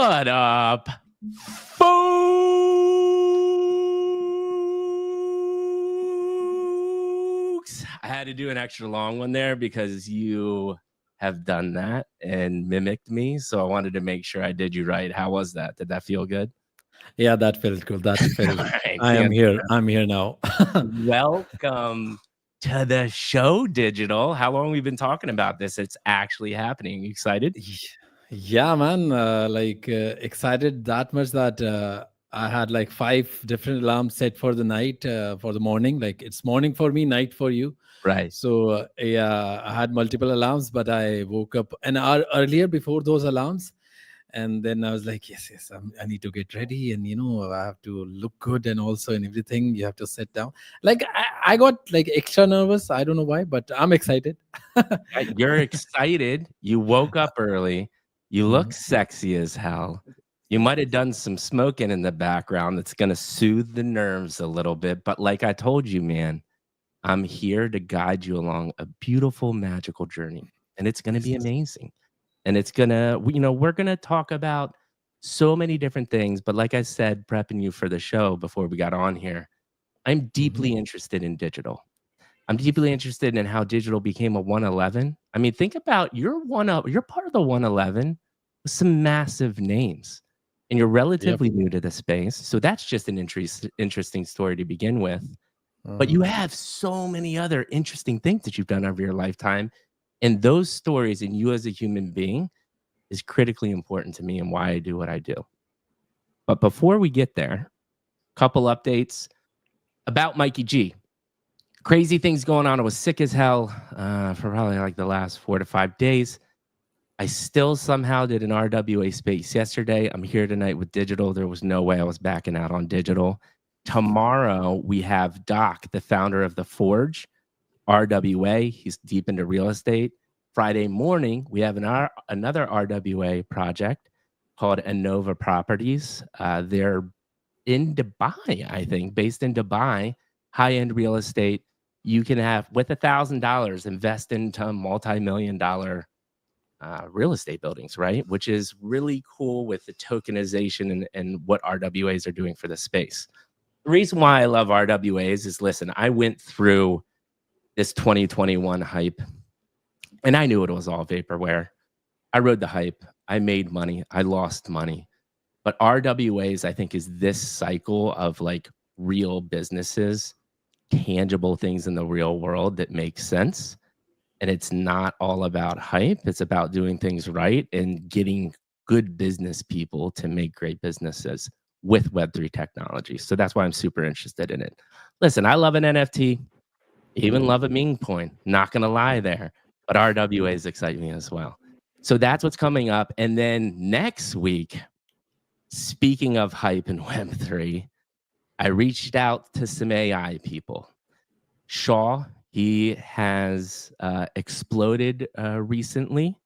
What up, folks? I had to do an extra long one there because you have done that and mimicked me. So I wanted to make sure I did you right. How was that? Did that feel good? Yeah, that felt good. That felt. Right, I am here. I'm here now. welcome to the show, Digital. How long have we been talking about this? It's actually happening. You excited? Yeah, man. Excited that much that I had like 5 different alarms set for the night, for the morning. Like it's morning for me, night for you. Right. So yeah, I had multiple alarms, but I woke up an hour earlier before those alarms. And then I was like, yes, I need to get ready, and I have to look good, and also in everything you have to sit down. Like I got like extra nervous. I don't know why, but I'm excited. You're excited. You woke up early. You look sexy as hell. You might have done some smoking in the background that's going to soothe the nerves a little bit. But like I told you, man, I'm here to guide you along a beautiful, magical journey. And it's going to be amazing. And it's going to, we're going to talk about so many different things. But like I said, prepping you for the show before we got on here, I'm deeply interested in digital. I'm deeply interested in how digital became a 111. I mean, think about you're part of the 111 with some massive names, and you're relatively new to the space. So that's just an interesting story to begin with. But you have so many other interesting things that you've done over your lifetime, and those stories and you as a human being is critically important to me and why I do what I do. But before we get there, a couple updates about Mikey G. Crazy things going on. I was sick as hell for probably like the last 4 to 5 days. I still somehow did an RWA space yesterday. I'm here tonight with digital. There was no way I was backing out on digital. Tomorrow, we have Doc, the founder of The Forge, RWA. He's deep into real estate. Friday morning, we have another RWA project called Innova Properties. They're in Dubai, I think, based in Dubai, high-end real estate. You can have, with $1,000, invest into multi-million-dollar real estate buildings, right? Which is really cool with the tokenization and what RWAs are doing for the space. The reason why I love RWAs is, listen, I went through this 2021 hype, and I knew it was all vaporware. I rode the hype. I made money. I lost money. But RWAs, I think, is this cycle of like real businesses, tangible things in the real world that make sense. And it's not all about hype. It's about doing things right and getting good business people to make great businesses with Web3 technology. So that's why I'm super interested in it. Listen, I love an NFT, even love a meme coin. Not going to lie there. But RWAs excite me as well. So that's what's coming up. And then next week, speaking of hype in Web3, I reached out to some AI people. Shaw, he has exploded recently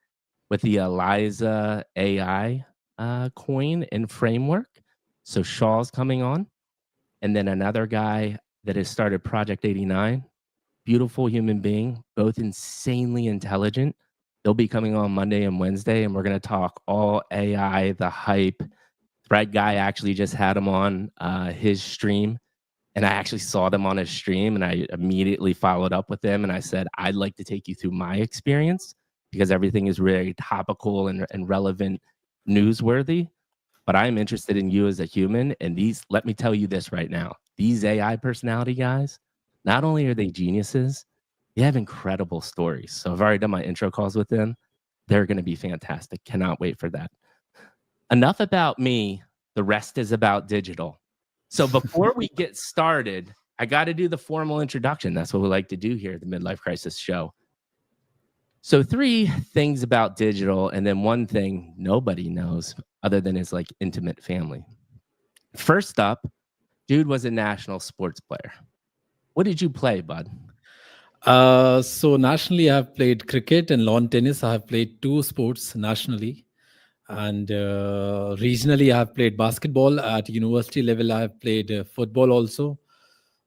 with the Eliza AI coin and framework. So Shaw's coming on. And then another guy that has started Project 89, beautiful human being, both insanely intelligent. They'll be coming on Monday and Wednesday, and we're going to talk all AI, the hype. Thread Guy actually just had him on his stream, and I actually saw them on his stream, and I immediately followed up with them, and I said, I'd like to take you through my experience because everything is really topical and relevant, newsworthy, but I'm interested in you as a human, and let me tell you this right now, these AI personality guys, not only are they geniuses, they have incredible stories. So I've already done my intro calls with them. They're going to be fantastic. Cannot wait for that. Enough about me. The rest is about digital. So before we get started, I got to do the formal introduction. That's what we like to do here at the Midlife Crisis Show. So 3 things about digital, and then 1 thing nobody knows other than his like intimate family. First up, dude was a national sports player. What did you play, bud? So nationally, I've played cricket and lawn tennis. I have played 2 sports nationally. And regionally, I have played basketball. At university level, I have played football also.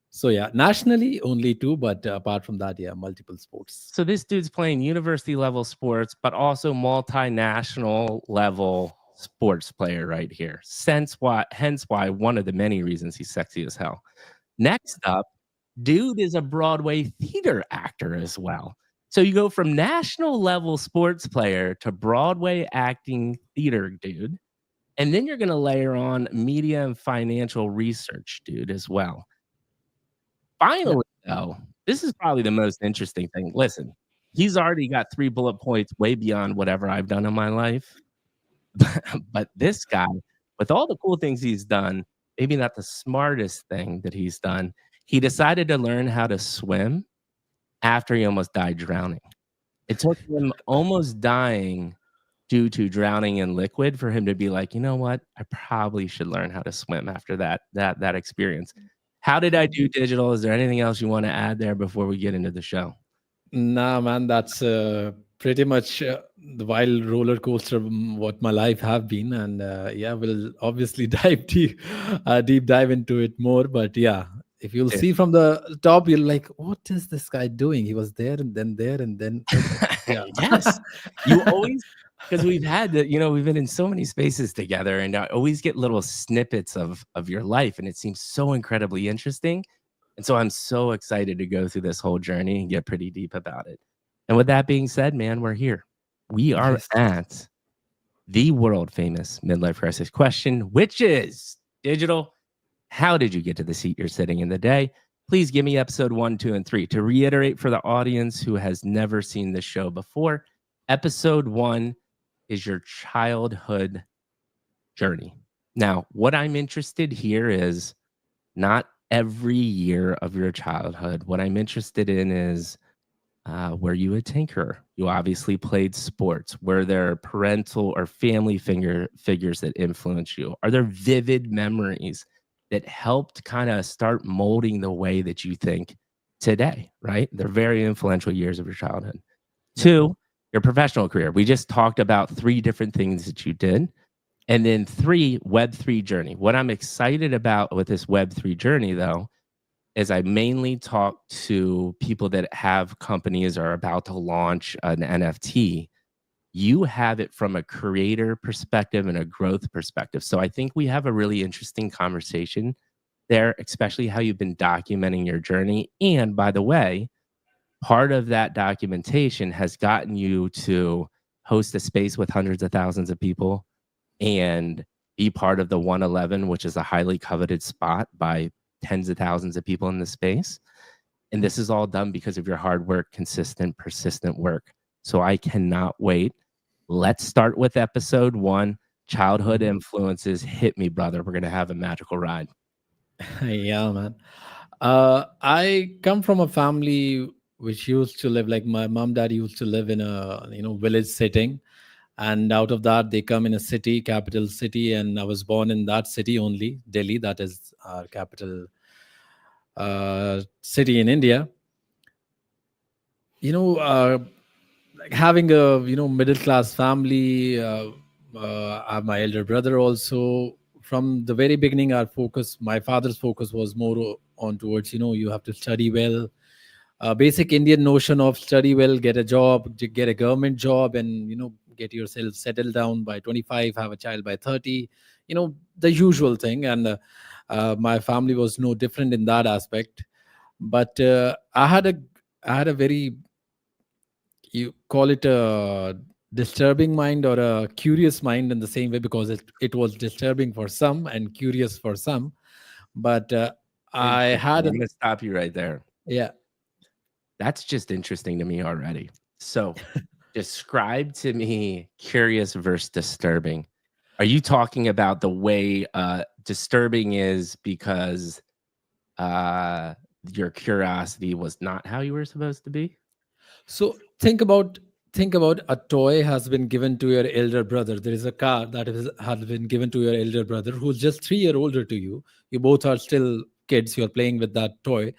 So yeah, nationally only 2, but apart from that, yeah, multiple sports. So this dude's playing university level sports, but also multinational level sports player right here. Hence why one of the many reasons he's sexy as hell. Next up, dude is a Broadway theater actor as well. So you go from national level sports player to Broadway acting theater dude. And then you're going to layer on media and financial research dude as well. Yeah. Finally, though, this is probably the most interesting thing. Listen, he's already got 3 bullet points way beyond whatever I've done in my life. But this guy, with all the cool things he's done, maybe not the smartest thing that he's done, he decided to learn how to swim after he almost died drowning. It took him almost dying due to drowning in liquid for him to be like, you know what? I probably should learn how to swim after that experience. How did I do, Digital? Is there anything else you want to add there before we get into the show? Nah, man, that's pretty much the wild roller coaster of what my life have been, and yeah, we'll obviously deep dive into it more. But yeah, if you'll Yeah. see from the top, you're like, what is this guy doing? He was there and then there and then yeah. Yes. You always, because we've had the, we've been in so many spaces together, and I always get little snippets of your life, and it seems so incredibly interesting. And so I'm so excited to go through this whole journey and get pretty deep about it. And with that being said, man, we're here. We are Yes. at the world famous midlife crisis question, which is, Digital, how did you get to the seat you're sitting in today? Please give me episode 1, 2, and 3. To reiterate for the audience who has never seen this show before, episode 1 is your childhood journey. Now, what I'm interested here is not every year of your childhood. What I'm interested in is, were you a tinker? You obviously played sports. Were there parental or family figures that influenced you? Are there vivid memories that helped kind of start molding the way that you think today, right? They're very influential years of your childhood. Yeah. 2, your professional career. We just talked about 3 different things that you did. And then 3, Web3 journey. What I'm excited about with this Web3 journey, though, is I mainly talk to people that have companies or are about to launch an NFT. You have it from a creator perspective and a growth perspective. So I think we have a really interesting conversation there, especially how you've been documenting your journey. And by the way, part of that documentation has gotten you to host a space with hundreds of thousands of people and be part of the 111, which is a highly coveted spot by tens of thousands of people in the space. And this is all done because of your hard work, consistent, persistent work. So I cannot wait. Let's start with episode 1, childhood influences. Hit me, brother. We're going to have a magical ride. Yeah, man. I come from a family which used to live, like my mom, dad used to live in a village setting, and out of that they come in a city, capital city, and I was born in that city only, Delhi. That is our capital city in India. Like having a middle class family. I have my elder brother also. From the very beginning, my father's focus was more on towards you have to study well. Basic Indian notion of study well, get a job, get a government job, and get yourself settled down by 25, have a child by 30. The usual thing. And my family was no different in that aspect. But I had a very, you call it a disturbing mind or a curious mind in the same way, because it was disturbing for some and curious for some. But I Interesting. had I'm going to stop you right there. yeah. That's just interesting to me already. So describe to me curious versus disturbing. Are you talking about the way disturbing is because your curiosity was not how you were supposed to be? So think about a toy has been given to your elder brother. There is a car that has been given to your elder brother who's just 3 year older to you. You both are still kids. You're playing with that toy.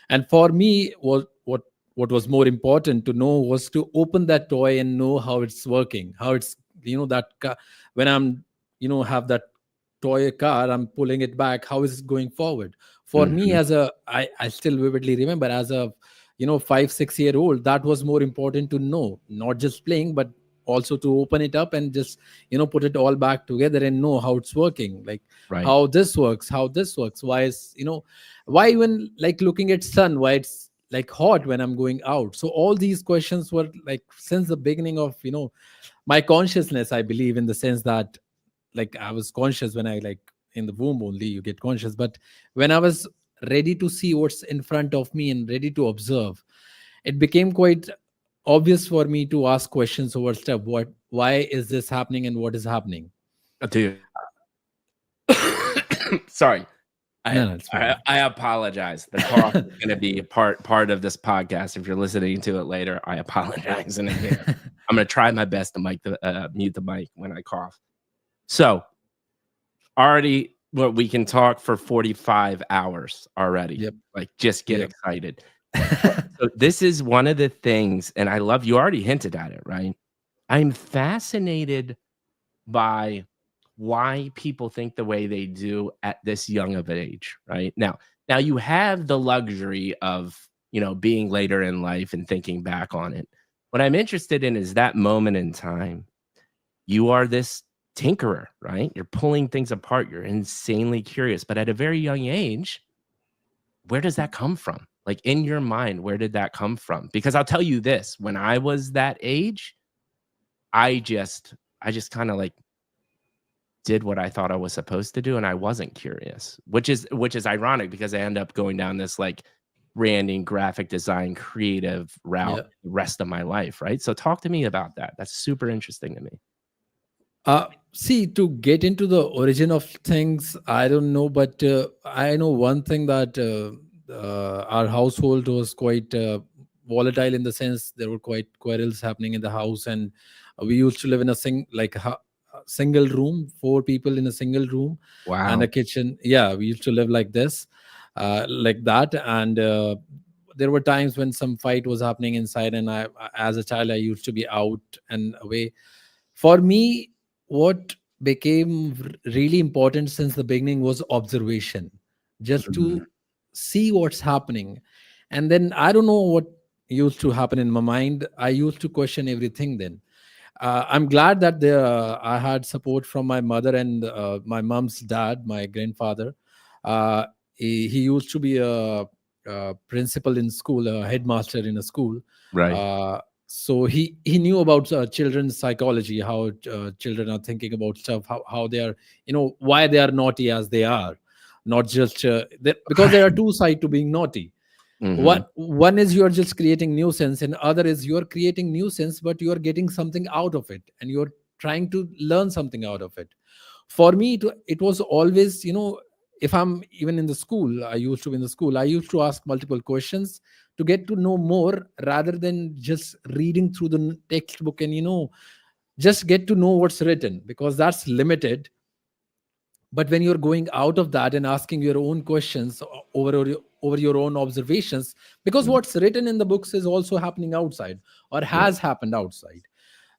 And for me, what was more important to know was to open that toy and know how it's working, how it's that car, when I'm have that toy car, I'm pulling it back, how is it going forward. For me, Mhm. as I still vividly remember, as a 5 6 year old, that was more important to know, not just playing, but also to open it up and just put it all back together and know how it's working, like Right. how this works, why is why even like looking at sun, why it's like hot when I'm going out. So all these questions were like since the beginning of my consciousness, I believe, in the sense that like I was conscious when I like in the womb only you get conscious, but when I was ready to see what's in front of me and ready to observe, it became quite obvious for me to ask questions over step. Why is this happening and what is happening? Dude. Sorry. No, it's fine. I apologize. The cough is going to be part of this podcast. If you're listening to it later, I apologize in advance. I'm going to try my best to mute the mic when I cough. So already, well, we can talk for 45 hours already. Yep. Like, just get Yep. excited. So this is one of the things, and I love, you already hinted at it, right? I'm fascinated by why people think the way they do at this young of an age, right? Now you have the luxury of, being later in life and thinking back on it. What I'm interested in is that moment in time. You are this tinkerer, right? You're pulling things apart. You're insanely curious, but at a very young age, where does that come from? Like in your mind, where did that come from? Because I'll tell you this, when I was that age, I just kind of like did what I thought I was supposed to do, and I wasn't curious, which is ironic because I end up going down this like branding, graphic design, creative route the rest of my life, right? So talk to me about that. That's super interesting to me. See, to get into the origin of things, I don't know, but I know one thing that our household was quite volatile in the sense there were quite quarrels happening in the house, and we used to live in a single room, four people in a single room, and a Wow. kitchen. Yeah, we used to live like this, like that, and there were times when some fight was happening inside, and I, as a child, I used to be out and away. For me, what became really important since the beginning was observation, just Mhm. to see what's happening. And then I don't know what used to happen in my mind. I used to question everything then. I'm glad that I had support from my mother and my mom's dad, my grandfather. He used to be a principal in school, a headmaster in a school. Right. Uh, so he knew about children's psychology, how children are thinking about stuff, how they are, why they are naughty as they are, not just because there are two sides to being naughty. Mhm. One is you're just creating nuisance, and other is you're creating nuisance but you're getting something out of it and you're trying to learn something out of it. For me, it was always, if I'm even in the school, I used to be in the school, I used to ask multiple questions to get to know more rather than just reading through the textbook and just get to know what's written, because that's limited. But when you're going out of that and asking your own questions over your own observations, because Mm. what's written in the books is also happening outside or Right. has happened outside.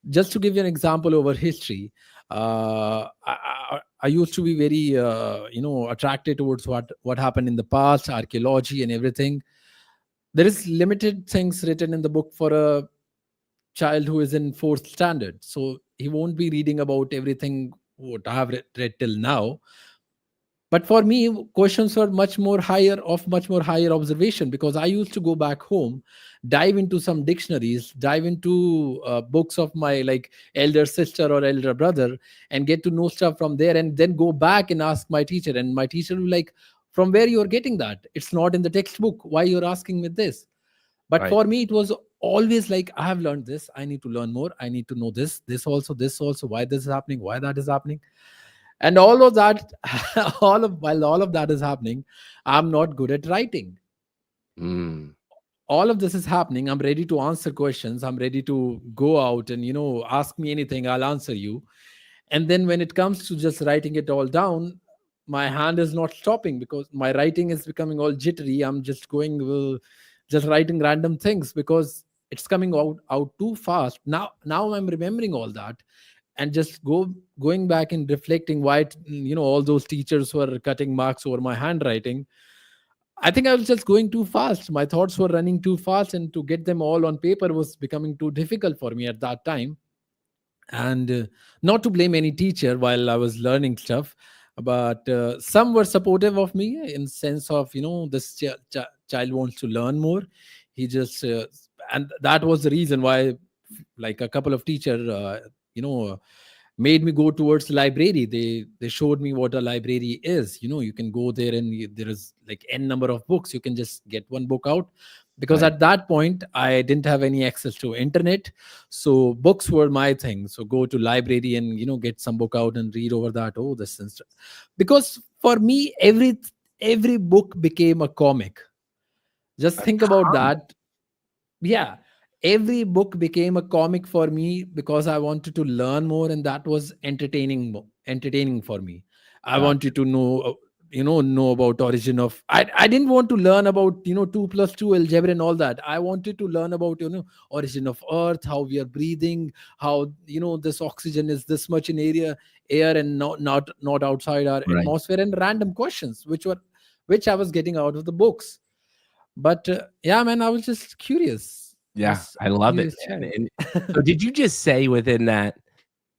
Just to give you an example over history, I used to be very attracted towards what happened in the past, archaeology and everything. There is limited things written in the book for a child who is in fourth standard, so he won't be reading about everything what I have read till now. But for me, questions were much more higher observation, because I used to go back home, dive into some dictionaries, dive into books of my like elder sister or elder brother, and get to know stuff from there, and then go back and ask my teacher, and my teacher will be like, from where you're getting that? It's not in the textbook, why you're asking me this? But Right. for me, it was always like, I have learned this, I need to learn more, I need to know this also, why this is happening, why that is happening. And all of that, while all of that is happening, I'm not good at writing. Mm. All of this is happening, I'm ready to answer questions, I'm ready to go out and ask me anything, I'll answer you. And then when it comes to just writing it all down, my hand is not stopping, because my writing is becoming all jittery. I'm just going just writing random things because it's coming out too fast. Now I'm remembering all that, and just going back and reflecting why all those teachers were cutting marks over my handwriting. I think I was just going too fast, my thoughts were running too fast, and to get them all on paper was becoming too difficult for me at that time. And not to blame any teacher while I was learning stuff, but some were supportive of me in sense of, this child wants to learn more. He just and that was the reason why, like, a couple of teacher you know made me go towards the library. They showed me what a library is. You can go there, and there is like n number of books. You can just get one book out, because Right. at that point I didn't have any access to internet. So books were my thing. So go to library and get some book out and read over that. Oh, this is, because for me every book became a comic. Just A think about comic. that. Yeah, every book became a comic for me because I wanted to learn more, and that was entertaining, entertaining for me. I Gotcha. wanted to know, know about origin of, I didn't want to learn about 2 plus 2 algebra and all that. I wanted to learn about origin of earth, how we are breathing, how this oxygen is this much in air and not outside our Right. atmosphere, and random questions which I was getting out of the books. But yeah, man, I was just curious. Yeah, Just I a love it, curious man. child. And so did you just say within that,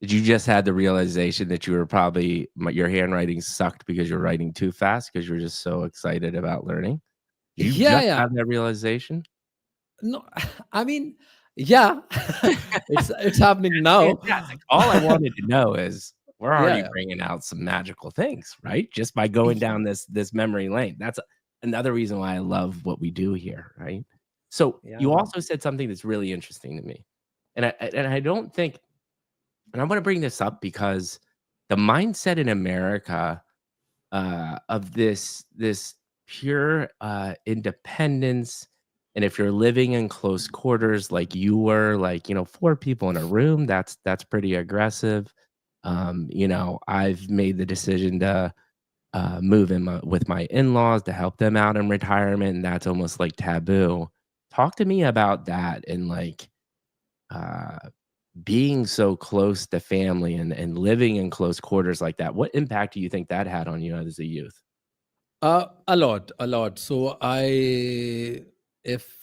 did you just had the realization that you were probably your handwriting sucked because you're writing too fast because you're just so excited about learning? Did you Yeah, just yeah. have that realization? No, I mean, yeah, it's happening now. Fantastic. All I wanted to know is we're already Yeah, bringing out some magical things, right? Just by going yeah, down this memory lane. That's another reason why I love what we do here, right? So yeah, you man. also said something that's really interesting to me, and I don't think, and I want to bring this up because the mindset in America of this pure independence. And if you're living in close quarters like you were, like 4 people in a room, that's pretty aggressive. I've made the decision to move in with my in-laws to help them out in retirement, and that's almost like taboo. Talk to me about that and like uh, being so close to family and living in close quarters like that. What impact do you think that had on you as a youth? A lot, a lot. So if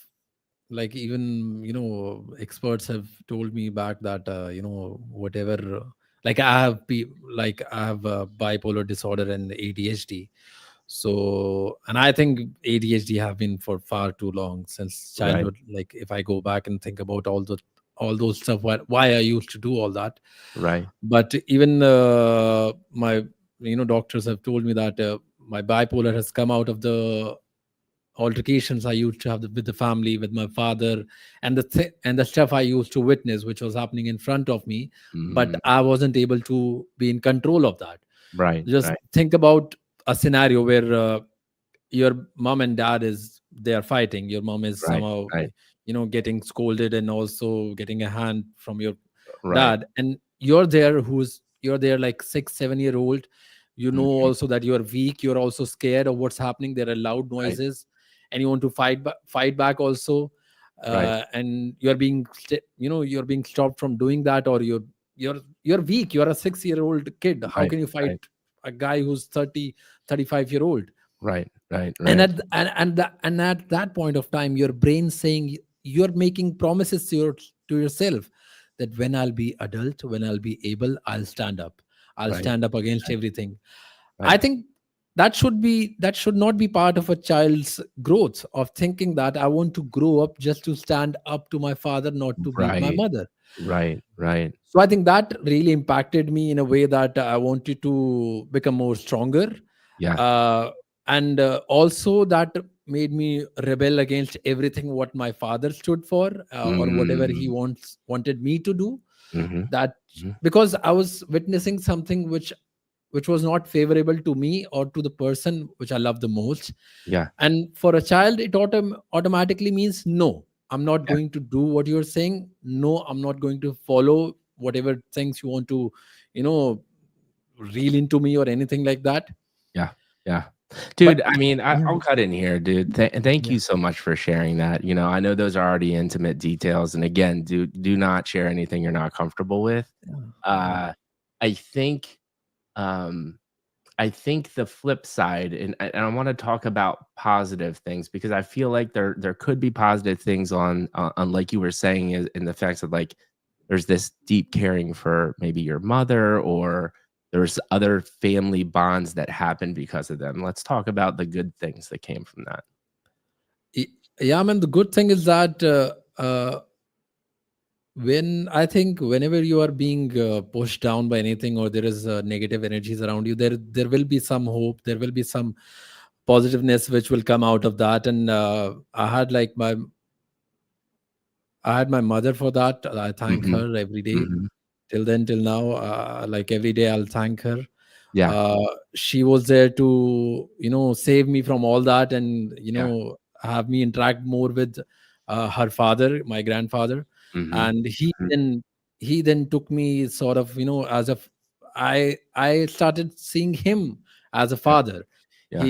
like, even experts have told me back that whatever, like I have bipolar disorder and ADHD. So, and I think ADHD have been for far too long, since Right, childhood. Like, if I go back and think about all those stuff, why I used to do all that. right. But even my doctors have told me that my bipolar has come out of the altercations I used to have with the family, with my father, and the stuff I used to witness, which was happening in front of me, but Mm, I wasn't able to be in control of that. right, Just right, think about a scenario where your mom and dad they are fighting. Your mom is right, somehow right, getting scolded and also getting a hand from your right. dad, and you're there like 6 7 year old. Mhm, Also that you're weak, you're also scared of what's happening. There are loud right, noises, and you want to fight back also. right, And you're being stopped from doing that, or you're weak. You're a 6 year old kid. How right, can you fight right, a guy who's 30 35 year old? right, right, And right, at that point of time, your brain saying, you're making promises to yourself, that when I'll be adult, when I'll be able, I'll right, stand up against right, everything. I right, think that should not be part of a child's growth, of thinking that I want to grow up just to stand up to my father, not to beat my right, mother. right, right. So I think that really impacted me in a way that I wanted to become more stronger. Yeah. uh, and also that made me rebel against everything what my father stood for, or whatever he Mm, wanted me to do. mhm, That, mhm. because I was witnessing something which was not favorable to me or to the person which I love the most. Yeah, And for a child, it automatically means, no, I'm not yeah, going to do what you're saying. No, I'm not going to follow whatever things you want to you know reel into me or anything like that. yeah, yeah. Dude, But I mean, yeah, I'll cut in here, dude. Thank yeah, you so much for sharing that. I know those are already intimate details, and again, do not share anything you're not comfortable with. yeah, yeah. Uh, I think, um I think the flip side, and I want to talk about positive things because I feel like there could be positive things on like you were saying in the facts of like there's this deep caring for maybe your mother, or there's other family bonds that happen because of them. Let's talk about the good things that came from that. Y- Yeah, man. The good thing is that when I think whenever you are being pushed down by anything, or there is negative energies around you, there will be some hope. There will be some positiveness which will come out of that. And I had my mother for that. I thank Mhm, her every day. mhm. Till then, till now, like every day, I'll thank her. Yeah, uh, she was there to save me from all that, and yeah. have me interact more with her father, my grandfather. Mhm, And mhm. he then took me sort of, as a I started seeing him as a Yeah, father. yeah.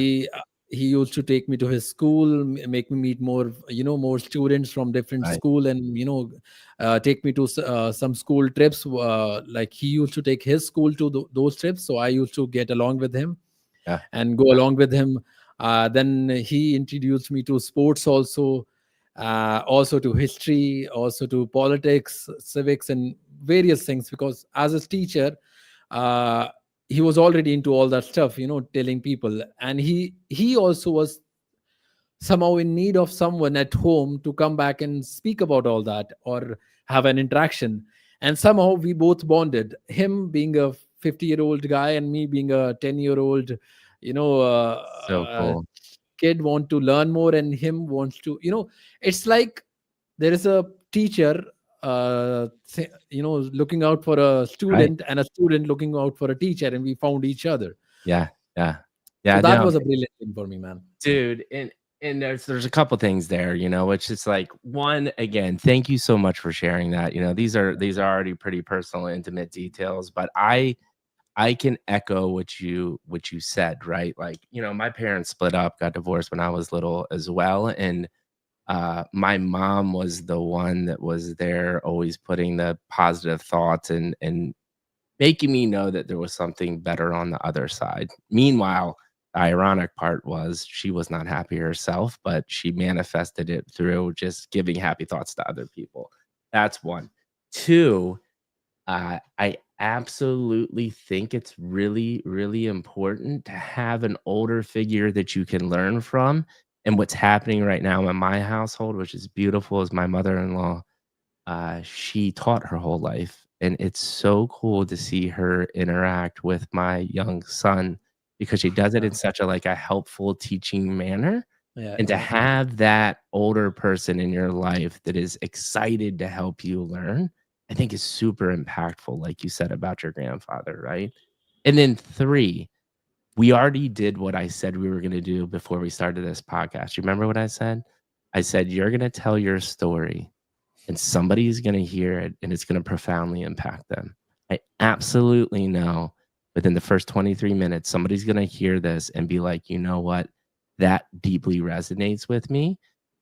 He used to take me to his school, make me meet more, more students from different Right. school, and take me to some school trips. Like he used to take his school to those trips, so I used to get along with him Yeah, and go along with him. Then he introduced me to sports also, also to history, also to politics, civics, and various things. Because as a teacher, uh, he was already into all that stuff, telling people. And he also was somehow in need of someone at home to come back and speak about all that, or have an interaction. And somehow we both bonded, him being a 50-year-old guy and me being a 10-year-old, you know uh, so uh, cool. kid want to learn more, and him wants to, it's like there is a teacher, looking out for a Right. student, and a student looking out for a teacher, and we found each other. Yeah, yeah. So Yeah, that no. was a brilliant thing for me, man. Dude, and there's a couple things there, which is like, one, again, thank you so much for sharing that. These are already pretty personal, intimate details, but I can echo what you said, right? Like, my parents split up, got divorced when I was little as well, and my mom was the one that was there, always putting the positive thoughts and making me know that there was something better on the other side. Meanwhile, the ironic part was she was not happy herself, but she manifested it through just giving happy thoughts to other people. That's one. Two, I absolutely think it's really, really important to have an older figure that you can learn from. And what's happening right now in my household, which is beautiful, is my mother-in-law. She taught her whole life, and it's so cool to see her interact with my young son, because she does it in such a, like, a helpful teaching manner. Yeah, And to yeah. have that older person in your life that is excited to help you learn, I think is super impactful, like you said about your grandfather, right? And then three, we already did what I said we were gonna do before we started this podcast. You remember what I said? I said, "You're gonna tell your story, and somebody's going to hear it, and it's going to profoundly impact them." I absolutely know within the first 23 minutes, somebody's going to hear this and be like, you know what? That deeply resonates with me.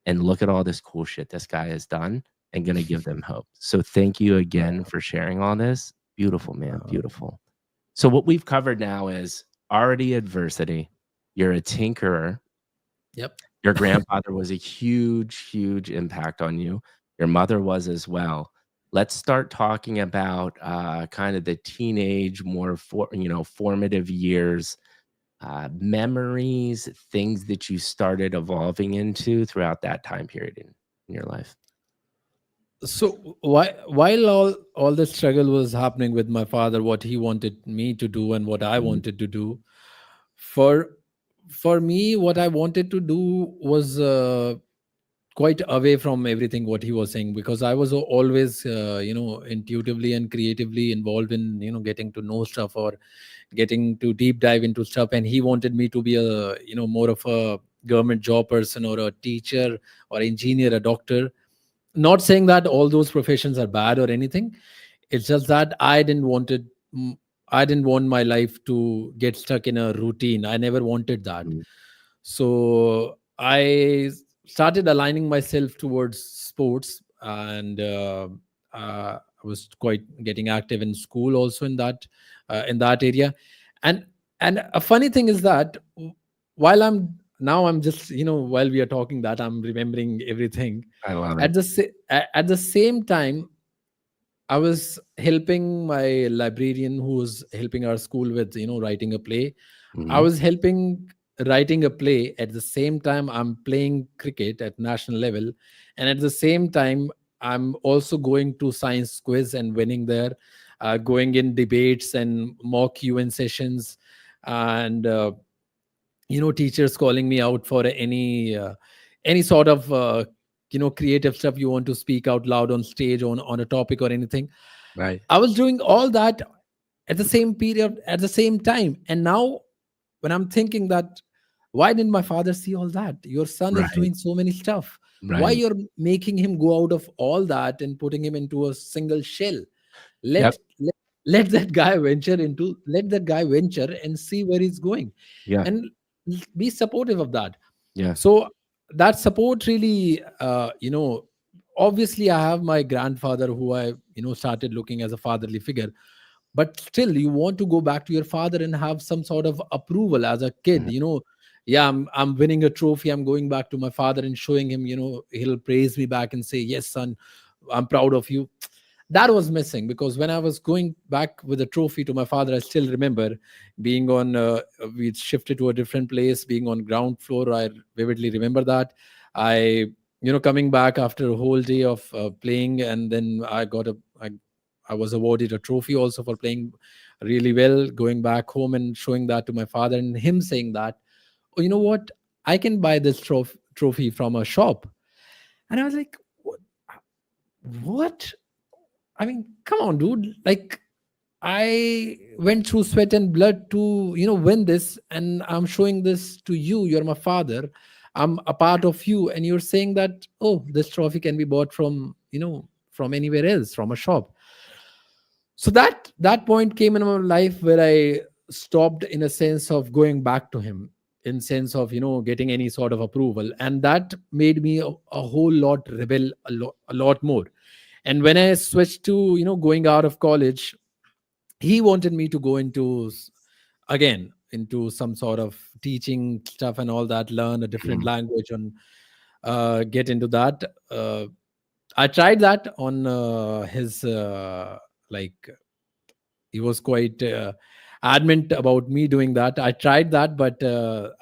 And look at all this cool shit this guy has done, and going to give them hope. So thank you again for sharing all this. Beautiful, man. Uh, Beautiful. So, what we've covered now is already adversity. You're a tinkerer. yep. Your grandfather was a huge, huge impact on you. Your mother was as well. Let's start talking about kind of the teenage, more formative years, memories, things that you started evolving into throughout that time period in your life. So while all the struggle was happening with my father, what he wanted me to do and what I Mhm, wanted to do, for for me, what I wanted to do was quite away from everything what he was saying, because I was always intuitively and creatively involved in getting to know stuff, or getting to deep dive into stuff. And he wanted me to be a more of a government job person, or a teacher, or engineer, a doctor. Not saying that all those professions are bad or anything. It's just that I didn't want my life to get stuck in a routine. I never wanted that. mhm. So I started aligning myself towards sports. And I was quite getting active in school also, in that area. And and a funny thing is that while I'm just, while we are talking, that I'm remembering everything. I love it. At the same time, I was helping my librarian who was helping our school with, writing a play. I Mhm. was helping writing a play at the same time I'm playing cricket at national level, and at the same time I'm also going to science quiz and winning there, going in debates and mock UN sessions, and teachers calling me out for any sort of creative stuff you want to speak out loud on stage on a topic or anything. Right. I was doing all that at the same period, at the same time. And now, when I'm thinking that, why didn't my father see all that? Your son is Right. doing so many stuff. Why Right. you're making him go out of all that and putting him into a single shell? Yep. Let that guy let that guy venture and see where he's going, Yeah. and be supportive of that. Yeah. So that support really, obviously I have my grandfather who I started looking as a fatherly figure, but still you want to go back to your father and have some sort of approval as a kid. Mhm. Yeah, I'm winning a trophy, I'm going back to my father and showing him, he'll praise me back and say, yes son, I'm proud of you. That was missing, because when I was going back with a trophy to my father, I still remember being on we shifted to a different place, being on ground floor. I vividly remember that. I coming back after a whole day of playing, and then I was awarded a trophy also for playing really well, going back home and showing that to my father, and him saying that, oh, you know what, I can buy this trophy from a shop. And I was like, what? I mean, come on, dude. Like, I went through sweat and blood to, win this, and I'm showing this to you. You're my father. I'm a part of you, and you're saying that, oh, this trophy can be bought from, from anywhere else, from a shop. So that point came in my life where I stopped, in a sense of going back to him, in sense of getting any sort of approval, and that made me a whole lot rebel a lot more. And when I switched to going out of college, he wanted me to go into again into some sort of teaching stuff and all that, learn a different Mhm. language and get into that. I tried that on his like he was quite adamant about me doing that. I tried that, but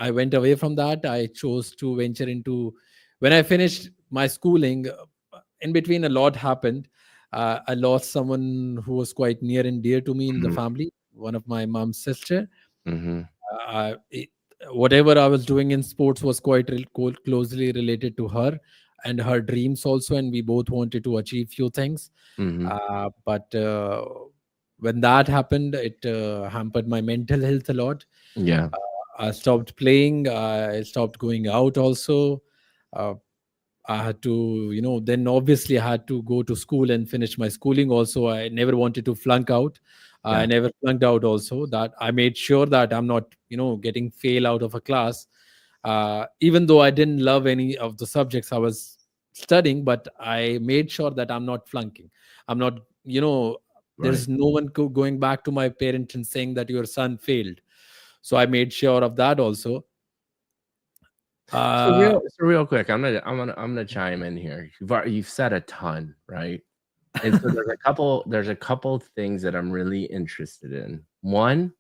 I went away from that. I chose to venture into, when I finished my schooling, in between a lot happened. I lost someone who was quite near and dear to me in the Mhm. family, one of my mom's sister. Mhm. uh, it, Whatever I was doing in sports was quite closely related to her and her dreams also, and we both wanted to achieve few things. Mhm. But when that happened, it hampered my mental health a lot. Yeah. uh, I stopped playing, I stopped going out also. uh, I had to, then obviously I had to go to school and finish my schooling also. I never wanted to flunk out. I Yeah. never flunked out also. That I made sure that I'm not, getting fail out of a class. Even though I didn't love any of the subjects I was studying, but I made sure that I'm not flunking. I'm not, Right. there's no one going back to my parents and saying that your son failed. So I made sure of that also. Uh, So real quick, I'm gonna chime in here. You've said a ton, right? And so there's a couple things that I'm really interested in. One,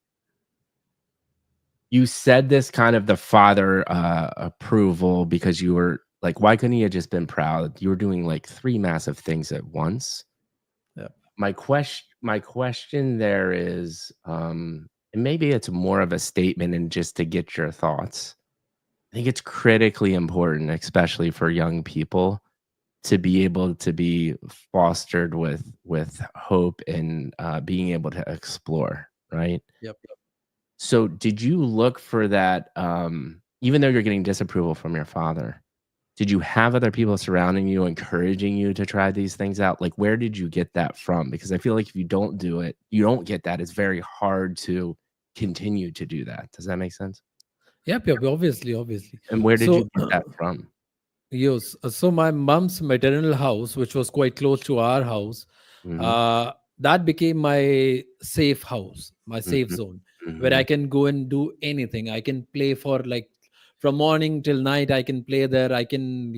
you said this kind of the father approval because you were like, why couldn't he have just been proud? You were doing like three massive things at once. yeah, My question there is, and maybe it's more of a statement and just to get your thoughts. I think it's critically important, especially for young people, to be able to be fostered with hope and being able to explore, right? yep. So, did you look for that? Even though you're getting disapproval from your father, did you have other people surrounding you, encouraging you to try these things out? Like, where did you get that from? Because I feel like if you don't do it, you don't get that. It's very hard to continue to do that. Does that make sense? Yep, obviously, obviously. And where did So you get that from? yes. So my mom's maternal house, which was quite close to our house, Mhm, uh, that became my safe house, my safe mhm, zone, where I mhm, can go and do anything. I can play for like from morning till night. I can play there. I can,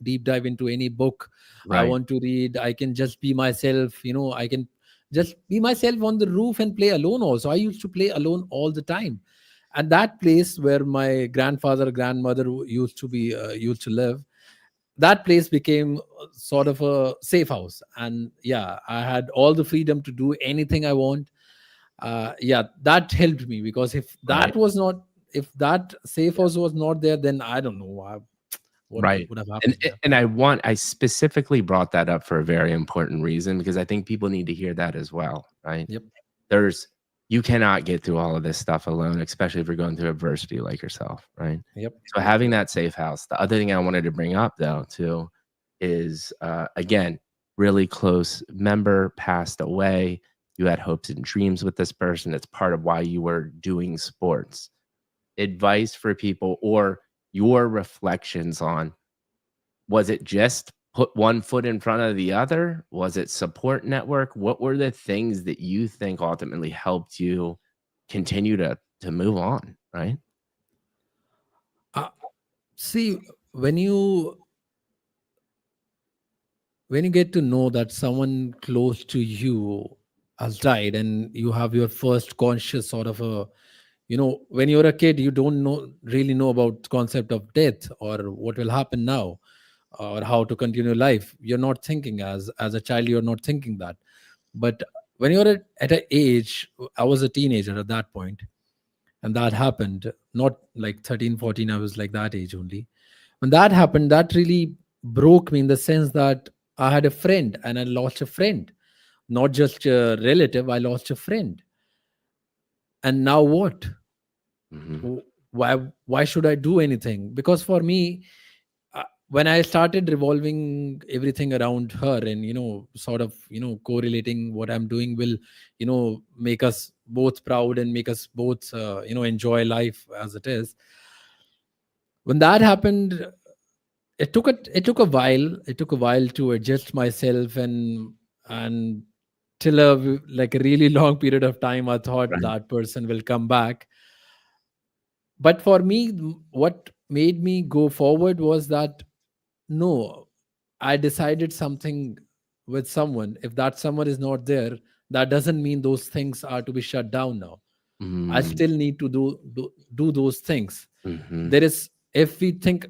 deep dive into any book I Right. want to read. I can just be myself. I can just be myself on the roof and play alone. Also, I used to play alone all the time. And that place where my grandfather, grandmother used to live, that place became sort of a safe house. And yeah, I had all the freedom to do anything I want. Yeah, that helped me, because Right. if that safe house was not there, then I don't know what Right. would have And happened. Yeah. and I specifically brought that up for a very important reason, because I think people need to hear that as well, right? Yep. There's You cannot get through all of this stuff alone, especially if you're going through adversity like yourself, right? Yep. So having that safe house. The other thing I wanted to bring up though too is again, really close member passed away. You had hopes and dreams with this person. It's part of why you were doing sports. Advice for people, or your reflections on, was it just put one foot in front of the other? Was it support network? What were the things that you think ultimately helped you continue to move on, right? uh, See, when you get to know that someone close to you has died, and you have your first conscious sort of a, when you're a kid, you don't really know about concept of death or what will happen now, or how to continue life. You're not thinking, as a child, you're not thinking that. But when you're at an age, I was a teenager at that point, and that happened, not like 13, 14. I was like that age only. When that happened, that really broke me, in the sense that I had a friend and I lost a friend. Not just a relative, I lost a friend. And now what? Mhm. Why should I do anything? Because for me, when I started revolving everything around her, and sort of correlating what I'm doing will make us both proud and make us both enjoy life as it is. When that happened, it took a while to adjust myself, and till like a really long period of time, I thought Right. that person will come back. But for me, what made me go forward was that, no, I decided something with someone. If that someone is not there, that doesn't mean those things are to be shut down now. I Mm, still need to do those things. mhm. There is, if we think,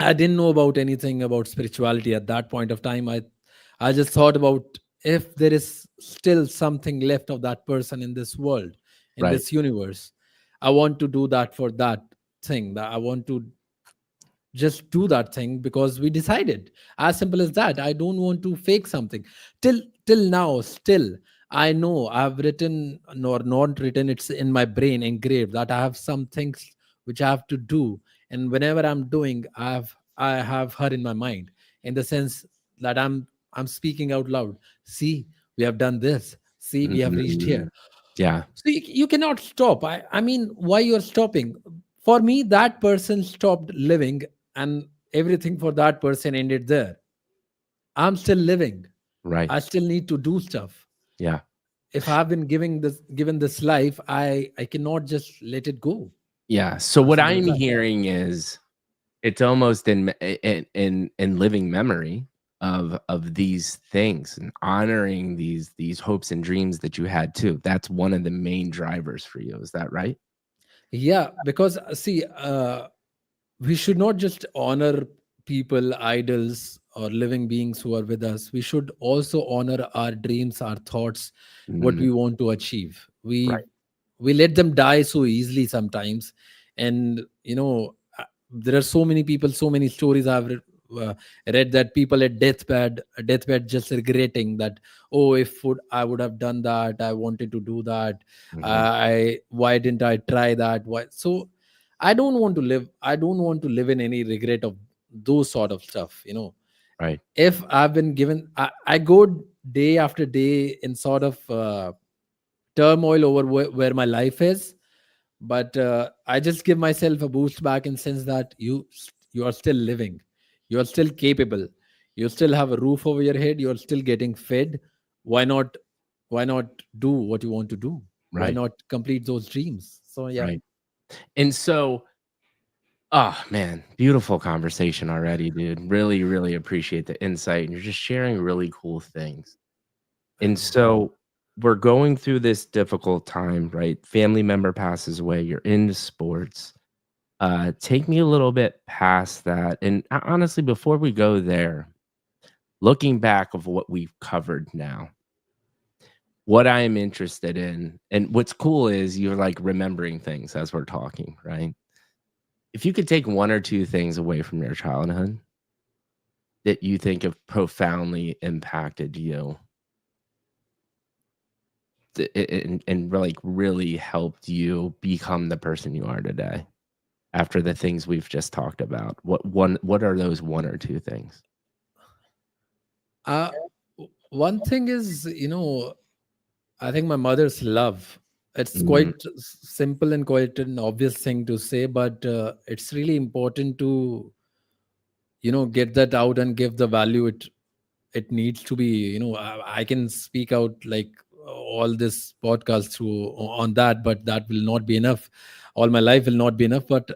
I didn't know about anything about spirituality at that point of time. I just thought about, if there is still something left of that person in this world, in Right. this universe, I want to do that for that thing. That I want to just do that thing, because we decided, as simple as that. I don't want to fake something. Till now, still, I know I've written, nor not written, it's in my brain engraved, that I have some things which I have to do. And whenever I'm doing, I have her in my mind, in the sense that I'm speaking out loud. See, we have done this. See, we have reached Mhm. here. Yeah. So you cannot stop. I mean, why you're stopping? For me, that person stopped living, and everything for that person ended there. I'm still living. Right. I still need to do stuff. Yeah. If I've been given this life, I cannot just let it go. Yeah. So As what simple as I'm that. hearing is it's almost in living memory of these things, and honoring these hopes and dreams that you had too. That's one of the main drivers for you. Is that right? Yeah, because see, we should not just honor people, idols, or living beings who are with us. We should also honor our dreams, our thoughts, what Mm, we want to achieve. right. We let them die so easily sometimes. And there are so many people, so many stories I've uh, read, that people at deathbed just regretting that, oh, if I would have done that, I wanted to do that, Mhm. I why didn't I try that, why? So I don't want to live in any regret of those sort of stuff. Right. If I've been given, I go day after day in sort of turmoil over where my life is. But I just give myself a boost back, in sense that you are still living, you are still capable, you still have a roof over your head, you're still getting fed. Why not why not do what you want to do? Why Right. not complete those dreams? So yeah. Right. And so Oh man, beautiful conversation already, dude. Really, really appreciate the insight, and you're just sharing really cool things. And Oh, so we're going through this difficult time, right? Family member passes away, you're into sports. Take me a little bit past that. And honestly, before we go there, looking back of what we've covered now, what I am interested in, and what's cool is you're like remembering things as we're talking, right? If you could take one or two things away from your childhood that you think have profoundly impacted you and like really helped you become the person you are today after the things we've just talked about, what are those one or two things? uh, one thing is, I think my mother's love. It's quite Mhm, simple and quite an obvious thing to say, but it's really important to, get that out and give the value it needs to be. I can speak out like all this podcast through on that, but that will not be enough. All my life will not be enough. But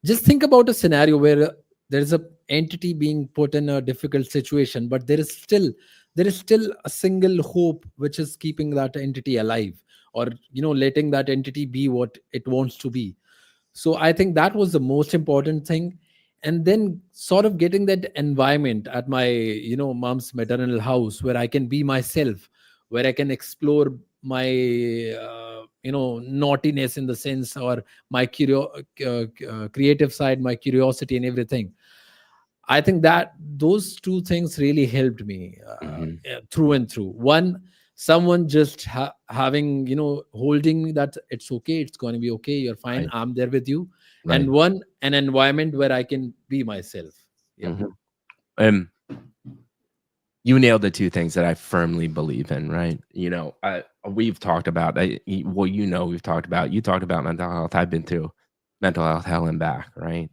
just think about a scenario where there is a entity being put in a difficult situation, but there is still a single hope which is keeping that entity alive, or letting that entity be what it wants to be. So I think that was the most important thing. And then sort of getting that environment at my mom's maternal house where I can be myself, where I can explore my naughtiness in the sense, or my creative side, my curiosity and everything. I think that those two things really helped me mhm, through and through. One, someone just having, holding me, that it's okay, it's going to be okay, you're fine, right, I'm there with you. And right, one, an environment where I can be myself. Yep. mhm, and you nailed the two things that I firmly believe in, right? We've talked about, well, we've talked about, you talked about mental health. I've been through mental health hell and back, right?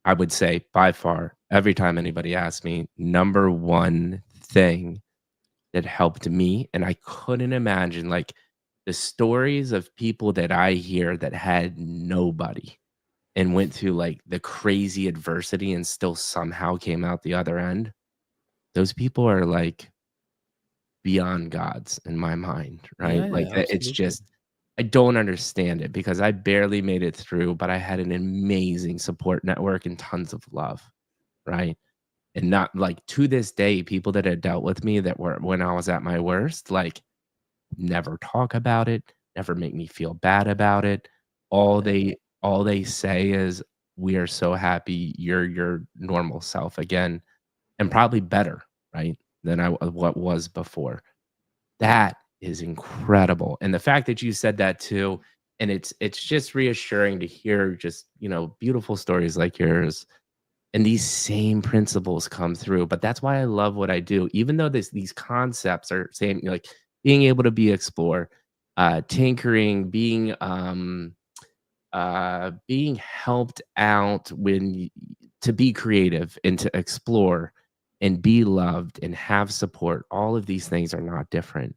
I would say by far, every time anybody asks me, number one thing that helped me, and I couldn't imagine, like, the stories of people that I hear that had nobody and went through, like, the crazy adversity and still somehow came out the other end. Those people are, like, beyond gods in my mind, right? Yeah, Like, yeah, it's absolutely. just I don't understand it because I barely made it through, but I had an amazing support network and tons of love, right? And not like to this day, people that had dealt with me that were when I was at my worst, like, never talk about it, never make me feel bad about it. Yeah, All they say is, "We are so happy you're your normal self again, and probably better, right, than what was before." That is incredible, and the fact that you said that too, and it's just reassuring to hear just, beautiful stories like yours, and these same principles come through, but that's why I love what I do. Even though these concepts are same, like being able to be explore, tinkering, being helped out to be creative and to explore and be loved and have support. All of these things are not different,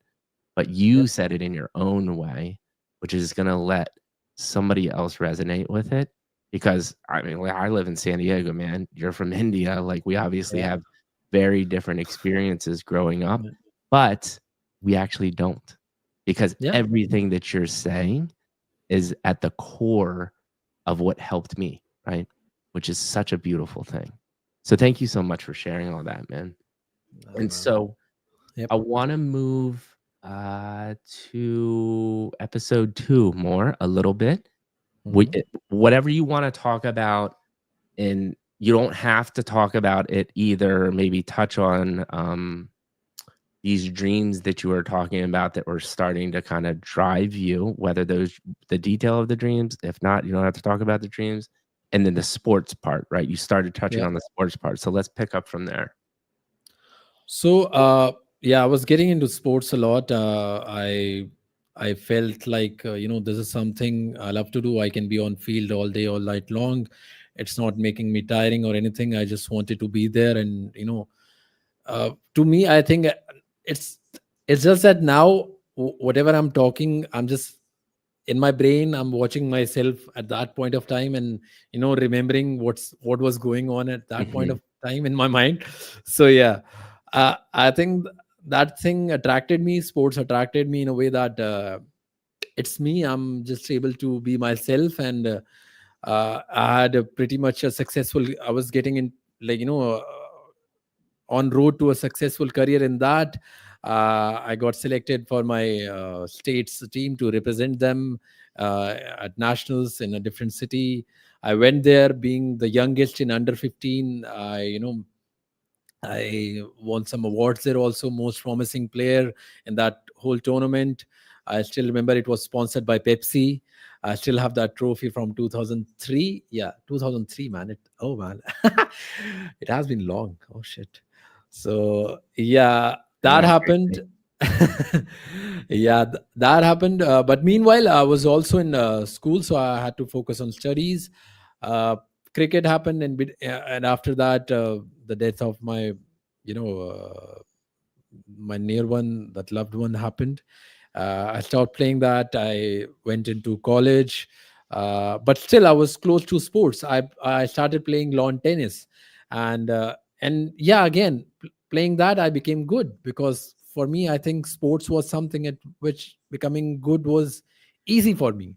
but yep, you said it in your own way, which is going to let somebody else resonate with it. Because I mean, like, I live in San Diego, man. You're from India. Like, we obviously yeah, have very different experiences growing up, yeah, but we actually don't, because yeah. everything that you're saying is at the core of what helped me, right? Which is such a beautiful thing. So thank you so much for sharing all that, man. No, And no, no. so Yep. I want to move to episode 2 more a little bit. Hmm. Whatever you want to talk about, and you don't have to talk about it either. Maybe touch on these dreams that you were talking about that were starting to kind of drive you, whether those the detail of the dreams. If not, you don't have to talk about the dreams. And then the sports part, right? You started touching Yeah. on the sports part. So let's pick up from there. So, yeah, I was getting into sports a lot. I felt like, this is something I love to do. I can be on field all day, all night long. It's not making me tiring or anything. I just wanted to be there, and to me, I think it's it's just that now, whatever I'm talking, I'm just in my brain, I'm watching myself at that point of time, and remembering what was going on at that point Mhm. of time in my mind. So yeah, I think that thing attracted me. Sports attracted me in a way that it's me. I'm just able to be myself, and I had a pretty much a successful. I was getting in, like, on road to a successful career in that. I got selected for my state's team to represent them at nationals in a different city. I went there being the youngest in under 15. I won some awards there also, most promising player in that whole tournament. I still remember it was sponsored by Pepsi. I still have that trophy from 2003. Yeah, 2003, man. Oh man, it has been long. Oh shit. So yeah, that Yeah, happened. crazy. Yeah, that happened. But meanwhile, I was also in school, so I had to focus on studies. Uh, Cricket happened, and after that, the death of my, you know, my near one, that loved one, happened. I stopped playing that. I went into college, but still, I was close to sports. I started playing lawn tennis, and yeah, again, playing that, I became good, because for me, I think sports was something at which becoming good was easy for me.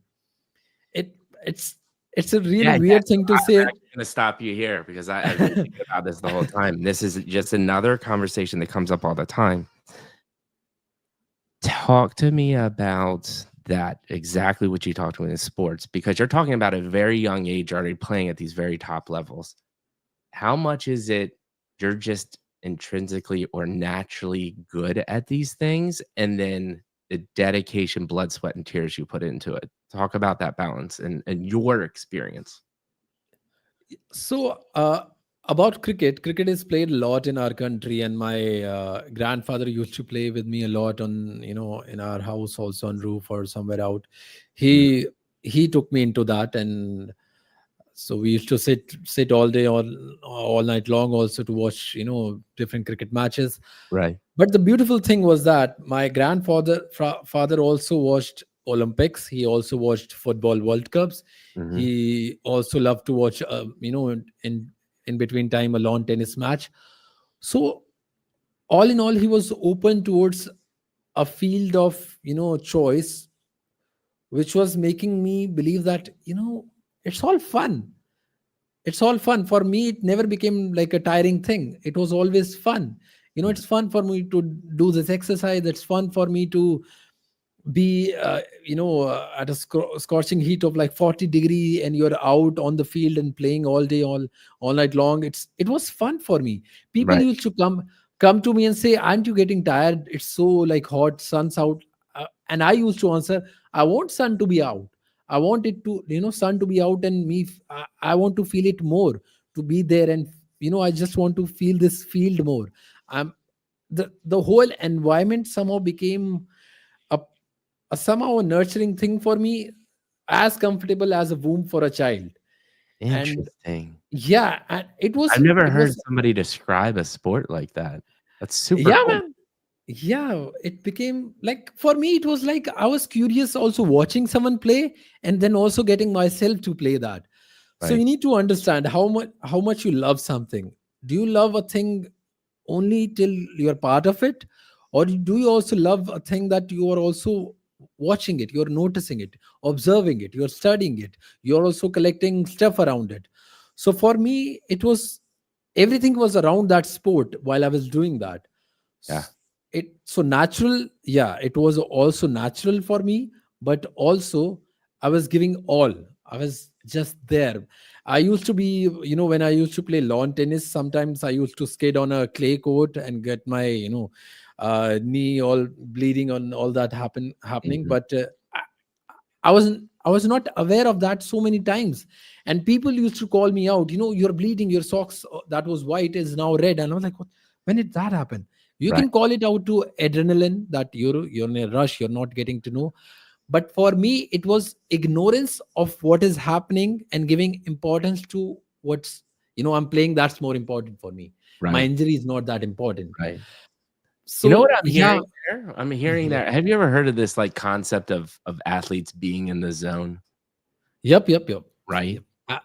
It it's it's a really Yeah, yeah. weird So thing to I'm say. actually gonna stop you here because I've been thinking about this the whole time. This is just another conversation that comes up all the time. Talk to me about that, exactly what you talked about in sports, because you're talking about a very young age already playing at these very top levels. How much is it you're just intrinsically or naturally good at these things, and then the dedication, blood, sweat, and tears you put into it? Talk about that balance and your experience. So, about cricket, cricket is played a lot in our country, and my grandfather used to play with me a lot on, in our house, also on roof or somewhere out. Mm, He took me into that, and so we used to sit all day, all night long, also to watch, different cricket matches. right. But the beautiful thing was that my father also watched Olympics. He also watched football World Cups. Mhm. He also loved to watch, in between time, a lawn tennis match. So all in all, he was open towards a field of, choice, which was making me believe that, it's all fun. It's all fun for me. It never became like a tiring thing. It was always fun. Mm, It's fun for me to do this exercise. It's fun for me to be at a scorching heat of like 40-degree, and you're out on the field and playing all day, all night long. It was fun for me. People right, used to come to me and say, aren't you getting tired? It's so like hot, sun's out. And I used to answer, I want sun to be out. I want it to, sun to be out, and I want to feel it more, to be there, and I just want to feel this field more. I'm the whole environment somehow became a somehow a nurturing thing for me, as comfortable as a womb for a child. And interesting. yeah, and it I've was never it heard was somebody describe a sport like that. That's super yeah, cool. man. Yeah, it became like, for me, it was like I was curious also watching someone play, and then also getting myself to play that. So Right, you need to understand how much you love something. Do you love a thing only till you're part of it, or do you also love a thing that you are also watching it, you're noticing it, observing it, you're studying it, you're also collecting stuff around it? So for me, it was, everything was around that sport while I was doing that. yeah. It so natural. Yeah, it was also natural for me, but also I was giving all. I was just there. I used to be, when I used to play lawn tennis, sometimes I used to skate on a clay court and get my, knee all bleeding, on all that happening. Mhm. But I was not aware of that so many times. And people used to call me out, you're bleeding, your socks, that was white, is now red. And I was like, what? When did that happen? You Right, can call it out to adrenaline, that you're in a rush, you're not getting to know. But for me, it was ignorance of what is happening, and giving importance to what's, I'm playing. That's more important for me. My right, injury is not that important. right. You know what So I'm yeah. hearing there? I'm hearing Yeah. that. Have you ever heard of this like concept of athletes being in the zone? Yep. Right? Yep. Right?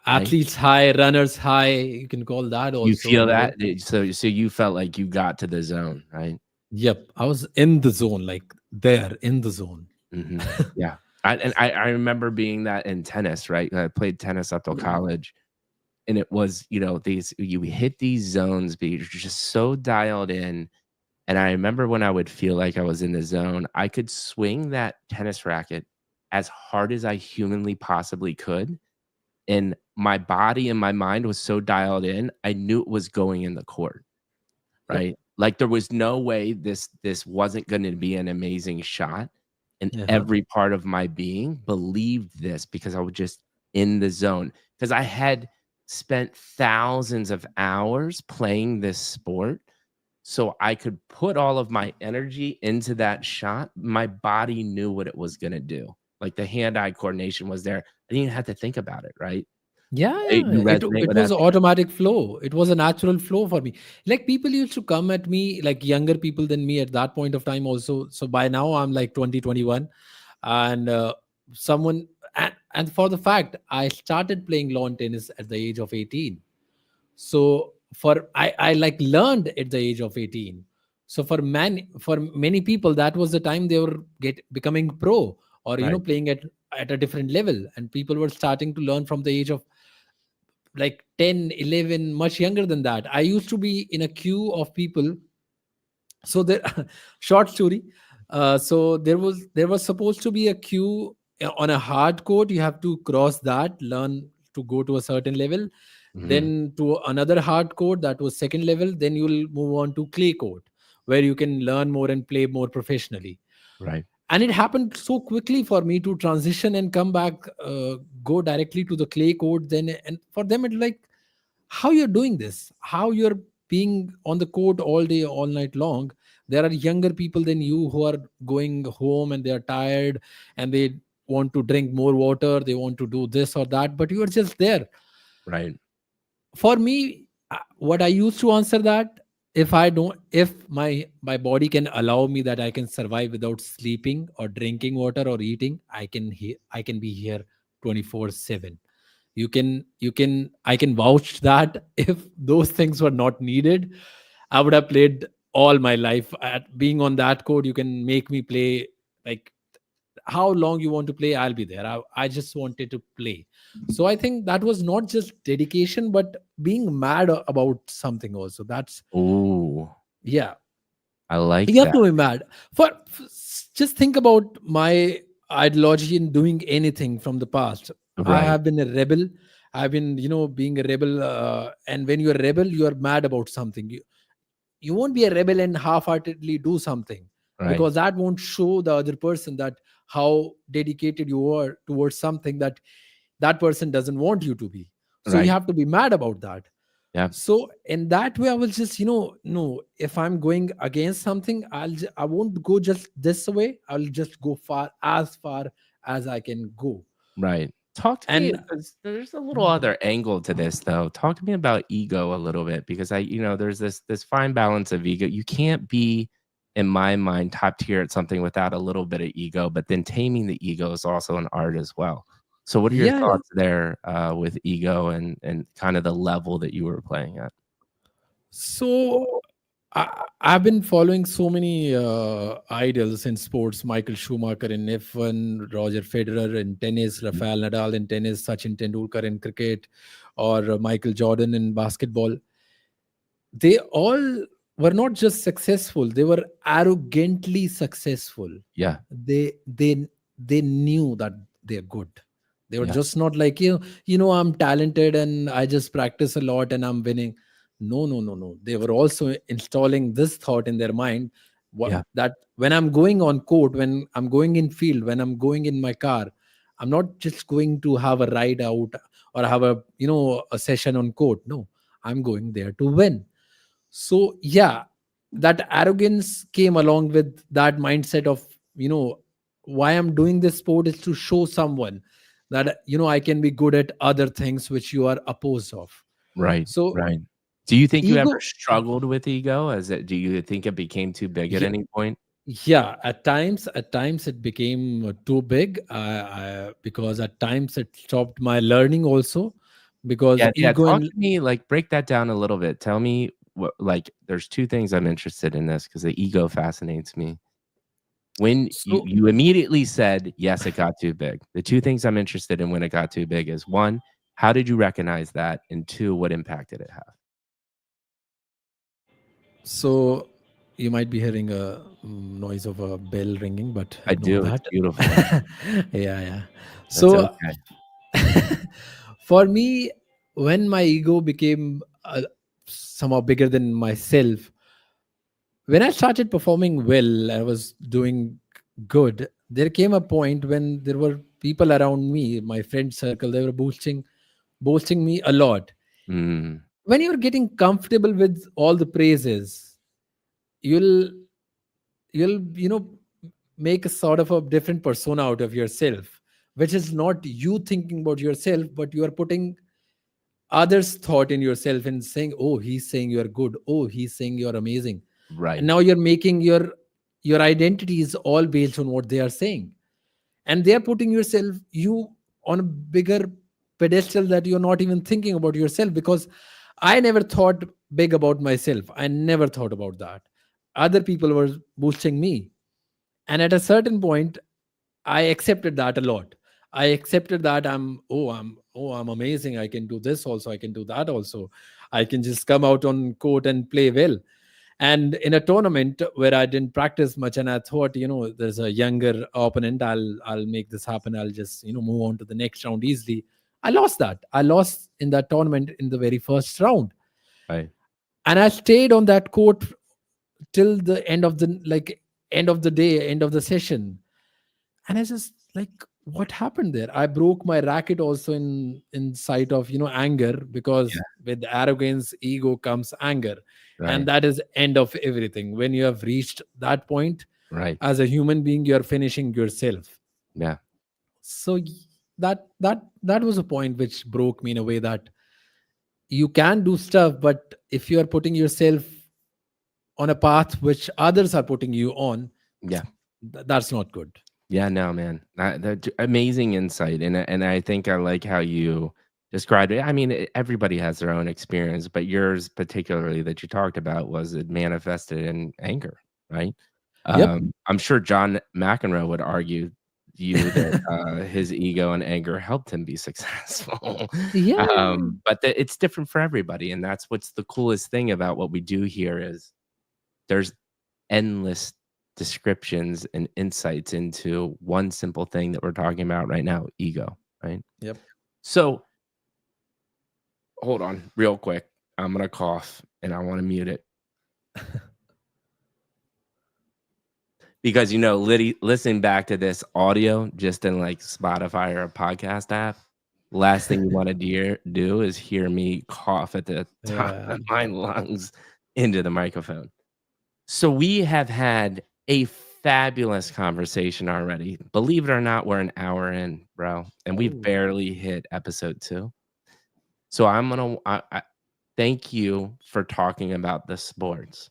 Athletes high, runners high. You can call that You also feel more. that? So you felt like you got to the zone, right? Yep. I was in the zone, like there in the zone. Mhm. Yeah. I remember being that in tennis, right? I played tennis up till college, and it was, these you hit these zones, but you're just so dialed in. And I remember when I would feel like I was in the zone, I could swing that tennis racket as hard as I humanly possibly could, and my body and my mind was so dialed in, I knew it was going in the court, Yep. right? Like, there was no way this wasn't gonna be an amazing shot, and Uh-huh. every part of my being believed this because I was just in the zone. Because I had spent thousands of hours playing this sport, so I could put all of my energy into that shot. My body knew what it was gonna do. Like, the hand-eye coordination was there. I didn't even have to think about it, right? Yeah. You It resonate it with was that? an automatic flow. It was a natural flow for me. Like people used to come at me, like younger people than me at that point of time also. So by now I'm like 2021, and someone and for the fact I started playing lawn tennis at the age of 18. So I like learned at the age of 18. So for many people that was the time they were get becoming pro, or Right, playing at a different level, and people were starting to learn from the age of like 10, 11, much younger than that. I used to be in a queue of people. So there short story. So there was supposed to be a queue on a hard court. You have to cross that, learn to go to a certain level, mhm, then to another hard court that was second level, then you'll move on to clay court, where you can learn more and play more professionally. right, And it happened so quickly for me to transition and come back, go directly to the clay court. Then and for them it like, how you're doing this, how you're being on the court all day all night long. There are younger people than you who are going home and they are tired, and they want to drink more water, they want to do this or that, but you are just there. right, For me, what I used to answer that, if my body can allow me that I can survive without sleeping or drinking water or eating, I can be here 24/7. You can I can vouch that if those things were not needed, I would have played all my life. At being on that court, you can make me play like how long you want to play, I'll be there. I just wanted to play. So I think that was not just dedication, but being mad about something also. That's, ooh, yeah, I like you have that. to be mad just think about my ideology in doing anything from the past. I Right, have been a rebel. I've been being a rebel, and when you're a rebel, you're mad about something. You won't be a rebel and half-heartedly do something, right, because that won't show the other person that how dedicated you are towards something that that person doesn't want you to be. So you right, have to be mad about that. yeah, So in that way I will just no, if I'm going against something, I won't go just this way. I'll just go far as I can go. right. Talk to me, And 'cause there's a little other angle to this, though. Talk to me about ego a little bit, because there's this fine balance of ego. You can't be, in my mind, top tier at something without a little bit of ego, but then taming the ego is also an art as well. So what are your yeah, thoughts there, with ego and kind of the level that you were playing at? so I've been following so many idols in sports: Michael Schumacher in F1, Roger Federer in tennis, Mhm. Rafael Nadal in tennis, Sachin Tendulkar in cricket, or Michael Jordan in basketball. They all were not just successful; they were arrogantly successful. Yeah, They knew that they're good. They were yeah, just not like, I'm talented and I just practice a lot and I'm winning. No. They were also installing this thought in their mind, yeah, that when I'm going on court, when I'm going in field, when I'm going in my car, I'm not just going to have a ride out or have a session on court. No, I'm going there to win. So yeah, that arrogance came along with that mindset of, why I'm doing this sport is to show someone that I can be good at other things which you are opposed of. right, So right. Do you think you ever Ego, struggled with ego? Do you think it became too big at yeah, any point? yeah. At times it became too big. Because at times it stopped my learning also, because Yeah, yeah, ego talk and to me, like, break that down a little bit. Tell me what, like, there's 2 things I'm interested in this because the ego fascinates me. When you so you immediately said, "Yes, it got too big." The 2 things I'm interested in when it got too big is, 1, how did you recognize that? And 2, what impact did it have? so you might be hearing a noise of a bell ringing, but I ignore do, it's that. beautiful. Yeah, yeah. That's So okay. for me, when my ego became somehow bigger than myself, when I started performing well, I was doing good. There came a point when there were people around me, my friend circle, they were boasting me a lot. Mm, When you're getting comfortable with all the praises, you'll you'll make a sort of a different persona out of yourself, which is not you thinking about yourself, but you are putting others thought in yourself and saying, oh, he's saying you're good, oh, he's saying you're amazing. And right, now you're making your identity is all based on what they are saying, and they are putting you on a bigger pedestal that you're not even thinking about yourself. Because I never thought big about myself, I never thought about that. Other people were boosting me, and at a certain point I accepted that a lot. I accepted that I'm amazing, I can do this also, I can do that also, I can just come out on court and play well. And in a tournament where I didn't practice much, and I thought, there's a younger opponent, I'll make this happen, I'll just move on to the next round easily. I lost in that tournament in the very first round, right. and I stayed on that court till the end of the day, end of the session. And I just like, what happened there? I broke my racket also in sight of anger, because Yeah, with arrogance, ego comes anger, and right, that is end of everything. When you have reached that point, right. as a human being, you are finishing yourself. Yeah, So that was a point which broke me in a way that you can do stuff, but if you are putting yourself on a path which others are putting you on, yeah. that's not good. Yeah, no, man. That amazing insight, and I think I like how you described it. I mean, everybody has their own experience, but yours particularly that you talked about was it manifested in anger, right? Yep. I'm sure John McEnroe would argue you that his ego and anger helped him be successful. Yeah. But it's different for everybody, and that's what's the coolest thing about what we do here is there's endless descriptions and insights into one simple thing that we're talking about right now, ego, right? Yep. So, hold on real quick. I'm gonna cough and I want to mute it because listening back to this audio just in like Spotify or a podcast app, last thing you want to do is hear me cough at the top Yeah. of my lungs into the microphone. So we have had a fabulous conversation already. Believe it or not, we're an hour in, bro, and we've Oh. barely hit episode 2. So I'm gonna thank you for talking about the sports.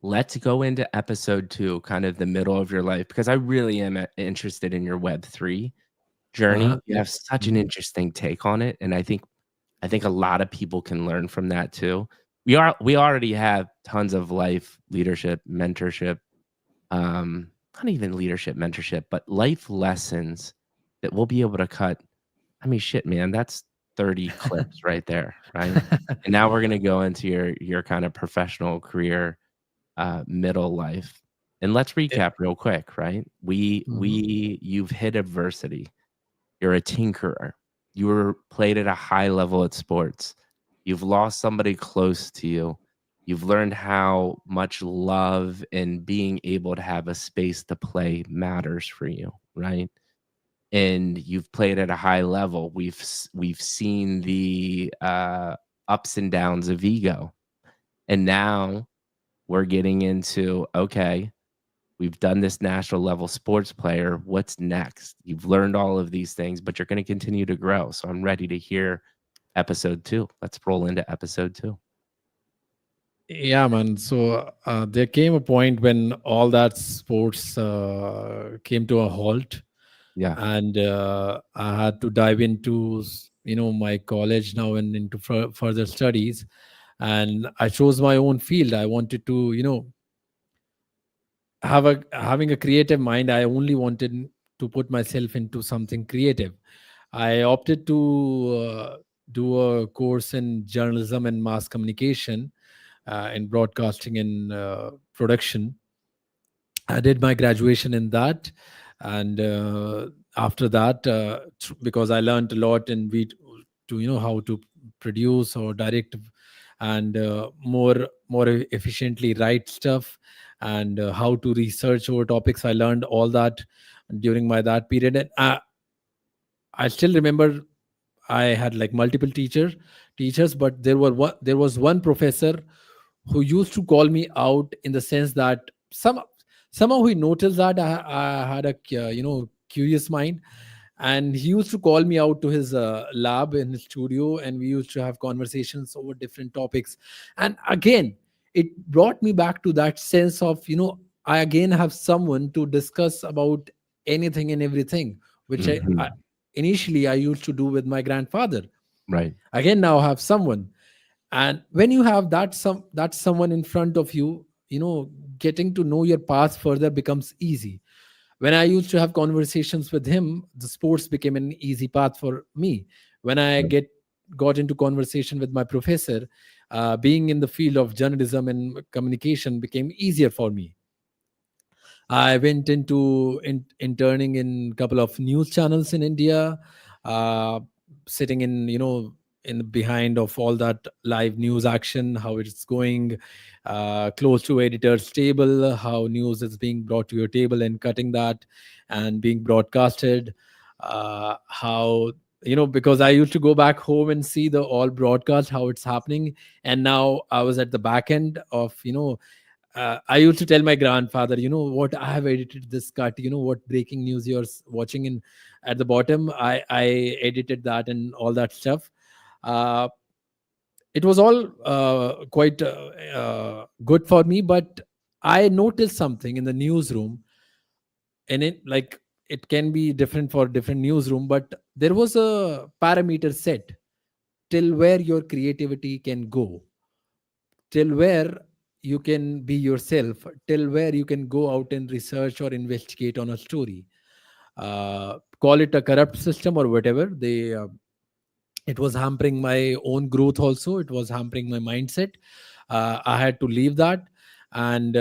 Let's go into episode 2, kind of the middle of your life, because I really am interested in your Web3 Uh-huh. journey. You Yep. have such an Mhm. interesting take on it, and I think a lot of people can learn from that too. We already have tons of life leadership, mentorship, not even leadership, mentorship, but life lessons that we'll be able to cut. I mean, shit, man, that's 30 clips right there, right? And now we're gonna go into your kind of professional career, middle life. And let's Yep. recap real quick, right? Mhm. You've hit adversity. You're a tinkerer. You were played at a high level at sports. You've lost somebody close to you. You've learned how much love and being able to have a space to play matters for you, right? And you've played at a high level. We've seen the ups and downs of ego, and now we're getting into okay, we've done this national level sports player. What's next? You've learned all of these things, but you're going to continue to grow. So I'm ready to hear episode 2. Let's roll into episode 2. Yeah, man. So there came a point when all that sports came to a halt, Yeah. and I had to dive into my college now and into further studies. And I chose my own field. I wanted to having a creative mind. I only wanted to put myself into something creative. I opted to do a course in journalism and mass communication, in broadcasting and production. I did my graduation in that, and after that, because I learned a lot in to how to produce or direct, and more efficiently write stuff, and how to research over topics. I learned all that during my that period, and I still remember I had like multiple teachers, but there was one professor who used to call me out in the sense that somehow he noticed that I had a curious mind, and he used to call me out to his lab in his studio, and we used to have conversations over different topics. And again, it brought me back to that sense of I again have someone to discuss about anything and everything, which I Hmm. initially I used to do with my grandfather. Right. Again, now I have someone. And when you have that someone in front of you, getting to know your past further becomes easy. When I used to have conversations with him, the sports became an easy path for me. When I Right. got into conversation with my professor, being in the field of journalism and communication became easier for me. I went into interning in a couple of news channels in India, uh, sitting in in the behind of all that live news action, how it's going, close to editor's table, how news is being brought to your table and cutting that and being broadcasted. How because I used to go back home and see the all broadcast how it's happening, and now I was at the back end of I used to tell my grandfather, what I have edited this cut, what breaking news you're watching in at the bottom. I edited that and all that stuff. Uh, it was all quite good for me, but I noticed something in the newsroom, and it can be different for different newsroom, but there was a parameter set till where your creativity can go, till where you can be yourself, till where you can go out and research or investigate on a story. Call it a corrupt system or whatever. It was hampering my own growth also. It was hampering my mindset. I had to leave that. And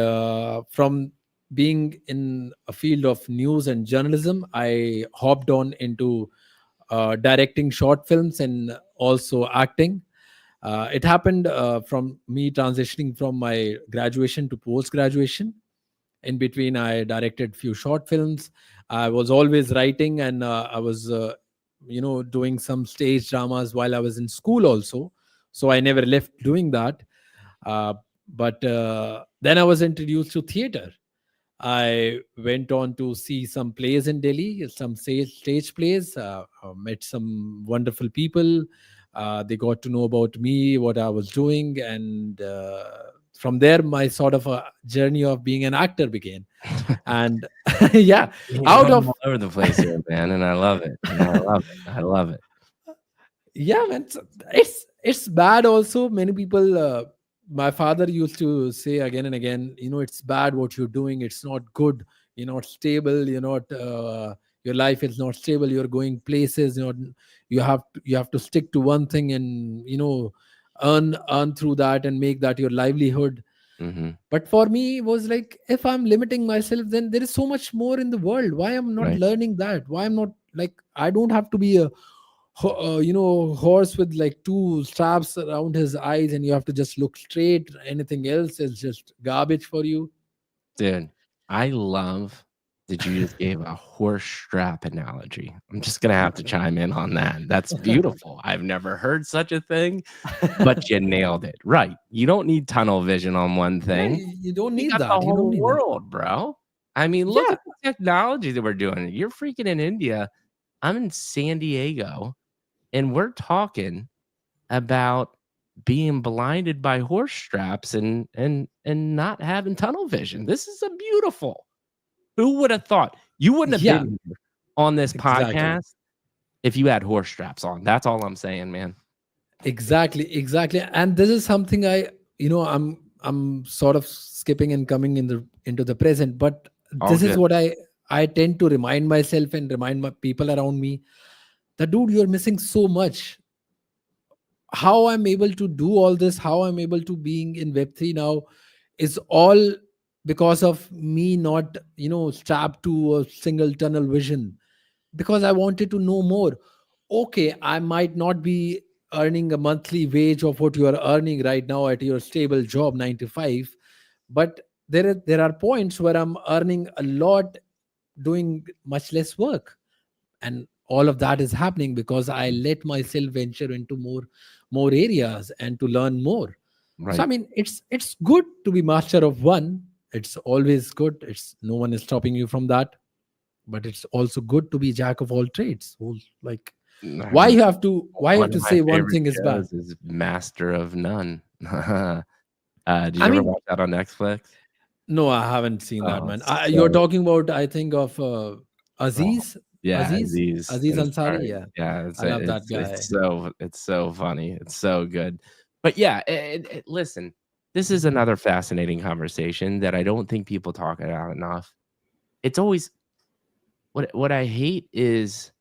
from being in a field of news and journalism, I hopped on into directing short films and also acting. It happened from me transitioning from my graduation to post graduation. In between, I directed few short films. I was always writing, and I was doing some stage dramas while I was in school also. So I never left doing that. uh, but then I was introduced to theater. I went on to see some plays in Delhi, some stage plays, met some wonderful people. They got to know about me, what I was doing, and from there, my sort of a journey of being an actor began. And yeah, You're out going of all over the place here, man, and I love it. And I love it. I love it. yeah, man, it's bad also. Many people, my father used to say again and again, it's bad what you're doing, it's not good, you're not stable, you're not your life is not stable, you're going places, you have to stick to one thing and earn through that and make that your livelihood. Hmm. But for me it was like, if I'm limiting myself, then there is so much more in the world. Why I'm not Right. learning that? Why I'm not, like, I don't have to be a horse with like two straps around his eyes and you have to just look straight. Anything else is just garbage for you. Dude, I love that you just gave a horse strap analogy. I'm just gonna have to chime in on that. That's beautiful. I've never heard such a thing, but you nailed it. Right. You don't need tunnel vision on one Yeah, thing. you don't You need got the that. You don't whole need that. world, bro. I mean, look Yeah. at the technology that we're doing. You're freaking in India. I'm in San Diego, and we're talking about being blinded by horse straps and not having tunnel vision. This is a beautiful. Who would have thought? You wouldn't have Yeah, been here on this exactly. podcast if you had horse straps on. That's all I'm saying, man. Exactly. And this is something I'm sort of skipping and coming into the present, but All this is good. what I tend to remind myself and remind my people around me that, dude, you're missing so much. How I'm able to do all this, how I'm able to being in Web3 now is all because of me not, strapped to a single tunnel vision, because I wanted to know more. Okay, I might not be earning a monthly wage of what you are earning right now at your stable job 9 to 5, but there are points where I'm earning a lot doing much less work, and all of that is happening because I let myself venture into more areas and to learn more. So I Right. mean, it's good to be master of one. It's always good. It's no one is stopping you from that, but it's also good to be jack of all trades. Like, I why mean, you have to why you one have of to my say one favorite thing is bad? shows is Master of None. Did I you ever mean, watch that on Netflix? no, I haven't seen that, Oh, man. You're so talking about, I think, of oh, Aziz, yeah, Aziz, Aziz Aziz Ansari. Ansari. Yeah, Yeah, I love that guy. it's so funny. It's so good. But yeah, listen, this is another fascinating conversation that I don't think people talk about enough. It's always what I hate is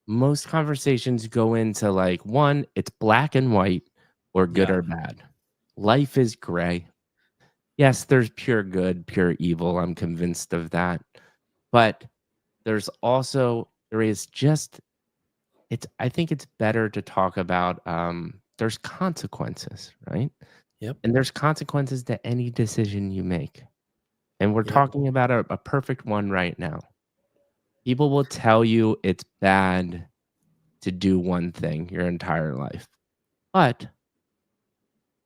most conversations go into like one, it's black and white or good Yeah. or bad. Life is gray. Yes, there's pure good, pure evil. I'm convinced of that. But there is just it's I think it's better to talk about there's consequences, right? Yep. And there's consequences to any decision you make. And we're Yep. talking about a perfect one right now. People will tell you it's bad to do one thing your entire life. But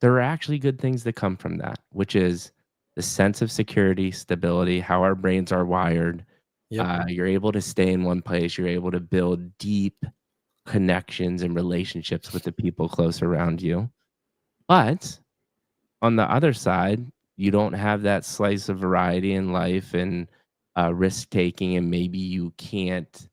there are actually good things that come from that, which is the sense of security, stability, how our brains are wired. Yep. You're able to stay in one place. You're able to build deep connections and relationships with the people close around you. But on the other side, you don't have that slice of variety in life and risk taking, and maybe you can't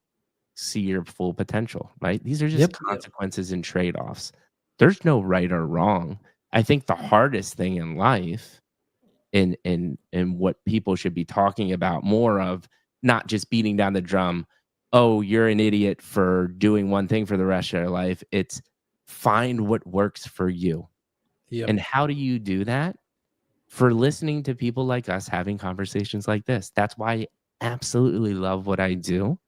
see your full potential, right? These are just Yep. Yep. consequences and trade offs. There's no right or wrong. I think the hardest thing in life and what people should be talking about more of, not just beating down the drum, oh, you're an idiot for doing one thing for the rest of your life. It's find what works for you. Yep. And how do you do that? For listening to people like us having conversations like this. That's why I absolutely love what I do,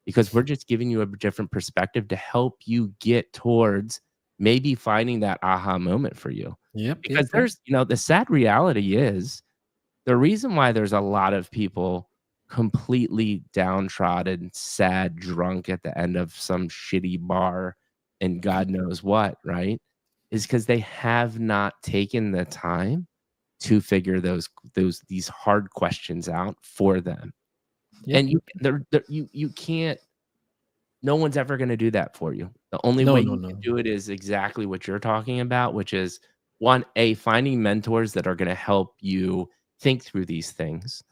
because we're just giving you a different perspective to help you get towards maybe finding that aha moment for you. Yep. Because Yep. Yep. the sad reality is the reason why there's a lot of people completely downtrodden, sad, drunk at the end of some shitty bar and God knows what, right? Is because they have not taken the time to figure these hard questions out for them. Yep. And you can't, no one's ever gonna do that for you. The only No. way No. you can No. do it is exactly what you're talking about, which is, 1, finding mentors that are gonna help you think through these things,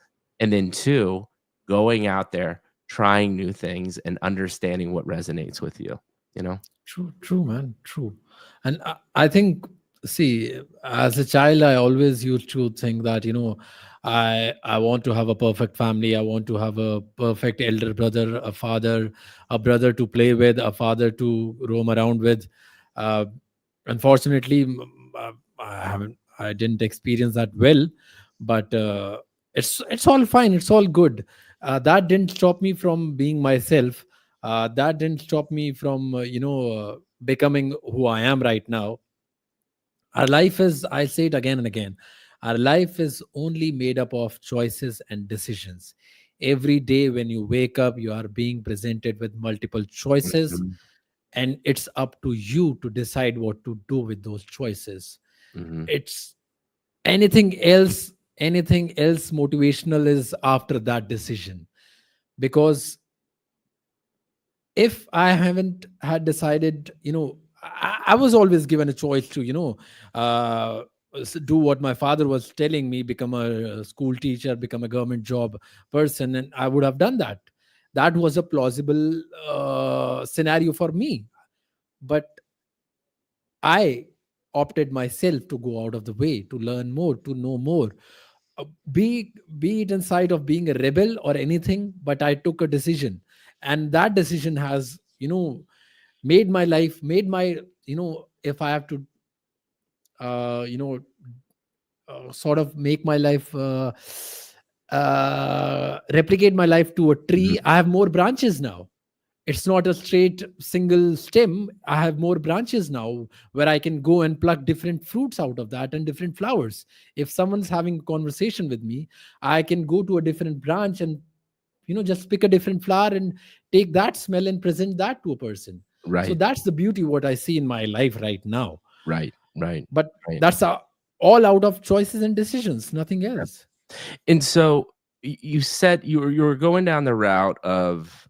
and then 2, going out there, trying new things, and understanding what resonates with you, you know? True. True, man. True. And I think, see, as a child, I always used to think that, I want to have a perfect family. I want to have a perfect elder brother, a father, a brother to play with, a father to roam around with. Uh, Unfortunately, I didn't experience that well, but it's all fine. It's all good. That didn't stop me from being myself. That didn't stop me from becoming who I am right now. Our life is, I say it again and again, our life is only made up of choices and decisions. Every day when you wake up, you are being presented with multiple choices, Mhm, and it's up to you to decide what to do with those choices. mhm. It's anything else motivational is after that decision, because if I haven't had decided, I was always given a choice to, uh, do what my father was telling me, become a school teacher, become a government job person, and I would have done that. That was a plausible scenario for me. But I opted myself to go out of the way, to learn more, to know more. Uh, be it inside of being a rebel or anything, but I took a decision, and that decision has, made my life, made my, if I have to, uh, you know sort of make my life, replicate my life to a Mhm. tree, I have more branches now. It's not a straight single stem. I have more branches now, where I can go and pluck different fruits out of that and different flowers. If someone's having a conversation with me, I can go to a different branch and, just pick a different flower and take that smell and present that to a person. So Right, that's the beauty what I see in my life right now. right, right, But right. that's all out of choices and decisions, nothing Yeah. else. And so you said you were going down the route of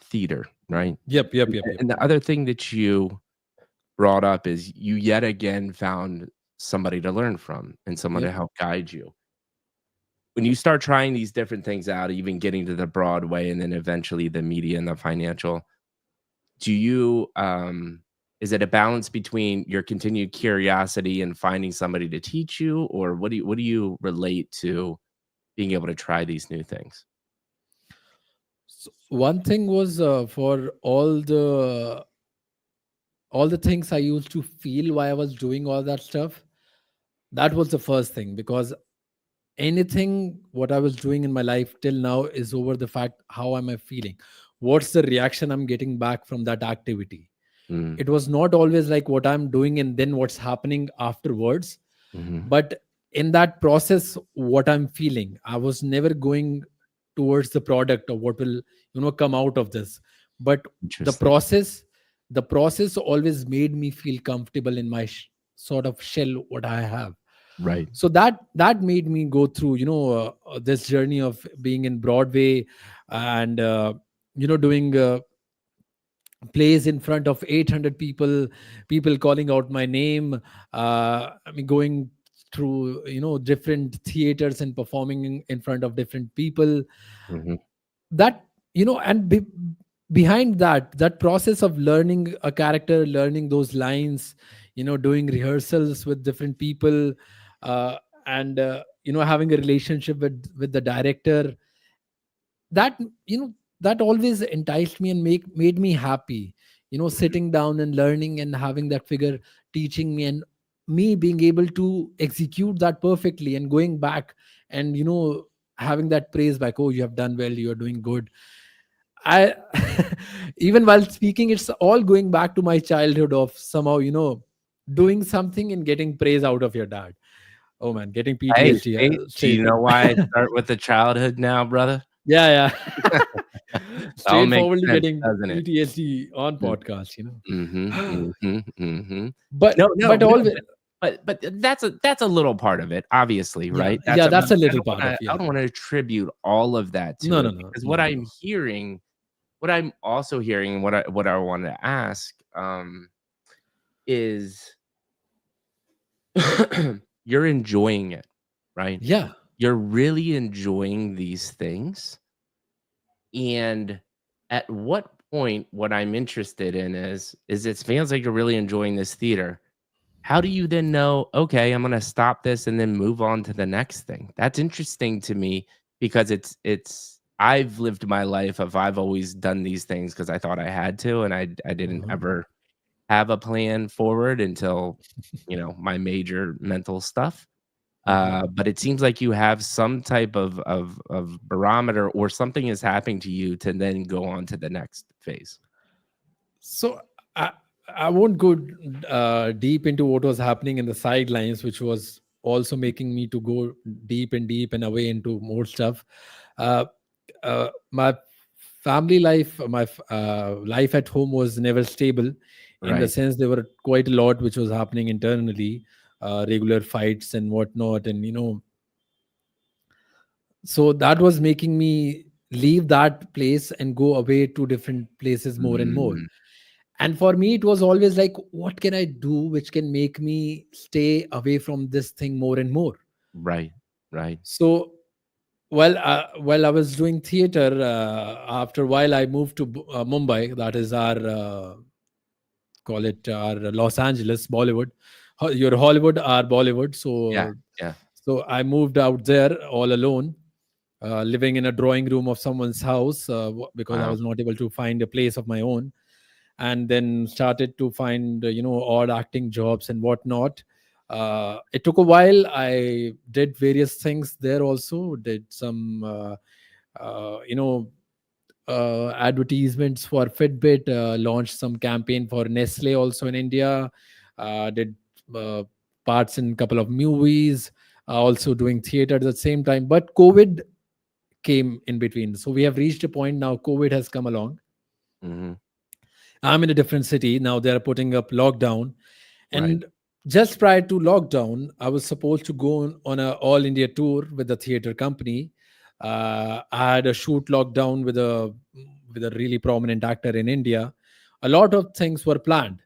theater, right? Yep, yep, And, yep, yep. and the other thing that you brought up is you yet again found somebody to learn from and someone to Yep. help guide you. When you start trying these different things out, even getting to the Broadway and then eventually the media and the financial, do you is it a balance between your continued curiosity and finding somebody to teach you, or what do you relate to being able to try these new things? So one thing was, for all the things I used to feel while I was doing all that stuff. That was the first thing, because anything what I was doing in my life till now is over the fact how am I feeling, what's the reaction I'm getting back from that activity. Mm, It was not always like what I'm doing and then what's happening afterwards, mhm. but in that process what I'm feeling. I was never going towards the product or what will, come out of this, but the Interesting. process the process always made me feel comfortable in my sort of shell what I have. Right. So that made me go through, this journey of being in Broadway, and doing plays in front of 800 people, people calling out my name. I mean, going through, different theaters and performing in front of different people. Mhm. That, and behind that process of learning a character, learning those lines, doing rehearsals with different people, and having a relationship with the director, that, that always enticed me and made me happy, sitting down and learning and having that figure teaching me, and me being able to execute that perfectly and going back and, having that praise back, oh, you have done well, you're doing good. I Even while speaking, it's all going back to my childhood of somehow, doing something and getting praise out of your dad. Oh man, getting Hey, PTSD see? Do you straight. know why I start with the childhood now, brother? Yeah, yeah. All makes Straightforwardly sense, getting doesn't it? PTSD on Mm, mhm, podcast. mhm, mhm. No, but no, but no, always, but that's a little part of it, obviously, yeah, right? That's yeah, a but that's a I little don't part of, wanna I yeah. don't wanna attribute all of that to No, no, it no, because no, what no, I'm no. hearing what I'm also hearing and what I wanted to ask, is you're enjoying it, right? Yeah. You're really enjoying these things, and at what point what I'm interested in is it feels like you're really enjoying this theater. How do you then know, "Okay, I'm gonna stop this and then move on to the next thing?" That's interesting to me because it's I've lived my life of I've always done these things because I thought I had to, and I didn't Uh-huh. ever have a plan forward until, my major mental stuff. Uh-huh. But it seems like you have some type of barometer or something is happening to you to then go on to the next phase. So I I won't go deep into what was happening in the sidelines, which was also making me to go deep and away into more stuff. Uh, my family life, my life at home was never stable, in the Right. sense there were quite a lot which was happening internally, regular fights and whatnot, and so that was making me leave that place and go away to different places more and more. Mm, And for me, it was always like, what can I do which can make me stay away from this thing more and more? Right. Right. So while I was doing theater, after a while I moved to Mumbai. That is our call it our Los Angeles Bollywood. Your Hollywood, our Bollywood. Yeah. So Yeah. I moved out there all alone, living in a drawing room of someone's house, because I Wow. was not able to find a place of my own, and then started to find odd acting jobs and whatnot. It took a while. I did various things there. Also did some uh, you know advertisements for Fitbit, launched some campaign for Nestle also in India, did uh, parts in a couple of movies, also doing theater at the same time. But COVID came in between. So we have reached a point now, COVID has come along. Hmm. I'm in a different city. Now they're putting up lockdown. Right. And just prior to lockdown, I was supposed to go on a all India tour with the theater company. I had a shoot lockdown with a really prominent actor in India. A lot of things were planned.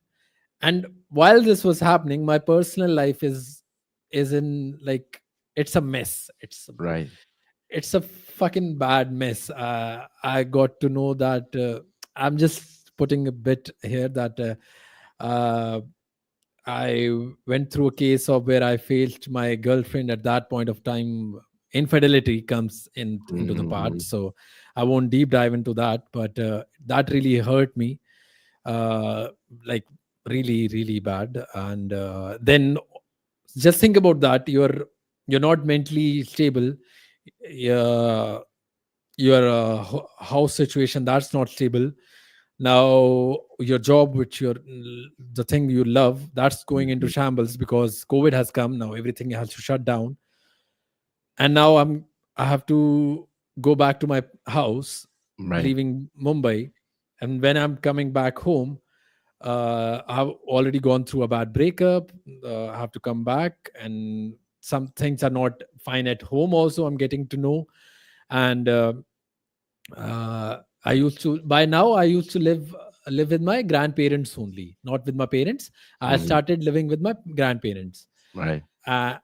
And while this was happening, my personal life is in like, it's a mess. Right. It's a fucking bad mess. I got to know that I'm just putting a bit here that uh, I went through a case of where I failed my girlfriend at that point of time. Infidelity comes into the part, Hmm. so I won't deep dive into that. But that really hurt me, uh, like really, really bad. And then just think about that. You're not mentally stable. Yeah, your house situation that's not stable. Now your job, which you're the thing you love, that's going into Hmm. shambles because COVID has come. Now everything has to shut down, and now I have to go back to my house, Right. leaving Mumbai. And when I'm coming back home, I've already gone through a bad breakup. I have to come back, and some things are not fine at home also, I'm getting to know. And I used to by now I used to live with my grandparents only, not with my parents. I Hmm. started living with my grandparents, Right. uh,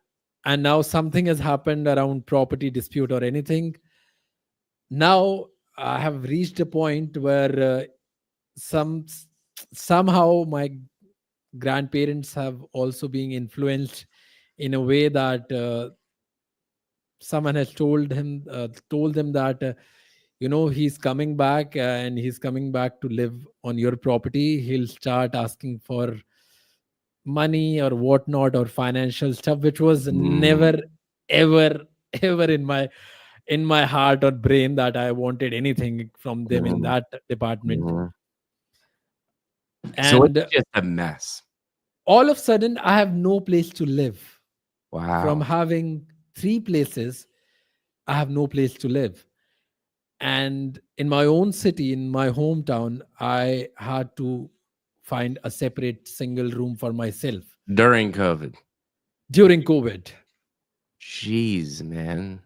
and now something has happened around property dispute or anything. Now I have reached a point where some somehow my grandparents have also been influenced in a way that someone has told them that he's coming back, and he's coming back to live on your property. He'll start asking for money or whatnot or financial stuff, which was Mm-hmm. never ever ever in my heart or brain that I wanted anything from them in that department. Hmm. So it's And just a mess. all of a sudden I have no place to live. From Wow. having three places, I have no place to live. And in my own city, in my hometown, I had to find a separate single room for myself During COVID. during COVID. Jeez, man.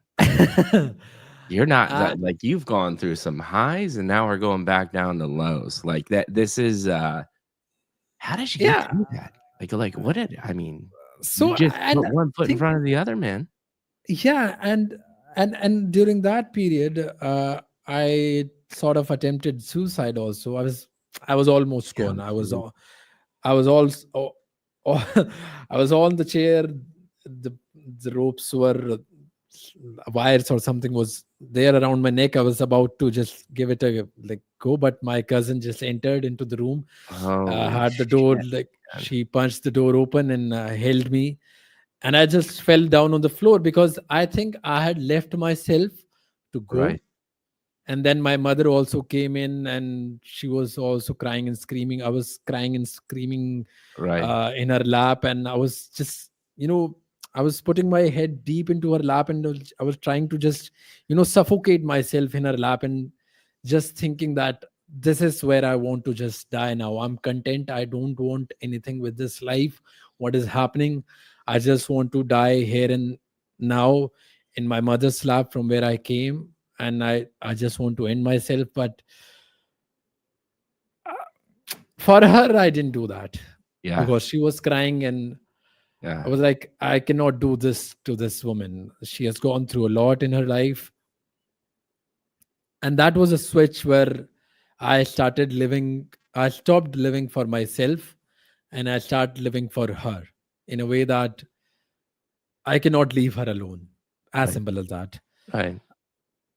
You're not uh, that like you've gone through some highs and now we're going back down to lows. Like that this is how did you get yeah. through that? Like what did I mean, you So just and put one foot in think front of the other, man. yeah, and during that period, I sort of attempted suicide. Also, I was almost Yeah. gone. Mhm. I was all, I was on the chair. The the ropes were wires or something was there around my neck. I was about to just give it a like go, but my cousin just entered into the room, Holy had the door shit, like man. she punched the door open and held me, and I just fell down on the floor because I think I had left myself to go. Right, And then my mother also came in, and she was also crying and screaming. I was crying and screaming right. in her lap, and I was just, I was putting my head deep into her lap, and I was trying to just, suffocate myself in her lap, and just thinking that this is where I want to just die now. I'm content. I don't want anything with this life. What is happening? I just want to die here and now in my mother's lap from where I came, and I just want to end myself. But For her, I didn't do that Yeah. because she was crying, and I Yeah. was like, I cannot do this to this woman. She has gone through a lot in her life. And that was a switch where I stopped living for myself and I started living for her in a way that I cannot leave her alone. As Right. simple as that. Right.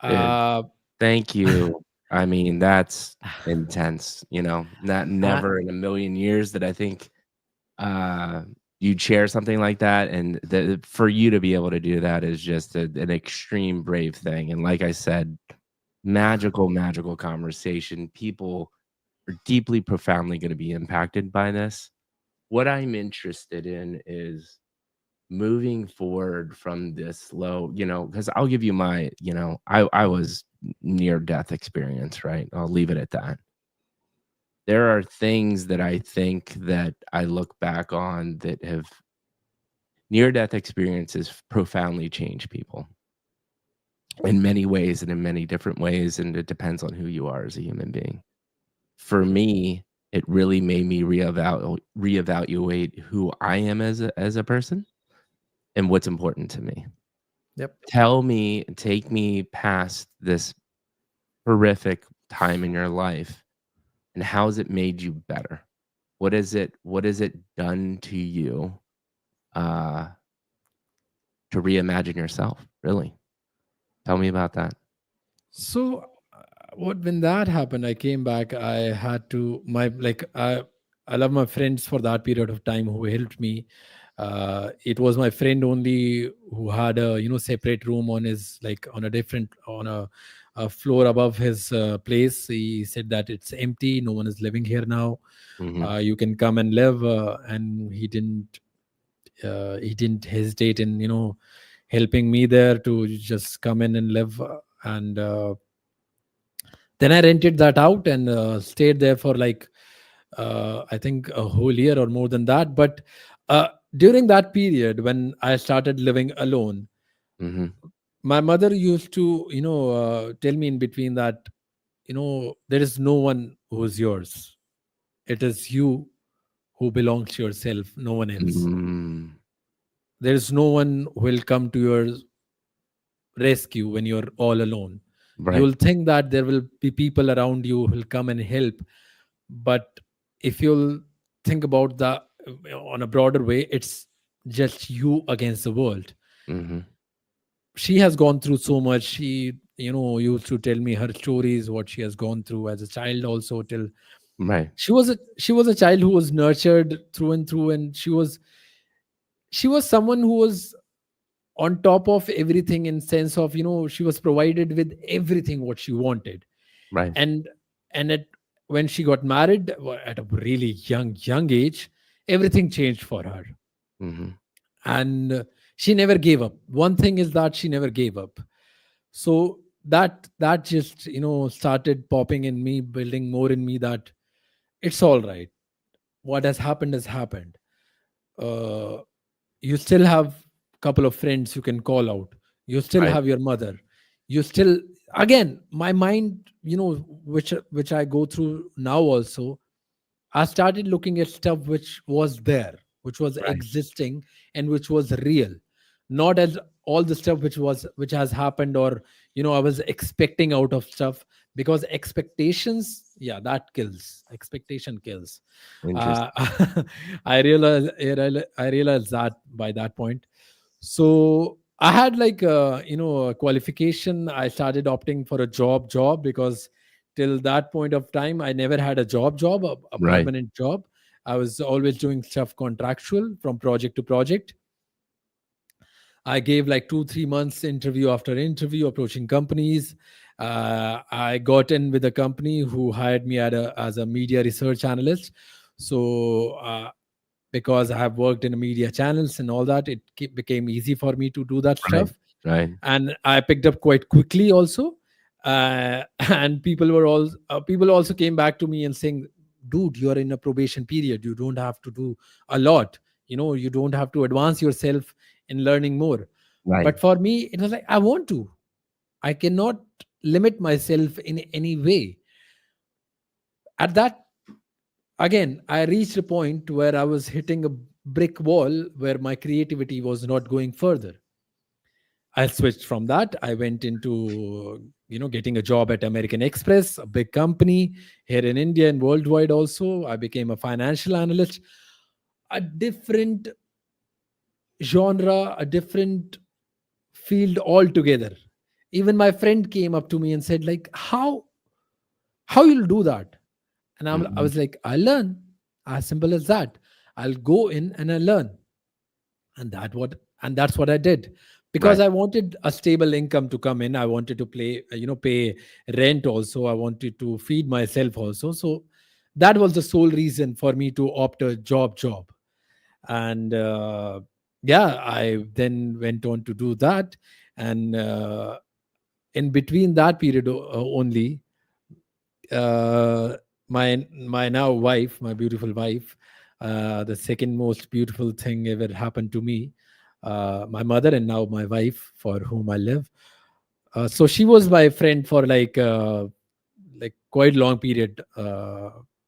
Dude, Uh, thank you. I mean, that's intense, you know? Not uh, never in a million years that I think, uh, you'd share something like that, and for you to be able to do that is just an extreme brave thing, and like I said, magical, magical conversation. People are deeply, profoundly gonna be impacted by this. What I'm interested in is moving forward from this low, you know, because I'll give you my, you know, I was near death experience, right? I'll leave it at that. There are things that I think that I look back on that have near death experiences profoundly change people in many ways and in many different ways, and it depends on who you are as a human being. For me, it really made me reevaluate who I am as a person and what's important to me. yep. Tell me, take me past this horrific time in your life, and how has it made you better? What has it done to you, uh, to reimagine yourself, really? Tell me about that. So what when that happened, I came back. I had to my like I love my friends for that period of time who helped me. It was my friend only who had a separate room on his like on a different on a floor above his place. He said that it's empty, no one is living here now. Mhm. You can come and live, and he didn't hesitate in helping me there to just come in and live. And then I rented that out and stayed there for like I think a whole year or more than that. But uh, during that period when I started living alone, Mhm. my mother used to tell me in between that there is no one who's yours. It is you who belongs to yourself, no one else. Mm. There is no one who will come to your rescue when you're all alone. Right. You'll think that there will be people around you who will come and help, but if you'll think about the on a broader way, it's just you against the world. Mhm. She has gone through so much. She used to tell me her stories, what she has gone through as a child also, till Right. she was a child who was nurtured through and through, and she was someone who was on top of everything, in sense of she was provided with everything what she wanted. Right. And and when she got married at a really young age, everything changed for her. Mhm. And she never gave up. One thing is that she never gave up. So that just started popping in me, building more in me, that it's all right. What has happened. uh, you still have couple of friends you can call out. You still Right. have your mother. You still, again, my mind, which I go through now also, I started looking at stuff which was there, which was Right. existing, and which was real, not as all the stuff which has happened, or I was expecting out of stuff. Because expectations, yeah, that kills. Expectation kills. Interesting. Uh, I realized that by that point. So I had like a qualification. I started opting for a job because till that point of time I never had a a Right. permanent job. I was always doing stuff contractual from project to project. I gave like 2 3 months interview after interview, approaching companies. I got in with a company who hired me as a media research analyst. So because I have worked in media channels and all that, it became easy for me to do that Right. stuff. Right. And I picked up quite quickly also. And people also came back to me and saying, "Dude, you are in a probation period. You don't have to do a lot. You don't have to advance yourself in learning more." Right. But for me, it was like, I want to. I cannot limit myself in any way. At that again, I reached a point where I was hitting a brick wall where my creativity was not going further. I switched from that. I went into getting a job at American Express, a big company here in India and worldwide also. I became a financial analyst, a different genre, a different field altogether. Even my friend came up to me and said, like, how you'll do that? And I Mhm. was like, I learn. As simple as that. I'll go in and I learn. And that's what I did, because Right. I wanted a stable income to come in. I wanted to pay rent also. I wanted to feed myself also. So that was the sole reason for me to opt a job. And yeah, I then went on to do that. And in between that period only, uh, my now wife, my beautiful wife, the second most beautiful thing ever happened to me, my mother and now my wife for whom I live. So she was my friend for like quite long period.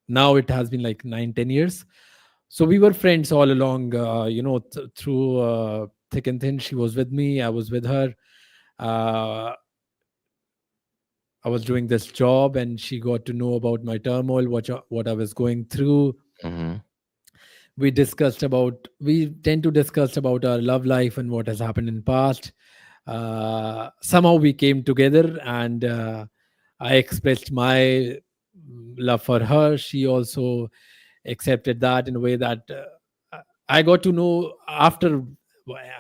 Now it has been like 9-10 years. So we were friends all along. Through thick and thin, she was with me. I was with her. Uh, I was doing this job, and she got to know about my turmoil, what I was going through. Mhm. We tend to discuss about our love life and what has happened in past. Somehow we came together, and I expressed my love for her. She also accepted that in a way that I got to know after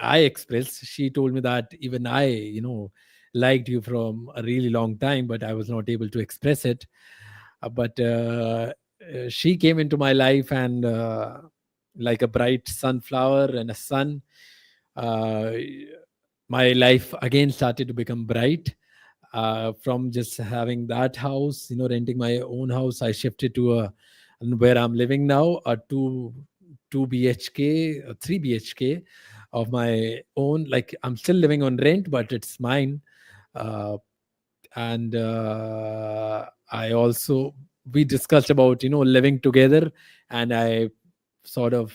I expressed. She told me that even I, liked you from a really long time, but I was not able to express it. But she came into my life, and like a bright sunflower and a sun, uh, my life again started to become bright. From just having that house, renting my own house, I shifted to where I'm living now, a two BHK, 3 BHK of my own. Like, I'm still living on rent, but it's mine. Uh, and I also We discussed about living together, and I sort of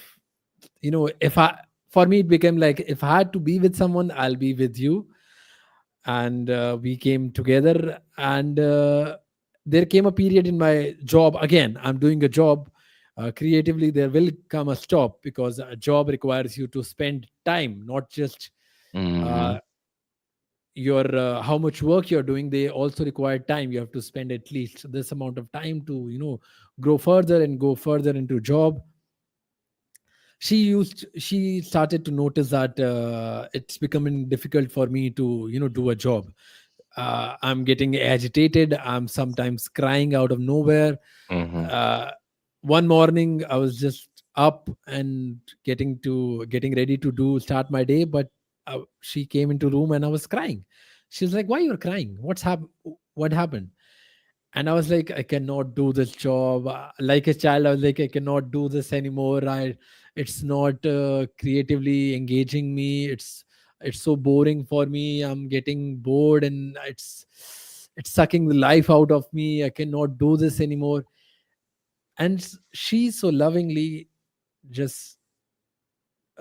if I for me it became like, if I had to be with someone, I'll be with you. And we came together, and there came a period in my job. Again, I'm doing a job. Creatively, there will come a stop, because a job requires you to spend time, not just uh, Mhm. your how much work you're doing. They also require time. You have to spend at least this amount of time to grow further and go further into job. She started to notice that it's becoming difficult for me to do a job. I'm getting agitated. I'm sometimes crying out of nowhere. Mhm. uh, One morning I was just up and getting ready to do start my day, but she came into room and I was crying. She's like, why you're crying? What happened? And I was like, I cannot do this job. Like a child, I was like, I cannot do this anymore. It's not creatively engaging me. It's so boring for me. I'm getting bored, and it's sucking the life out of me. I cannot do this anymore. And she so lovingly, just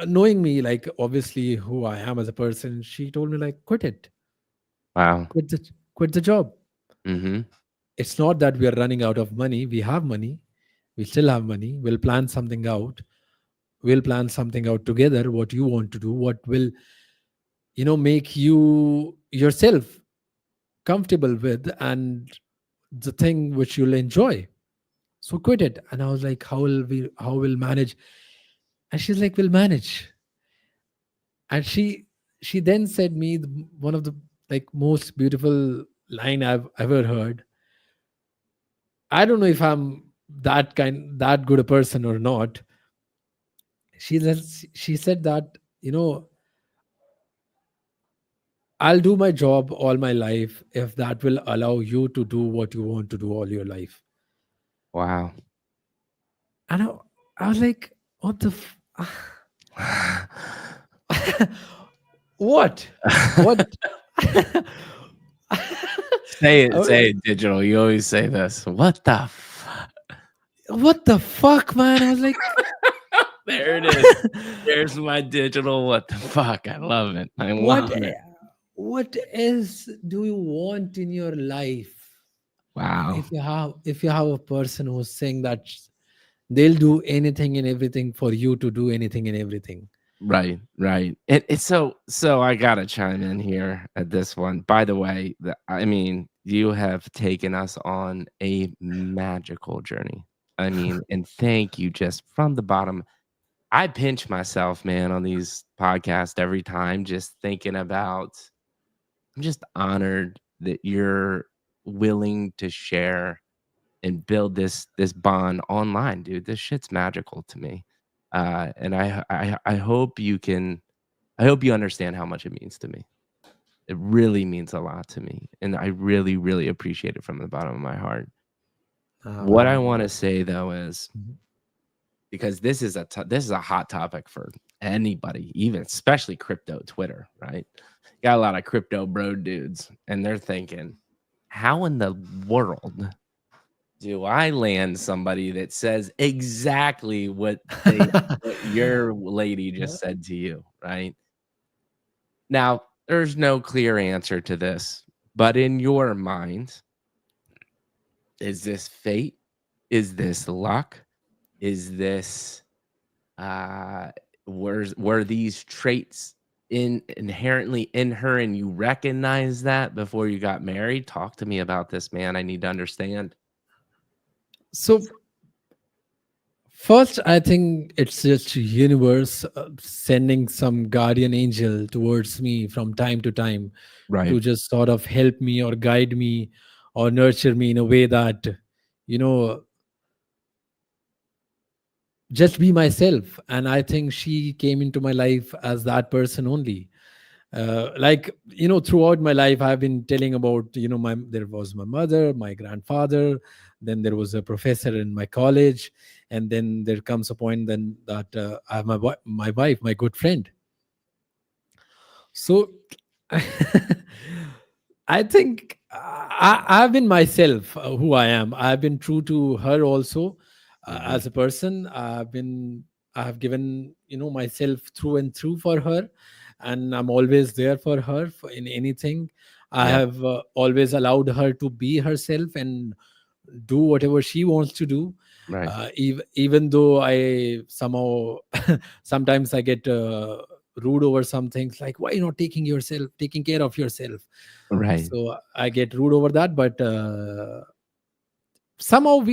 knowing me, like obviously who I am as a person, she told me like, quit it, Wow. quit the job. Mhm. It's not that we are running out of money. We have money. We still have money. We'll plan something out. We'll plan something out together, what you want to do, what will make you yourself comfortable with, and the thing which you'll enjoy. So quit it. And I was like, how will manage? And she's like, we'll manage. And she then said me one of the like most beautiful line I've ever heard. I don't know if I'm that good a person or not. She said that, I'll do my job all my life if that will allow you to do what you want to do all your life. Wow. And I was like, what the what? What? Say I it, was- say it, digital. You always say this. What the f. what the fuck, man? I was like, There it is. There's my digital what the fuck. I love it. I what love it. what else do you want in your life? Wow. If you have a person who's saying that they'll do anything and everything for you to do anything and everything. Right, right. It's so I gotta chime in here at this one. By the way, I mean, you have taken us on a magical journey. I mean, and thank you just from the bottom. I pinch myself, man, on these podcasts every time, just thinking about I'm just honored that you're willing to share and build this bond online, dude. This shit's magical to me. And I hope you can I hope you understand how much it means to me. It really means a lot to me, and I really, really appreciate it from the bottom of my heart. Ah, What I man. want to say though is Mhm. because this is a hot topic for anybody, even especially crypto Twitter, right? Got a lot of crypto bro dudes, and they're thinking, how in the world do I land somebody that says exactly what your lady just said to you, right? Now, there's no clear answer to this, but in your mind, is this fate? Is this luck? Is this uh were these traits inherently in her and you recognize that before you got married? Talk to me about this, man. I need to understand. So first, I think it's just universe sending some guardian angel towards me from time to time Right. to just sort of help me or guide me or nurture me in a way that, you know, just be myself. And I think she came into my life as that person only. Like, throughout my life, I've been telling about, my there was my mother, my grandfather, then there was a professor in my college, and then there comes a point then that I have my wife, my good friend. So I think I've been myself, who I am. I've been true to her also, Mhm. as a person. I have given, myself through and through for her, and I'm always there for her in anything. I Yeah, have always allowed her to be herself and do whatever she wants to do. right, Even though I somehow sometimes I get rude over some things, like, why you not taking care of yourself? right. So I get rude over that, but somehow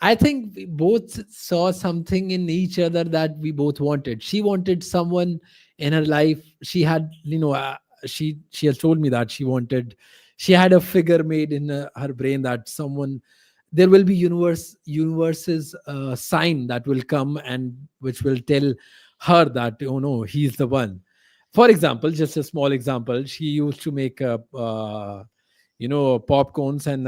I think we both saw something in each other that we both wanted. She wanted someone in her life. She had, she has told me that she had a figure made in her brain that someone, there will be universe's sign that will come and which will tell her that, oh no, he's the one. For example, just a small example, she used to make popcorns, and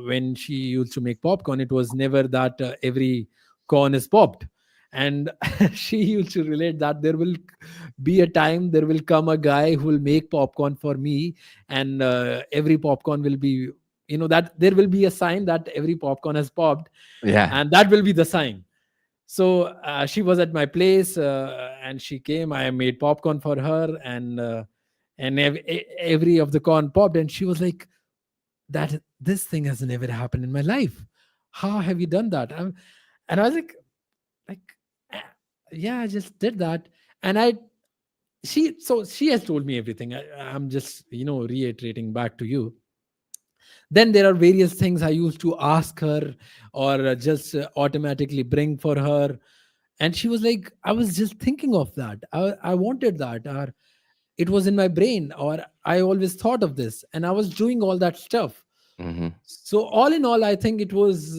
when she used to make popcorn, it was never that every corn is popped. And she used to relate that there will be a time, there will come a guy who will make popcorn for me, and every popcorn will be, that there will be a sign that every popcorn has popped, Yeah, and that will be the sign. So she was at my place, and she came, I made popcorn for her, and every of the corn popped, and she was like, that this thing has never happened in my life. How have you done that? And I was like, "Eh, yeah, I just did that." And she has told me everything. I'm just, reiterating back to you. Then there are various things I used to ask her, or just automatically bring for her. And she was like, I was just thinking of that. I wanted that, or it was in my brain, or I always thought of this, and I was doing all that stuff. mhm. So all in all, I think it was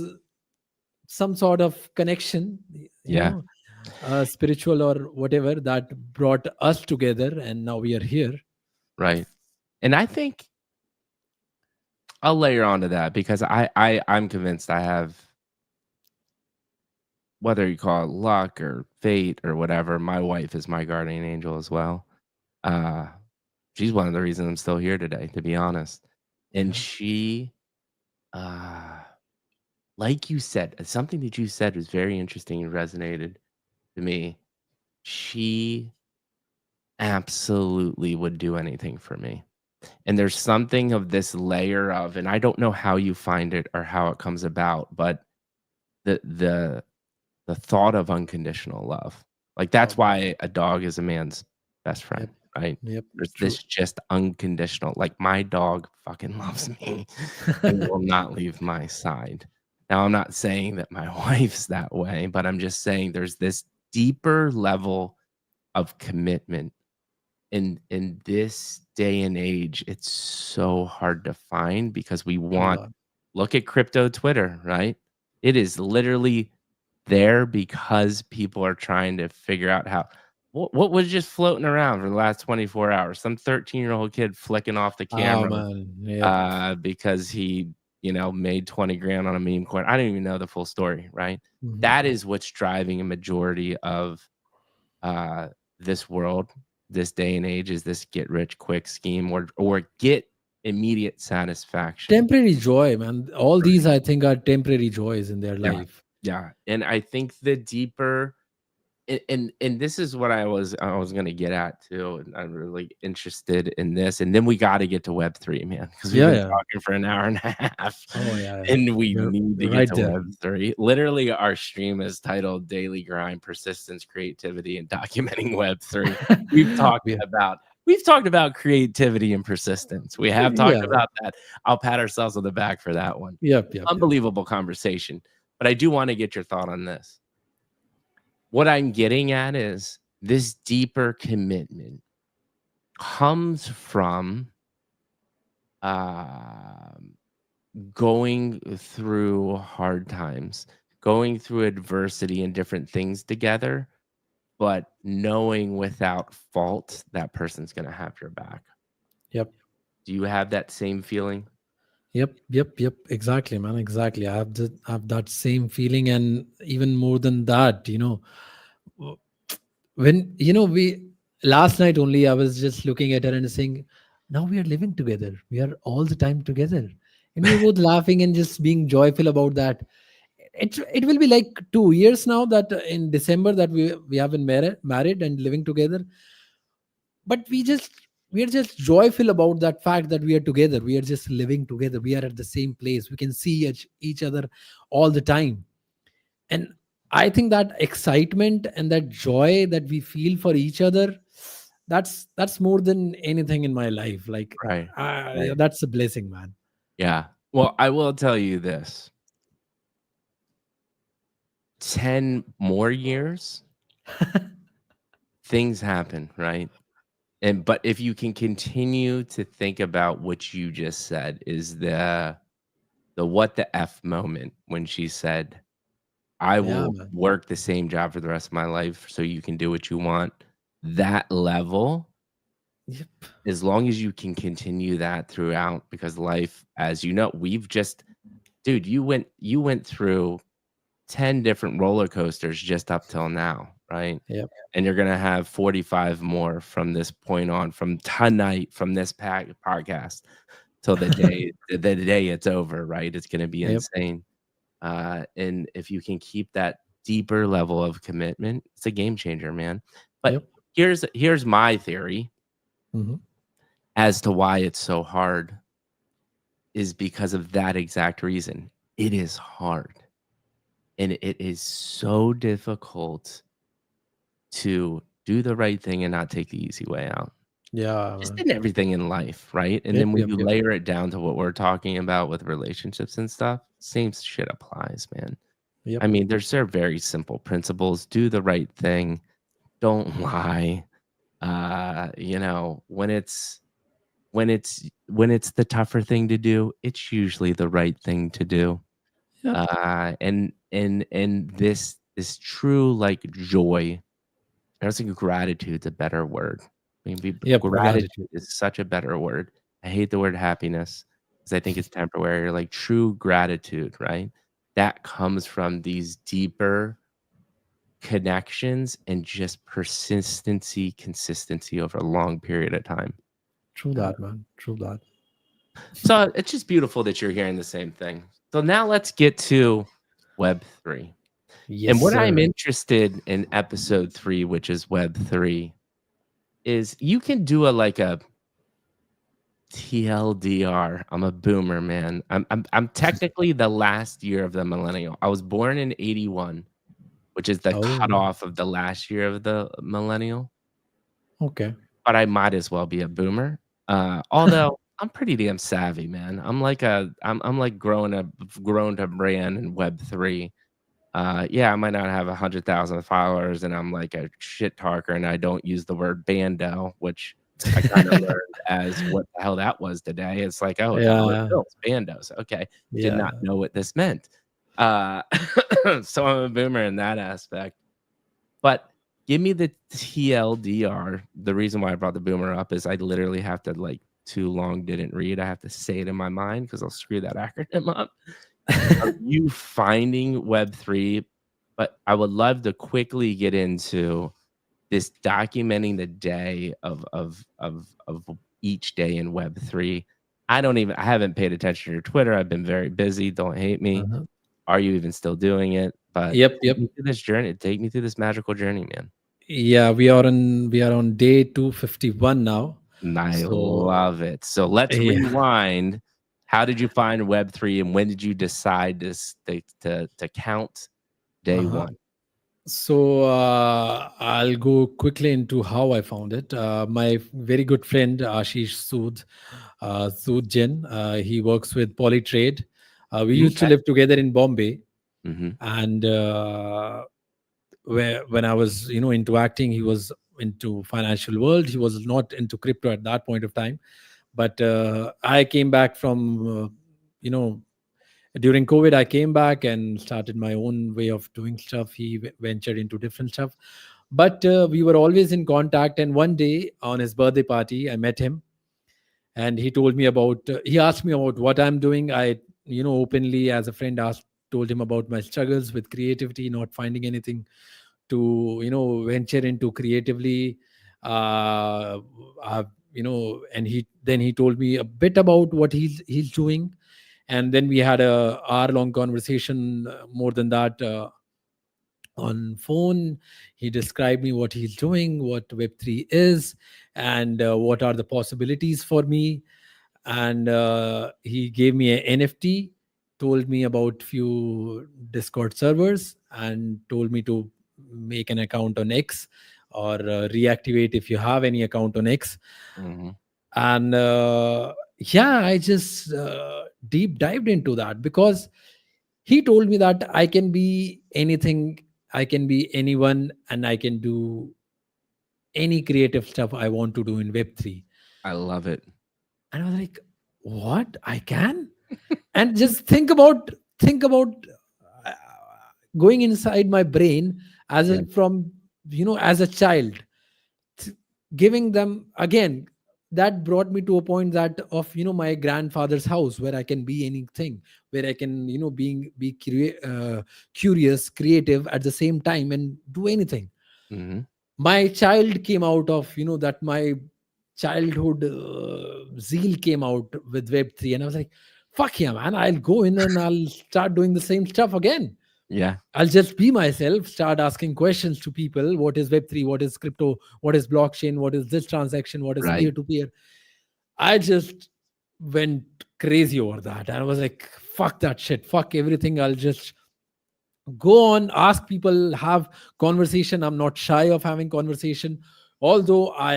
some sort of connection, you Yeah, know spiritual or whatever, that brought us together, and now we are here. right. And I think I'll layer onto that because I'm convinced I have whether you call it luck or fate or whatever, my wife is my guardian angel as well. Uh, she's one of the reasons I'm still here today, to be honest. And Yeah. she, uh, like you said, something that you said was very interesting and resonated to me. She absolutely would do anything for me. And there's something of this layer of, and I don't know how you find it or how it comes about, but the the the thought of unconditional love. Like Oh that's man. why a dog is a man's best friend, Yep. right? Yep. There's True. this just unconditional, like my dog fucking loves me and will not leave my side. Now, I'm not saying that my wife's that way, but I'm just saying there's this deeper level of commitment in this day and age. It's so hard to find because we True want, that. look at crypto Twitter, right? It is literally there because people are trying to figure out how, what was just floating around for the last 24 hours? Some 13-year-old kid flicking off the Oh camera man. Yep. because he, made 20 grand on a meme coin. I don't even know the full story, right? Mhm. That is what's driving a majority of uh, this world, this day and age, is this get rich quick scheme or get immediate satisfaction. Temporary joy, man. All these, Right. I think, are temporary joys in their Yeah. life. Yeah. And I think the deeper, and this is what I was gonna get at too, and I'm really interested in this, and then we gotta get to Web3, man, because 'cause we've Yeah, been yeah. talking for an hour and a half, Oh yeah, yeah. and we You're need to get right to there. Web3. Literally, our stream is titled Daily Grind, Persistence, Creativity, and Documenting Web3. We've talked Yeah. about we've talked about creativity and persistence. We have talked Yeah. about that. I'll pat ourselves on the back for that one. Yep. Yep. Yep. Unbelievable conversation, but I do wanna get your thought on this. What I'm getting at is this deeper commitment comes from, um, going through hard times, going through adversity and different things together, but knowing without fault that person's gonna have your back. Yep. Do you have that same feeling? Yep. Yep. Yep. Exactly, man. Exactly. I have that same feeling, and even more than that. W- when we last night only, I was just looking at her and saying, "Now we are living together. We are all the time together." And we were both laughing and just being joyful about that. It will be like 2 years now that in December that we have been married and living together. But we are just joyful about that fact that we are together. We are just living together. We are at the same place. We can see each other all the time. And I think that excitement and that joy that we feel for each other, that's more than anything in my life. Like, Right, yeah, right. that's a blessing, man. Yeah. Well, I will tell you this, 10 more years, things happen, right? But if you can continue to think about what you just said is the what the F moment when she said, "I Yeah, will man. work the same job for the rest of my life so you can do what you want." That level, Yep. as long as you can continue that throughout, because life, as you know, we've just, dude, you went through 10 different roller coasters just up till now, right? Yep. And you're gonna have 45 more from this point on, from tonight, from this podcast till the day it's over, right? It's gonna be Yep. insane. And if you can keep that deeper level of commitment, it's a game changer, man. But Yep. here's my theory Hmm. as to why it's so hard is because of that exact reason. It is hard, and it is so difficult to do the right thing and not take the easy way out. Yeah, Just man. in everything in life, right? And Yep. then when Yep. you Yep. layer it down to what we're talking about with relationships and stuff, same shit applies, man. I Yep. mean, there's very simple principles. Do the right thing. Don't lie. When it's the tougher thing to do, it's usually the right thing to do. Yep. And this true like joy. I was thinking gratitude's a better word. Maybe Yep. gratitude Gratitude. is such a better word. I hate the word happiness because I think it's temporary. Like true gratitude, right? That comes from these deeper connections and just persistency, consistency over a long period of time. True Uh, that, man. True that. So it's just beautiful that you're hearing the same thing. So now let's get to Web3. Yes, And what I'm sir. interested in episode 3, which is Web3, is you can do a TLDR. I'm a boomer, man. I'm technically the last year of the millennial. I was born in 81, which is the Oh, cutoff of the last year of the millennial, okay. but I might as well be a boomer. Although I'm pretty damn savvy, man. I'm like grown to brand in Web3. Yeah, I might not have 100,000 followers, and I'm like a shit talker, and I don't use the word bando, which I kind of learned as what the hell that was today. It's like, oh, dollar Yeah, bills, bandos. Okay, did not yeah. know what this meant. Uh, so I'm a boomer in that aspect. But give me the TLDR. The reason why I brought the boomer up is I literally have to like too long didn't read. I have to say it in my mind because I'll screw that acronym up. Are you finding Web3? But I would love to quickly get into this documenting the day of each day in Web3. I haven't paid attention to your Twitter. I've been very busy. Don't hate me. Uh-huh. Are you even still doing it? But Yep, take yep. me through this journey. Take me through this magical journey, man. Yeah, we are on day 251 now. And I So love it. So let's yeah. rewind. How did you find Web3 and when did you decide to count day Uh-huh. one? So I'll go quickly into how I found it. My very good friend Ashish Sood Jain, he works with Polytrade. We used to Okay. live together in Bombay, Mhm. and where when I was, into acting, he was into financial world. He was not into crypto at that point of time. But I came back from, you know, during COVID. I came back and started my own way of doing stuff. He ventured into different stuff, but we were always in contact. And one day on his birthday party, I met him, and he told me about. He asked me about what I'm doing. I, openly as a friend, told him about my struggles with creativity, not finding anything to venture into creatively. And he told me a bit about what he's doing, and then we had a hour long conversation, more than that, on phone. He described me what he's doing, what Web3 is, and what are the possibilities for me. And he gave me an NFT, told me about few Discord servers, and told me to make an account on X, or reactivate if you have any account on X. Mhm. And yeah, I just deep dived into that, because he told me that I can be anything, I can be anyone, and I can do any creative stuff I want to do in Web3. I love it. And I was like, what, I can? And just think about uh, going inside my brain, as Yeah. a from as a child, th- giving them again. That brought me to a point that of my grandfather's house, where I can be anything, where I can curious, creative at the same time, and do anything. Mhm. My child came out of that my childhood zeal came out with Web3, and I was like, fuck yeah, man, I'll go in and I'll start doing the same stuff again. Yeah. I'll just be myself, start asking questions to people. What is Web3? What is crypto? What is blockchain? What is this transaction? What is Right. peer to peer? I just went crazy over that. And I was like, fuck that shit. Fuck everything. I'll just go on, ask people, have conversation. I'm not shy of having conversation. Although I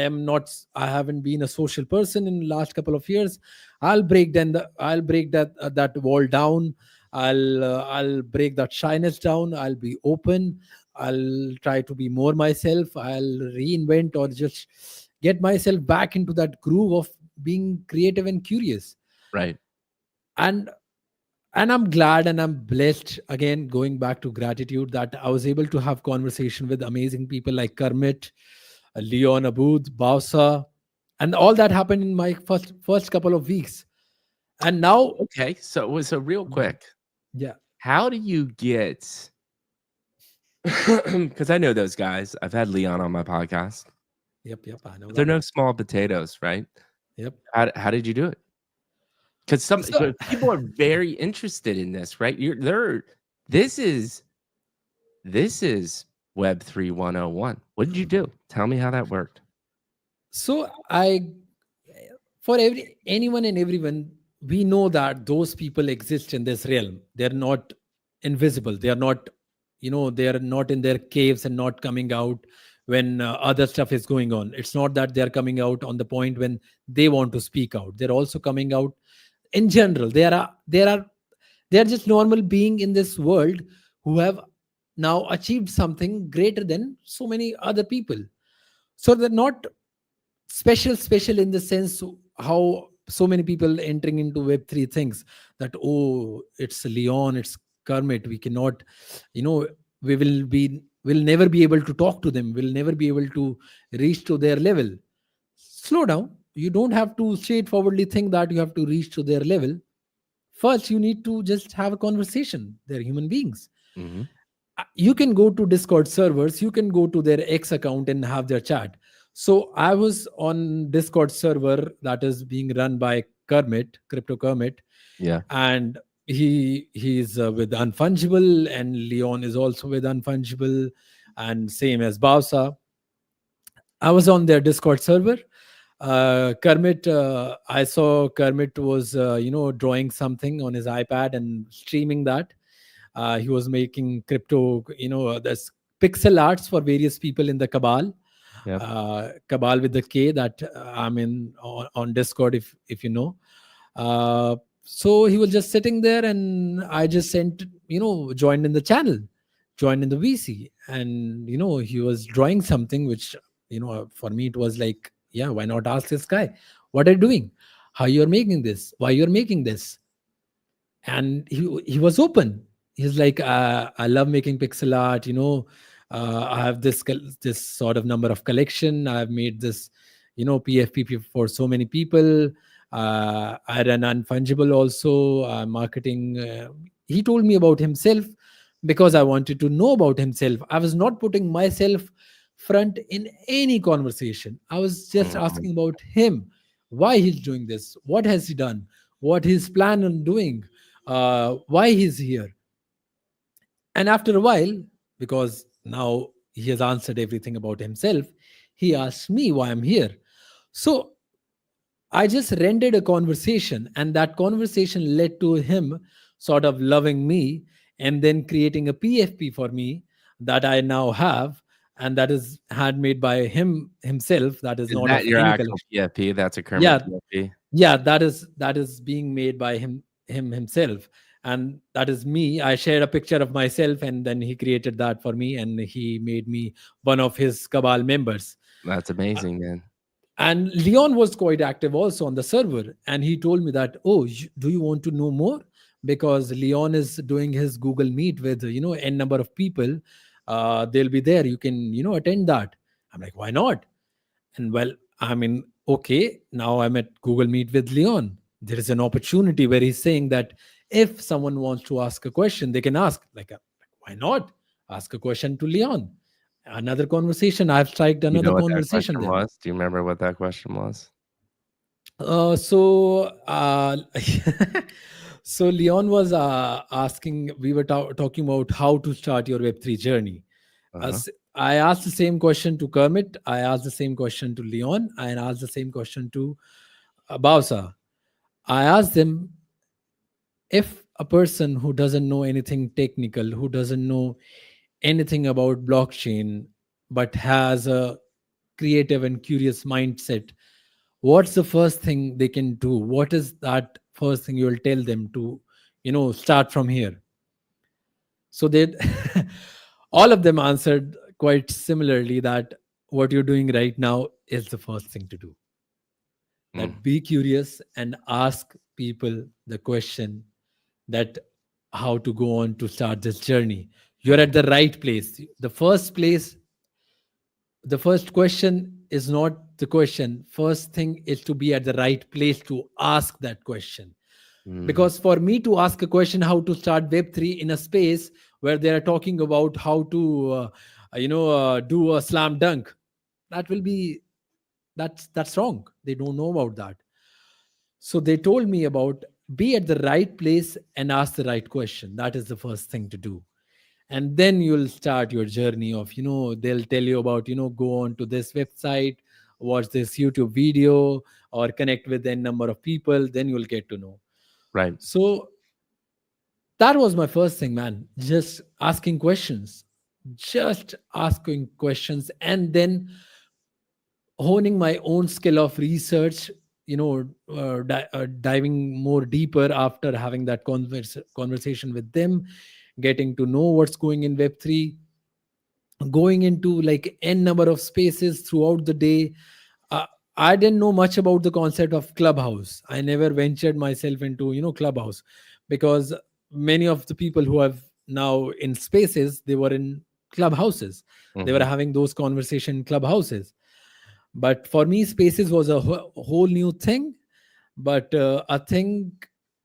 haven't been a social person in the last couple of years. I'll break that wall down. I'll break that shyness down. I'll be open. I'll try to be more myself. I'll reinvent, or just get myself back into that groove of being creative and curious. Right. and and I'm glad and I'm blessed, again going back to gratitude, that I was able to have conversation with amazing people like Kermit, Leon Aboud, Bausa, and all that happened in my first couple of weeks. And now, Okay. So real quick, yeah, how do you get because I know those guys. I've had Leon on my podcast. yep, I know But they're that. no small potatoes, right? Yep. How did you do it? Because some So people are very interested in this, right? This is this is Web3 101. What did you do? Tell me how that worked. so I for anyone and everyone, we know that those people exist in this realm. They're not invisible. They are not, they are not in their caves and not coming out when other stuff is going on. It's not that they're coming out on the point when they want to speak out. They're also coming out in general. They are just normal being in this world who have now achieved something greater than so many other people. So they're not special in the sense how so many people entering into web3 things, that oh, it's Leon, it's Kermit, we cannot, you know will never be able to talk to them, will never be able to reach to their level. Slow down. You don't have to straightforwardly think that you have to reach to their level. First, you need to just have a conversation. They're human beings. Hmm. You can go to Discord servers, you can go to their X account and have their chat. So I was on Discord server that is being run by Kermit, Crypto Kermit, Yeah. and he's with Unfungible, and Leon is also with Unfungible, and same as Bausa. I was on their Discord server. Kermit, I saw Kermit was drawing something on his iPad and streaming that. He was making crypto, there's pixel arts for various people in the cabal, Yep. cabal with the K, that I'm in on Discord, if you know. uh, so he was just sitting there, and I just sent, joined in the channel, joined in the VC, and he was drawing something which, for me it was like, yeah, why not ask this guy, what are you doing, how you're making this, why you're making this. And he was open. He's like, I love making pixel art, I have this sort of number of collection, I've made this, PFP for so many people. I run Unfungible also, marketing. He told me about himself because I wanted to know about himself. I was not putting myself front in any conversation. I was just Mhm. asking about him, why he's doing this, what has he done, what his plan on doing, why he's here. And after a while, because now he has answered everything about himself, he asked me why I'm here. So I just rendered a conversation, and that conversation led to him sort of loving me and then creating a PFP for me that I now have, and that is handmade by him himself. That is Is not that of your any actual collection. PFP? That's a Kermit Yeah, PFP? yeah, that is being made by him himself, and that is me. I shared a picture of myself, and then he created that for me, and he made me one of his cabal members. That's Uh, amazing, man. and Leon was quite active also on the server, and he told me that, oh, do you want to know more, because Leon is doing his Google Meet with n number of people. They'll be there, you can attend that. I'm like, why not? And well, I mean, okay, now I'm at Google Meet with Leon. There is an opportunity where he's saying that if someone wants to ask a question, they can ask. Like, why not ask a question to Leon? Another conversation. I've striked You know another what that conversation question there. was? Do you remember what that question was? So, so Leon was asking. We were talking about how to start your Web3 journey. Uh-huh. I asked the same question to Kermit. I asked the same question to Leon. I asked the same question to Bausa. I asked them, if a person who doesn't know anything technical, who doesn't know anything about blockchain, but has a creative and curious mindset, what's the first thing they can do? What is that first thing you will tell them to, start from here? So they, all of them answered quite similarly that what you're doing right now is the first thing to do. Mm. That be curious and ask people the question that how to go on to start this journey. You're at Mhm. the right place. The first question is not the question. First thing is to be at the right place to ask that question. Mm. Because for me to ask a question how to start Web3 in a space where they are talking about how to do a slam dunk, that will be, that's wrong. They don't know about that. So they told me about be at the right place and ask the right question. That is the first thing to do. And then you'll start your journey of, they'll tell you about, go on to this website, watch this YouTube video, or connect with n number of people. Then you'll get to know. Right. So that was my first thing, man. Just asking questions, just asking questions, and then honing my own skill of research, diving more deeper after having that conversation with them, getting to know what's going in Web3, going into like n number of spaces throughout the day. uh, I didn't know much about the concept of Clubhouse. I never ventured myself into Clubhouse, because many of the people who have now in spaces, they were in clubhouses. They were Mhm. having those conversation in clubhouses. But for me, spaces was a whole new thing, but a thing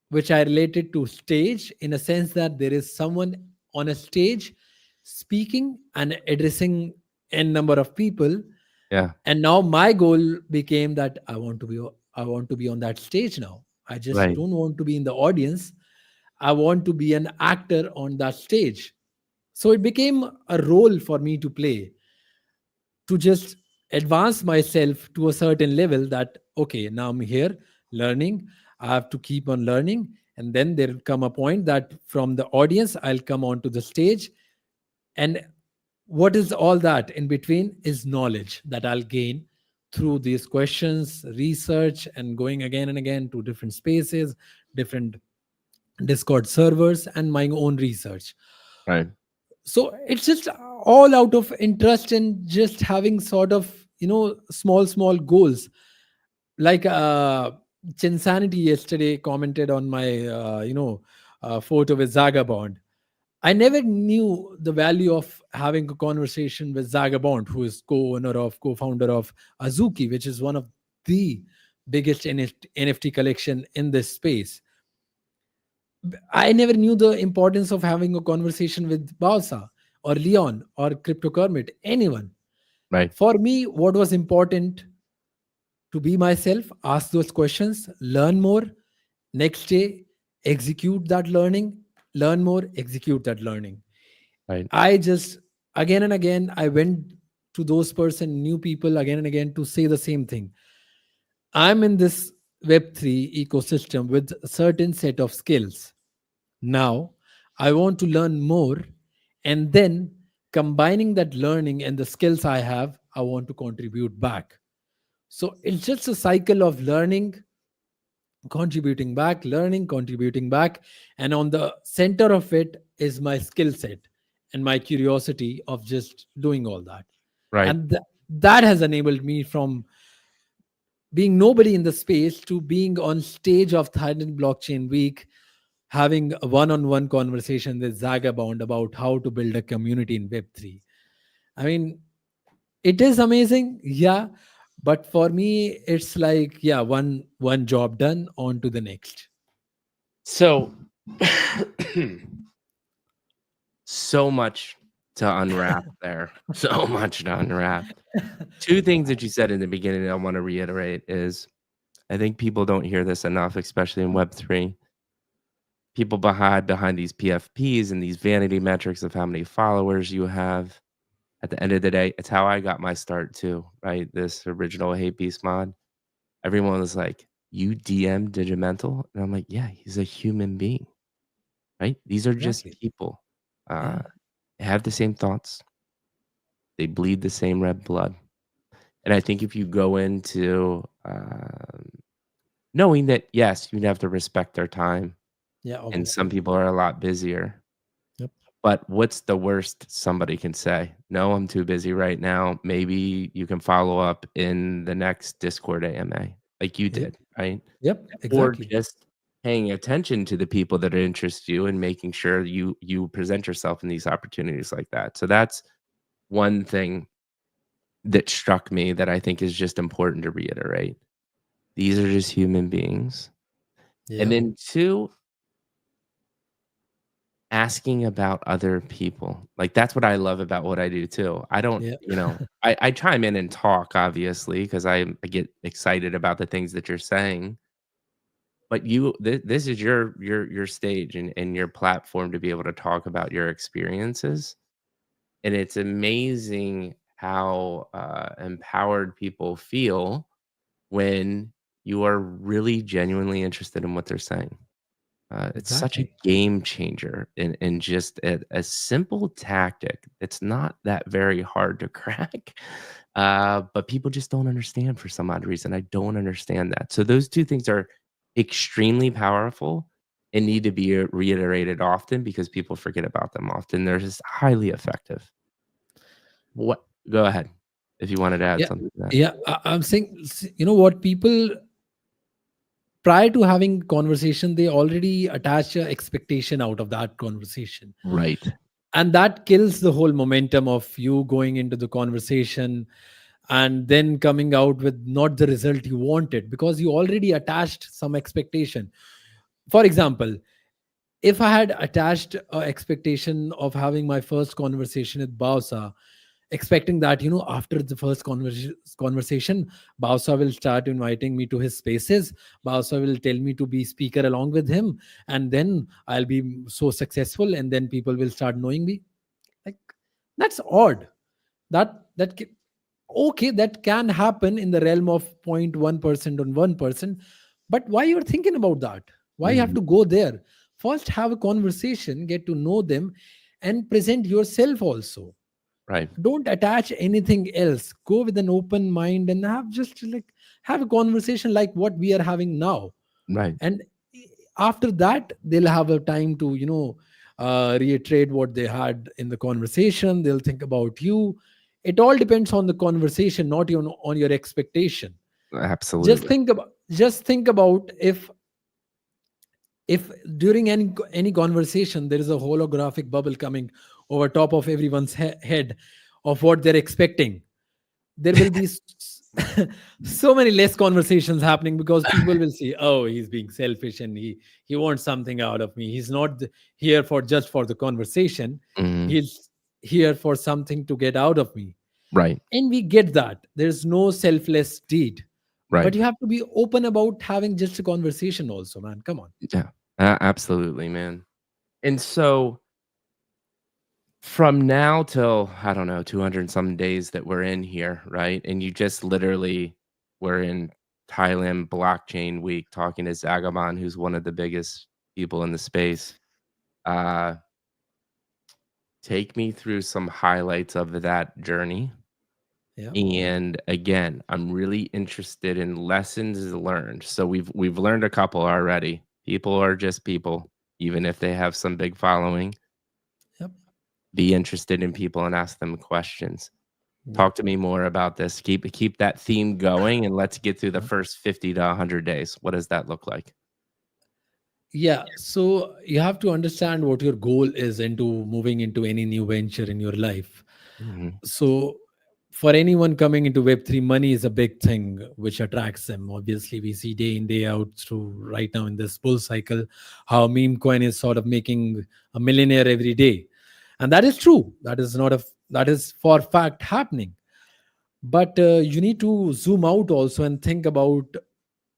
which I related to stage, in a sense that there is someone on a stage speaking and addressing n number of people. Yeah. And now my goal became that I want to be on that stage now. I just Right. don't want to be in the audience. I want to be an actor on that stage. So it became a role for me to play, to just advance myself to a certain level, that okay, now I'm here learning. I have to keep on learning, and then there'll come a point that from the audience I'll come onto the stage. And what is all that in between is knowledge that I'll gain through these questions, research, and going again and again to different spaces, different Discord servers, and my own research. Right. So it's just all out of interest in just having sort of small goals. Like Chinsanity yesterday commented on my photo with Zagabond. I never knew the value of having a conversation with Zagabond, who is co-founder of Azuki, which is one of the biggest NFT collection in this space. I never knew the importance of having a conversation with Balsa or Leon or Crypto Kermit, anyone. Right. For me, what was important, to be myself, ask those questions, learn more, next day, execute that learning, learn more, execute that learning. Right. I just, again and again, I went to those person, new people again and again to say the same thing. I'm in this Web3 ecosystem with a certain set of skills. Now, I want to learn more, and then combining that learning and the skills I have, I want to contribute back. So it's just a cycle of learning, contributing back, learning, contributing back. And on the center of it is my skill set and my curiosity of just doing all that. Right. And that has enabled me from being nobody in the space to being on stage of Thailand Blockchain Week, having a one-on-one conversation with Zagabond about how to build a community in Web3. I mean, it is amazing, yeah, but for me, it's like, yeah, one job done, on to the next. So so much to unwrap there. So much to unwrap. Two things that you said in the beginning I want to reiterate is I think people don't hear this enough, especially in Web3. People behind these PFPs and these vanity metrics of how many followers you have. At the end of the day, it's how I got my start too, right? This original Hate Beast mod. Everyone was like, "You DM Digimental?" And I'm like, "Yeah, he's a human being, right? These are just Exactly. people. Uh, Yeah. they have the same thoughts. They bleed the same red blood." And I think if you go into knowing that, yes, you'd have to respect their time, Yeah, and some obviously. people are a lot busier. Yep. But what's the worst somebody can say? No, I'm too busy right now. Maybe you can follow up in the next Discord AMA, like you Yep. did, right? Yep. Or Exactly. just paying attention to the people that interest you and making sure you present yourself in these opportunities like that. So that's one thing that struck me that I think is just important to reiterate. These are just human beings. And Yep. then two, asking about other people. Like, that's what I love about what I do too. I don't, Yeah. I chime in and talk obviously because I get excited about the things that you're saying. but this is your stage and your platform to be able to talk about your experiences, and it's amazing how empowered people feel when you are really genuinely interested in what they're saying. It's such a Exactly. game changer and just a simple tactic. It's not that very hard to crack, but people just don't understand for some odd reason. I don't understand that. So those two things are extremely powerful and need to be reiterated often because people forget about them often. They're just highly effective. What? Go ahead if you wanted to add Yeah, something to that. yeah. I'm saying, you know what, people prior to having conversation, they already attach a expectation out of that conversation, Right. and that kills the whole momentum of you going into the conversation and then coming out with not the result you wanted because you already attached some expectation. For example, if I had attached a expectation of having my first conversation with Bausa, expecting that, after the first conversation, Bausa will start inviting me to his spaces. Bausa will tell me to be speaker along with him, and then I'll be so successful, and then people will start knowing me. Like, that's odd. Okay, that can happen in the realm of 0.1% on 1%, but why you're thinking about that? Why you have Mhm. to go there? First have a conversation, get to know them, and present yourself also. Right. Don't attach anything else. Go with an open mind and have a conversation like what we are having now. Right. And after that, they'll have a time to reiterate what they had in the conversation. They'll think about you. It all depends on the conversation, not on your expectation. just Absolutely. think about just think about if during any conversation there is a holographic bubble coming over top of everyone's head of what they're expecting, there will be so many less conversations happening because people will see, oh, he's being selfish and he wants something out of me. He's not here for just for the conversation. Mhm. He's here for something to get out of me. Right. And we get that there's no selfless deed, but Right. you have to be open about having just a conversation also, man. Come on. Yeah. Absolutely, man. And so from now till, I don't know, 200 some days that we're in here, right? And you just literally were in Thailand blockchain week talking to Zagaban, who's one of the biggest people in the space. Uh, Take me through some highlights of that journey. Yeah. And again, I'm really interested in lessons learned. So we've learned a couple already. People are just people, even if they have some big following. Yep. Be interested in people and ask them questions. Yep. Talk to me more about this. Keep that theme going, and let's get through the Yep. first 50 to 100 days. What does that look like? Yeah, so you have to understand what your goal is into moving into any new venture in your life. Mhm, So, for anyone coming into Web3, money is a big thing which attracts them. Obviously, we see day in, day out through right now in this bull cycle how meme coin is sort of making a millionaire every day. And that is true. That is for fact happening. But you need to zoom out also and think about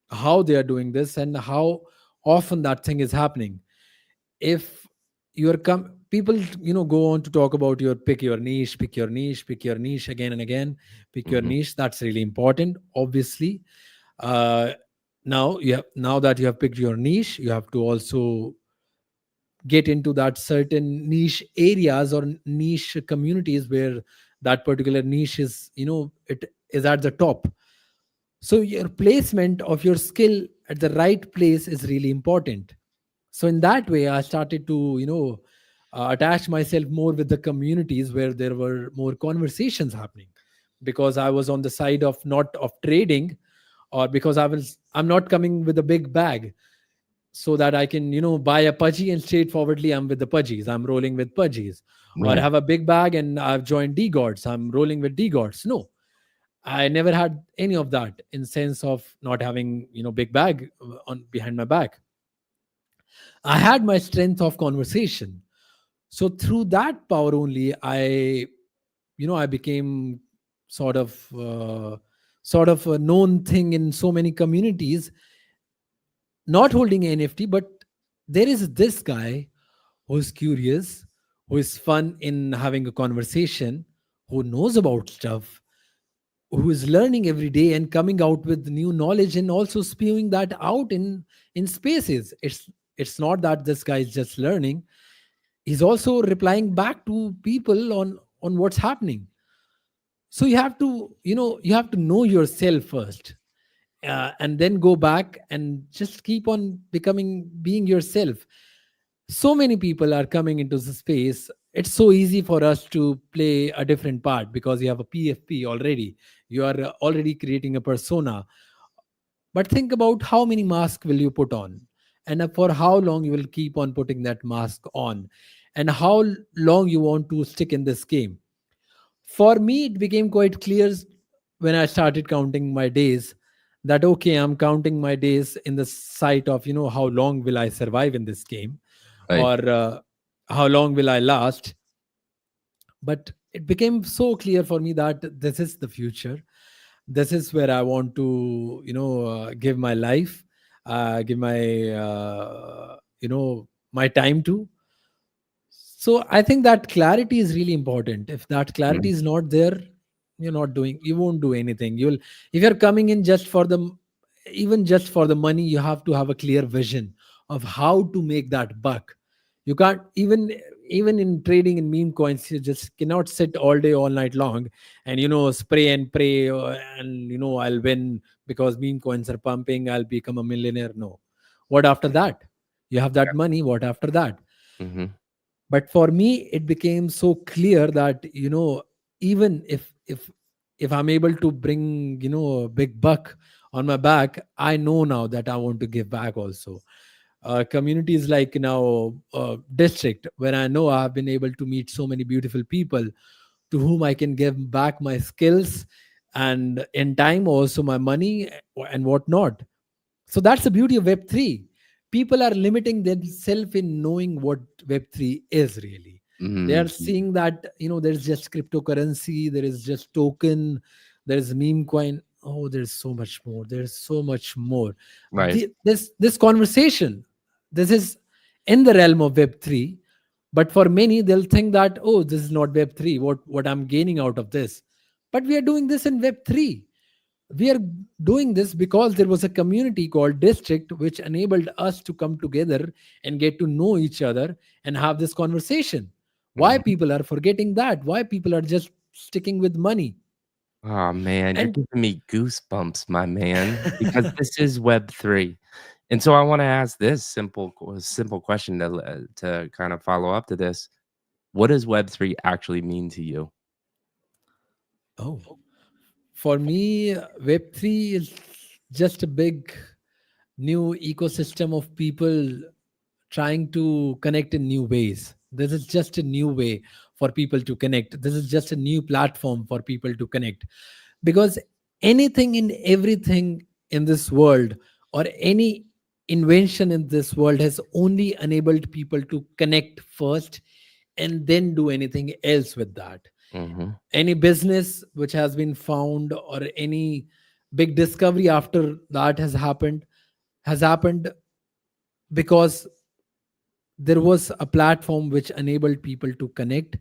how they are doing this and how often that thing is happening. If people go on to talk about your pick your niche again and again, pick your mhm, niche, that's really important, obviously. uh now that you have picked your niche, you have to also get into that certain niche areas or niche communities where that particular niche is, it is at the top. So your placement of your skill at the right place is really important. So in that way, I started to attach myself more with the communities where there were more conversations happening, because I was on the side of not of trading, or because I'm not coming with a big bag so that I can buy a pudgy and straightforwardly I'm with the pudgies, I'm rolling with pudgies. Or right, have a big bag and I've joined d-gods, I'm rolling with d-gods. No, I never had any of that, in sense of not having big bag on behind my back. I had my strength of conversation. So through that power only, I became sort of uh, sort of a known thing in so many communities, not holding an NFT, but there is this guy who's curious, who is fun in having a conversation, who knows about stuff, who is learning every day and coming out with new knowledge and also spewing that out in spaces. It's not that this guy is just learning, he's also replying back to people on what's happening. So you have to, you have to know yourself first, and then go back and just keep on being yourself. So many people are coming into the space. It's so easy for us to play a different part because you have a PFP already. You are already creating a persona. But think about how many masks will you put on, and for how long you will keep on putting that mask on, and how long you want to stick in this game. For me, it became quite clear when I started counting my days that okay, I'm counting my days in the sight of, how long will I survive in this game, Right. or how long will I last. But it became so clear for me that this is the future. This is where I want to, give my life, give my, my time to. So I think that clarity is really important. If that clarity Mhm. is not there, you won't do anything. You'll, if you're coming in just for the, even just for the money, you have to have a clear vision of how to make that buck. You can't even in trading in meme coins, you just cannot sit all day, all night long, and spray and pray, and I'll win because meme coins are pumping. I'll become a millionaire. No, what after that? You have that money. What after that? Mhm. But for me it became so clear that even if I'm able to bring a big buck on my back, I know now that I want to give back also. Communities like now district, where I know I have been able to meet so many beautiful people to whom I can give back my skills, and in time also my money and whatnot. So that's the beauty of Web3. People are limiting themselves in knowing what Web3 is really. They are Mhm. seeing that, there's just cryptocurrency, there is just token, there is meme coin. Oh, there's so much more. There's so much more. Right. This conversation, this is in the realm of Web3. But for many, they'll think that, oh, this is not Web3. What I'm gaining out of this. But we are doing this in Web3. We are doing this because there was a community called district which enabled us to come together and get to know each other and have this conversation. Why Mhm. people are forgetting that? Why people are just sticking with money? Oh, man, you're And giving me goosebumps, my man, because this is Web3. And so I wanna ask this simple question to kind of follow up to this. What does Web3 actually mean to you? oh, for me, Web3 is just a big new ecosystem of people trying to connect in new ways. This is just a new way for people to connect. This is just a new platform for people to connect. Because anything and everything in this world, or any invention in this world, has only enabled people to connect first and then do anything else with that. Mhm. Any business which has been found, or any big discovery after that has happened because there was a platform which enabled people to connect,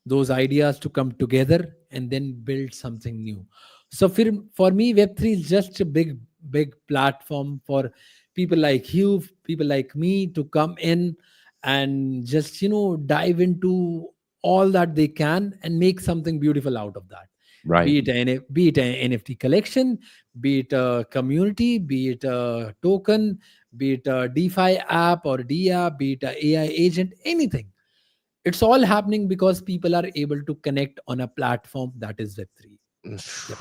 those ideas to come together and then build something new. So for me, Web3 is just a big platform for people like you, people like me, to come in and just dive into all that they can and make something beautiful out of that. Right. Be it an NFT collection, be it a community, be it a token, be it a DeFi app or D app, be it a AI agent, anything. It's all happening because people are able to connect on a platform that is Web3. Yep.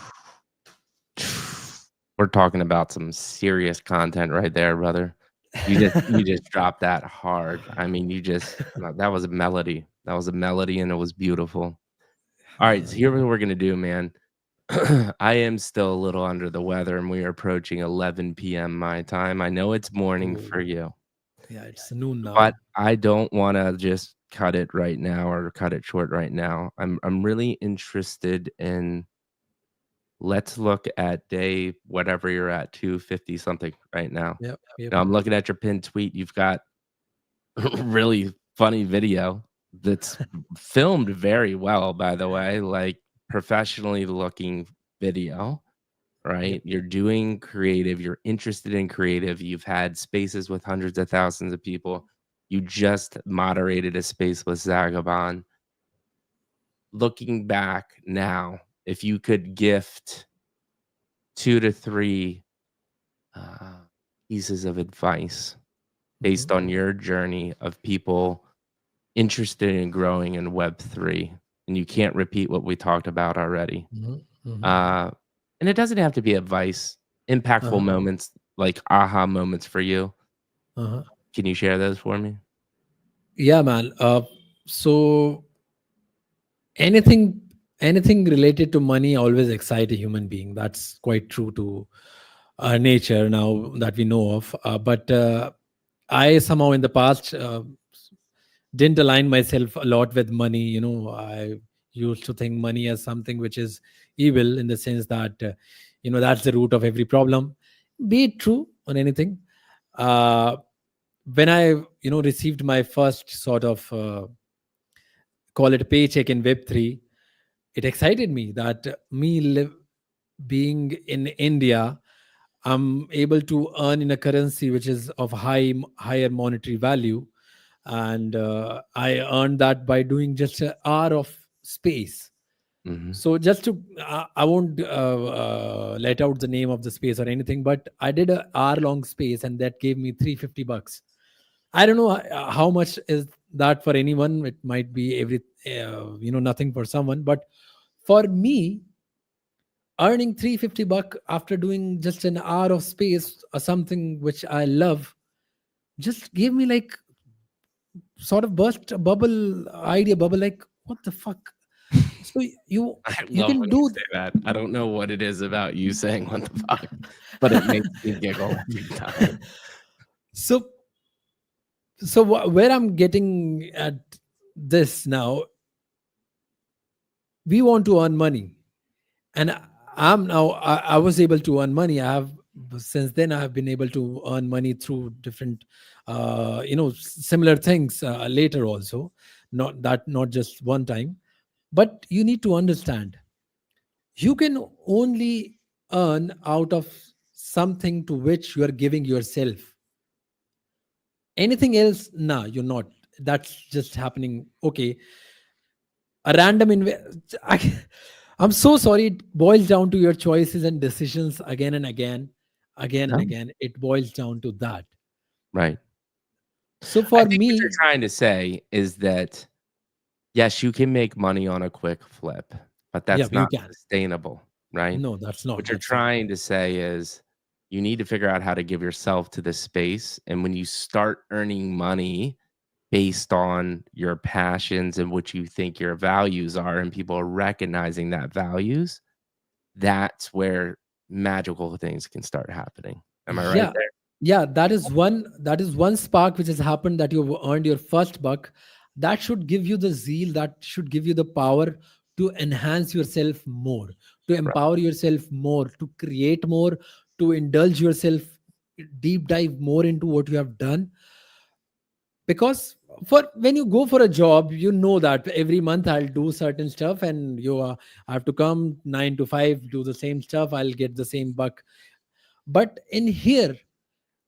We're talking about some serious content right there, brother. You just dropped that hard. I mean, that was a melody. That was a melody, and it was beautiful. Alright, so Yeah. here's what we're gonna do, man. I am still a little under the weather, and we are approaching 11 PM my time. I know it's morning for Oh, you, yeah, it's noon but now. I don't wanna just cut it right now or cut it short right now. I'm really interested in Let's look at day whatever you're at, 250 something right now. Yep, yep. Now I'm looking at your pinned tweet. You've got really funny video that's filmed very well, by the way, like professionally looking video, Yep. right? You're doing creative, you're interested in creative, you've had spaces with hundreds of thousands of people. You just moderated a space with Zagabon. Looking back now, if you could gift 2 to 3 uh, pieces of advice based Mhm, on your journey of people interested in growing in Web3, and you can't repeat what we talked about already. mhm, mhm. Uh, and it doesn't have to be advice, impactful Uh-huh, moments, like aha moments for you. uh-huh. Can you share those for me? Yeah, man. So anything anything related to money always excite a human being. That's quite true to nature now that we know of. But I somehow in the past didn't align myself a lot with money. I used to think money as something which is evil, in the sense that that's the root of every problem. Be it true on anything. Uh, when I received my first sort of call it a paycheck in Web3, it excited me that being in India, I'm able to earn in a currency which is of higher monetary value, and I earned that by doing just an hour of space. Mhm. So just to, I won't let out the name of the space or anything, but I did a hour long space, and that gave me $350. I don't know how much is that for anyone. It might be nothing for someone, but for me, earning $350 after doing just an hour of space or something which I love just gave me like sort of burst a bubble idea bubble, like what the fuck. So you I you love can when you do say that. I don't know what it is about you saying "what the fuck," but it makes me giggle every time. so where I'm getting at this now, we want to earn money, and I was able to earn money. I have Since then I have been able to earn money through different similar things later also, not just one time. But you need to understand, you can only earn out of something to which you are giving yourself. Anything else, nah, you're not. That's just happening. Okay, a random I'm so sorry. It boils down to your choices and decisions again and again, again and No. again. It boils down to that. Right. So I for think what you're me, trying to say is that, yes, you can make money on a quick flip, but yeah, that's you not can. sustainable, right? No, that's not. What you're That's not. trying to say is you need to figure out how to give yourself to this space, and when you start earning money based on your passions and what you think your values are, and people are recognizing that values, that's where magical things can start happening. Am I right Yeah, there? yeah. That is one spark which has happened, that you've earned your first buck. That should give you the zeal. That should give you the power to enhance yourself more, to Right. empower yourself more, to create more, to indulge yourself, deep dive more into what you have done. Because for when you go for a job, you know that every month I'll do certain stuff, and I have to come 9 to 5, do the same stuff, I'll get the same buck. But in here,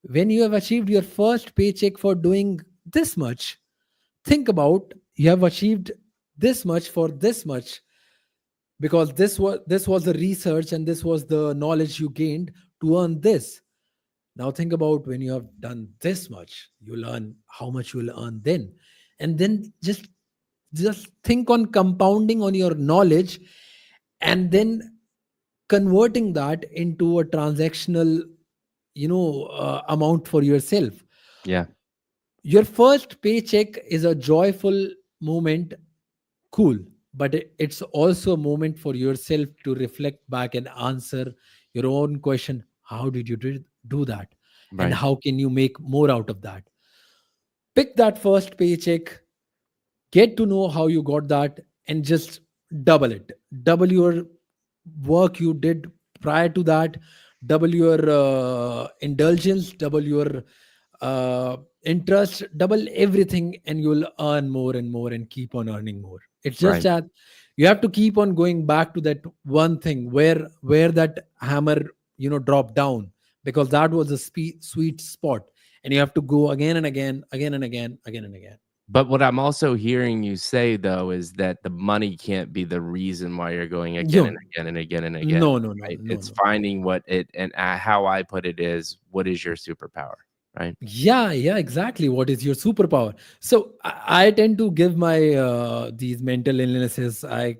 when you have achieved your first paycheck for doing this much, think about, you have achieved this much for this much, because this was the research and this was the knowledge you gained to earn this. Now think about, when you have done this much, you'll earn how much you'll earn then. And then just think on compounding on your knowledge, and then converting that into a transactional amount for yourself. Yeah. Your first paycheck is a joyful moment, cool, but it's also a moment for yourself to reflect back and answer your own question: how did you do that, and Right. how can you make more out of that? Pick that first paycheck, get to know how you got that, and just double it, double your work you did prior to that, double your indulgence, double your uh, interest, double everything, and you'll earn more and more and keep on earning more. It's just Right. that you have to keep on going back to that one thing where that hammer, dropped down, because that was a sweet spot, and you have to go again and again, again and again, again and again. But what I'm also hearing you say, though, is that the money can't be the reason why you're going again and Yo, again and again and again, no, no, no, right? no, It's no. finding what it and how I put it is, what is your superpower, right? Yeah, yeah, exactly. What is your superpower? So I tend to give my these mental illnesses. I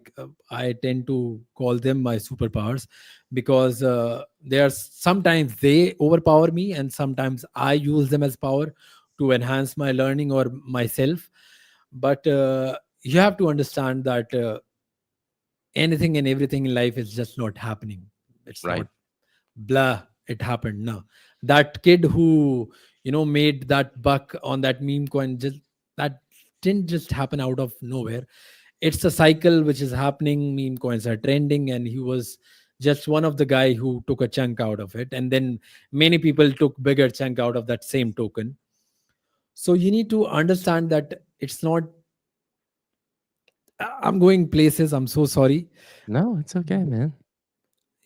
tend to call them my superpowers, because they are sometimes they overpower me, and sometimes I use them as power to enhance my learning or myself. But you have to understand that anything and everything in life is just not happening. It's not Right. blah, it happened. No, that kid who made that buck on that meme coin, just that didn't just happen out of nowhere. It's a cycle which is happening. Meme coins are trending, and he was just one of the guy who took a chunk out of it, and then many people took bigger chunk out of that same token. So you need to understand that it's not. I'm going places, I'm so sorry. No, it's okay, man.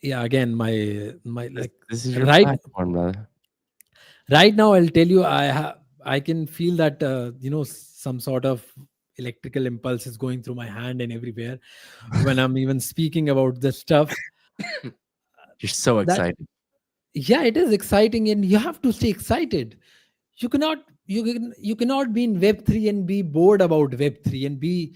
Yeah, again, my This like, this is your right platform, brother. right now I'll tell you, I can feel that some sort of electrical impulse is going through my hand and everywhere when I'm even speaking about this stuff. You're so That, excited. yeah, it is exciting, and you have to stay excited. You cannot be in web3 and be bored about web3 and be,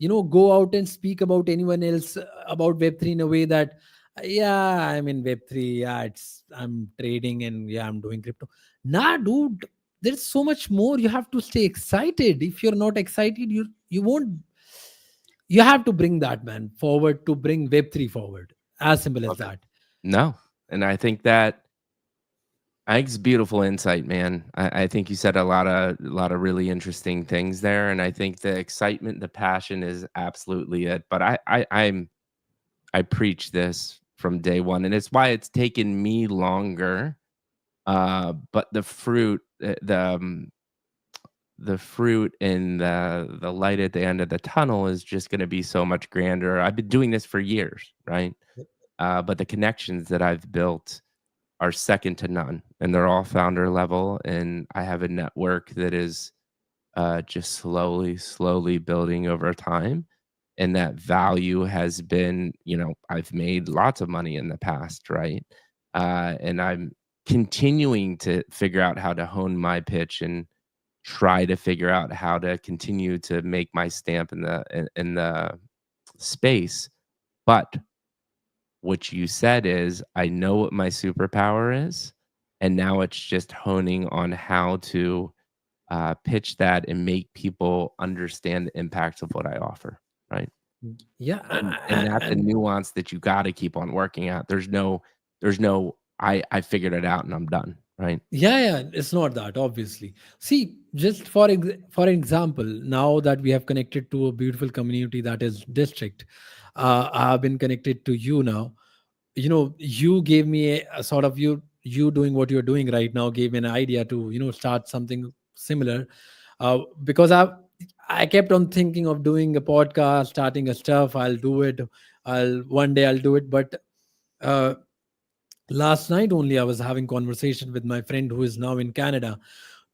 go out and speak about anyone else about web3 in a way that, yeah, I'm in web3, yeah, I'm trading, and yeah, I'm doing crypto. Nah, dude, there's so much more. You have to stay excited. If you're not excited, you won't. You have to bring that, man, forward, to bring web3 forward. As simple as Love it. that. No, and I think it's beautiful insight, man. I think you said a lot of really interesting things there, and I think the excitement, the passion is absolutely it. But I preach this from day one, and it's why it's taken me longer. But the fruit and the light at the end of the tunnel is just going to be so much grander. I've been doing this for years, right? But the connections that I've built are second to none, and they're all founder level. And I have a network that is just slowly building over time. And that value has been, I've made lots of money in the past, right? And I'm continuing to figure out how to hone my pitch and try to figure out how to continue to make my stamp in the space. But what you said is, I know what my superpower is, and now it's just honing on how to pitch that and make people understand the impact of what I offer, right? Yeah, And that's a and nuance that you got to keep on working at. There's no I figured it out and I'm done, right? yeah, yeah, it's not that, obviously. See, just for example, now that we have connected to a beautiful community that is district, I have been connected to you now. You gave me a sort of, you doing what you're doing right now gave me an idea to start something similar, because I kept on thinking of doing a podcast, starting a stuff. I'll do it. I'll One day I'll do it, but uh, last night only I was having conversation with my friend who is now in Canada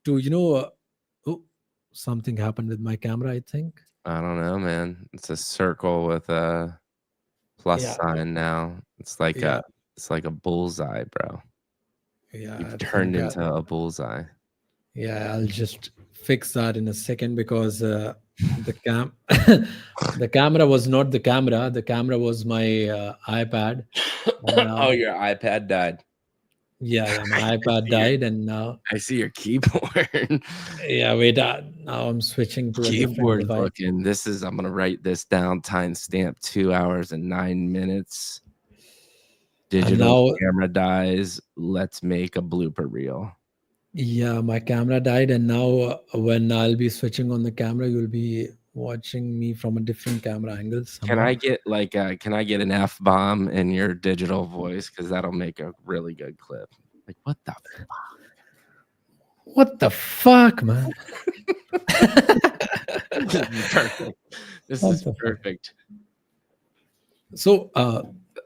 to oh, something happened with my camera, I think. I don't know, man. It's a circle with a plus Yeah, sign now. yeah, It's like a bullseye, bro. yeah, You've I turned think into a bullseye. yeah, I'll just fix that in a second, because the cam the camera was not the camera. The camera was my iPad, and Oh, now, your iPad died. yeah, yeah, my I iPad see your died, and now, I see your keyboard. yeah, wait, now I'm switching to a different Keyboard device. looking. I'm gonna write this down. Timestamp 2 hours and 9 minutes. And Digital now, camera dies. Let's make a blooper reel. yeah, my camera died, and now when I'll be switching on the camera, you'll be watching me from a different camera angle Can somehow. I get can I get an F-bomb in your digital voice? Because that'll make a really good clip. Like, what the What the fuck, man? This is perfect. This What is the fuck? perfect. So,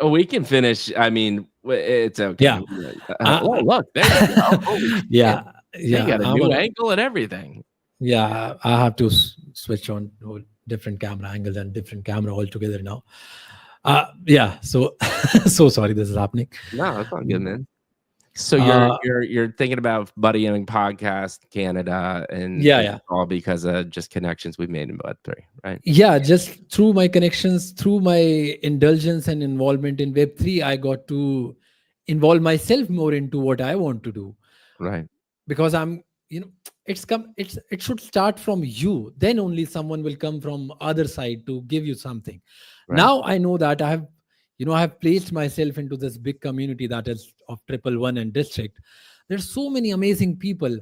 Oh, we can finish. I mean, it's okay. yeah, I, Oh, look, there you go. Holy shit. yeah, They yeah. got a I'm new on. angle and everything. Yeah, I have to switch on to different camera angles and different camera altogether now. Yeah. So, so sorry this is happening. No, that's not good, man. So Uh, you're thinking about buddying podcast Canada, and yeah, it's yeah. all because of just connections we've made in Web3, right? Yeah, just through my connections, through my indulgence and involvement in Web3, I got to involve myself more into what I want to do, Right, because I'm, it should start from you, then only someone will come from other side to give you something. right. Now I know that I have placed myself into this big community that is of triple one and district. There's so many amazing people,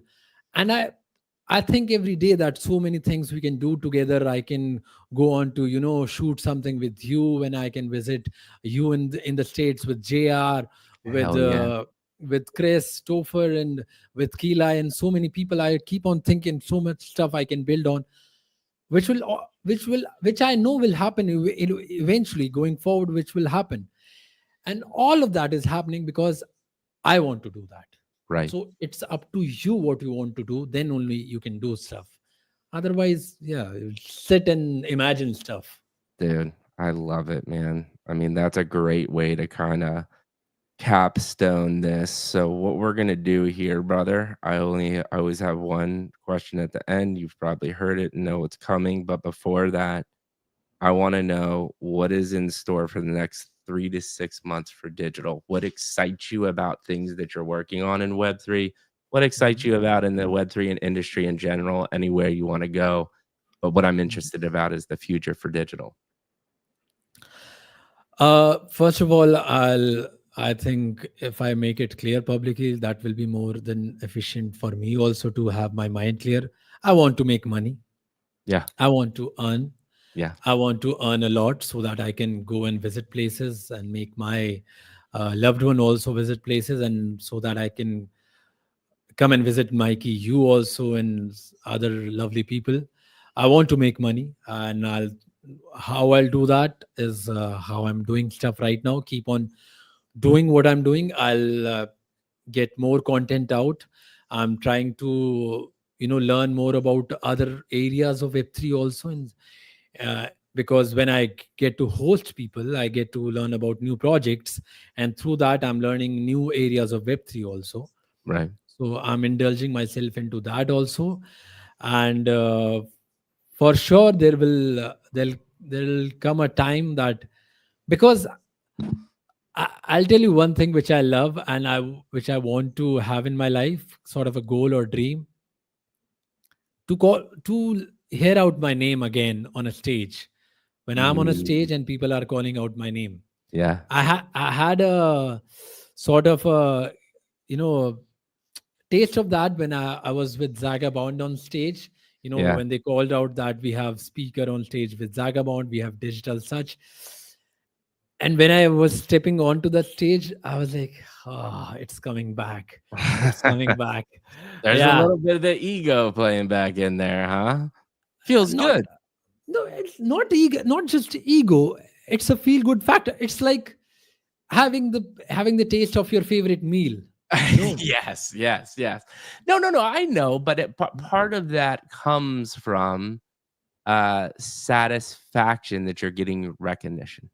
and I think every day that so many things we can do together. I can go on to shoot something with you when I can visit you in the states with JR, Hell yeah. with Chris Topher, and with Keela, and so many people. I keep on thinking so much stuff I can build on, which I know will happen eventually going forward, which will happen. And all of that is happening because I want to do that. Right. So it's up to you what you want to do, then only you can do stuff. Otherwise, yeah, you sit and imagine stuff. Dude, I love it, man. I mean, that's a great way to kind of capstone this. So what we're gonna do here, brother, I always have one question at the end. You've probably heard it and know what's coming, but before that, I want to know what is in store for the next 3 to 6 months for digital. What excites you about things that you're working on in Web3? What excites Mhm. you about in the Web3 and industry in general, anywhere you want to go? But what I'm interested about is the future for digital. First of all, I think if I make it clear publicly, that will be more than efficient for me also to have my mind clear. I want to make money. Yeah, I want to earn. yeah, I want to earn a lot so that I can go and visit places and make my loved one also visit places, and so that I can come and visit Mikey, you also, and other lovely people. I want to make money, and how I'll do that is how I'm doing stuff right now. Keep on doing what I'm doing. I'll get more content out. I'm trying to learn more about other areas of Web3 also, and because when I get to host people, I get to learn about new projects, and through that, I'm learning new areas of Web3 also. right. So I'm indulging myself into that also, and for sure there'll come a time that, because I'll tell you one thing which I love and which I want to have in my life, sort of a goal or dream, to hear out my name again on a stage. When I'm on a Mm, stage and people are calling out my name, yeah, I had a sort of a you know taste of that when I was with Zagabound on stage. yeah. When they called out that we have speaker on stage with Zagabound, we have DigitalSach. And when I was stepping onto that stage, I was like, it's coming back. It's coming back. There's a Yeah. little bit of the ego playing back in there, huh? Feels Not, good. no, it's not ego, not just ego. It's a feel good factor. It's like having the taste of your favorite meal, you know? Yes, yes, yes. No, no, no, I know, but part of that comes from satisfaction that you're getting recognition,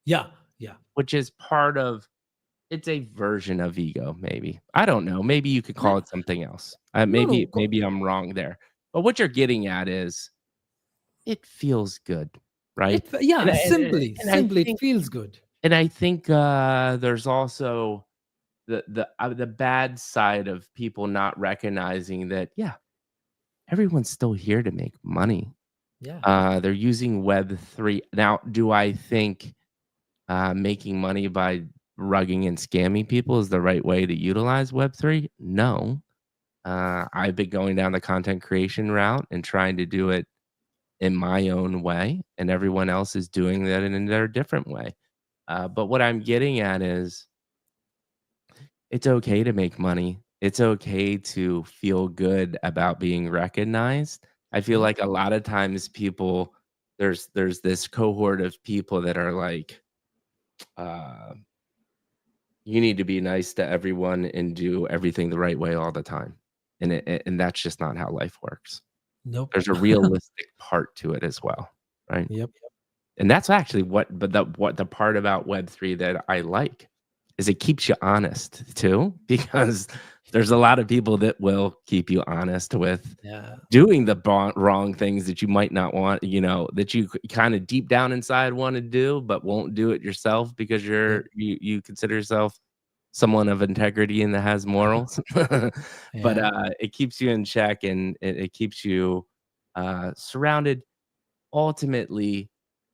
Yeah. Yeah. which is part of it's a version of ego, maybe. I don't know. Maybe you could call And it something else. no, no. Maybe I'm wrong there. But what you're getting at is it feels good, right? And Yeah, I, and, simply, and I simply, it think feels good. there's also the bad side of people not recognizing that, yeah, everyone's still here to make money. Yeah. They're using Web3. Now, do I think making money by rugging and scamming people is the right way to utilize Web3? No. I've been going down the content creation route and trying to do it in my own way, and everyone else is doing that in their different way. But what I'm getting at is it's okay to make money. It's okay to feel good about being recognized. I feel Yep. like a lot of times people there's this cohort of people that are like, uh, you need to be nice to everyone and do everything the right way all the time. And that's just not how life works. Nope. There's a realistic part to it as well, right? Yep. And that's actually what the part about Web3 that I like is it keeps you honest too, because there's a lot of people that will keep you honest with Yeah. doing the wrong things that you might not want, that you kind of deep down inside want to do, but won't do it yourself because Yep. you consider yourself someone of integrity and that has morals. But Yeah. it keeps you in check and it keeps you surrounded. Ultimately,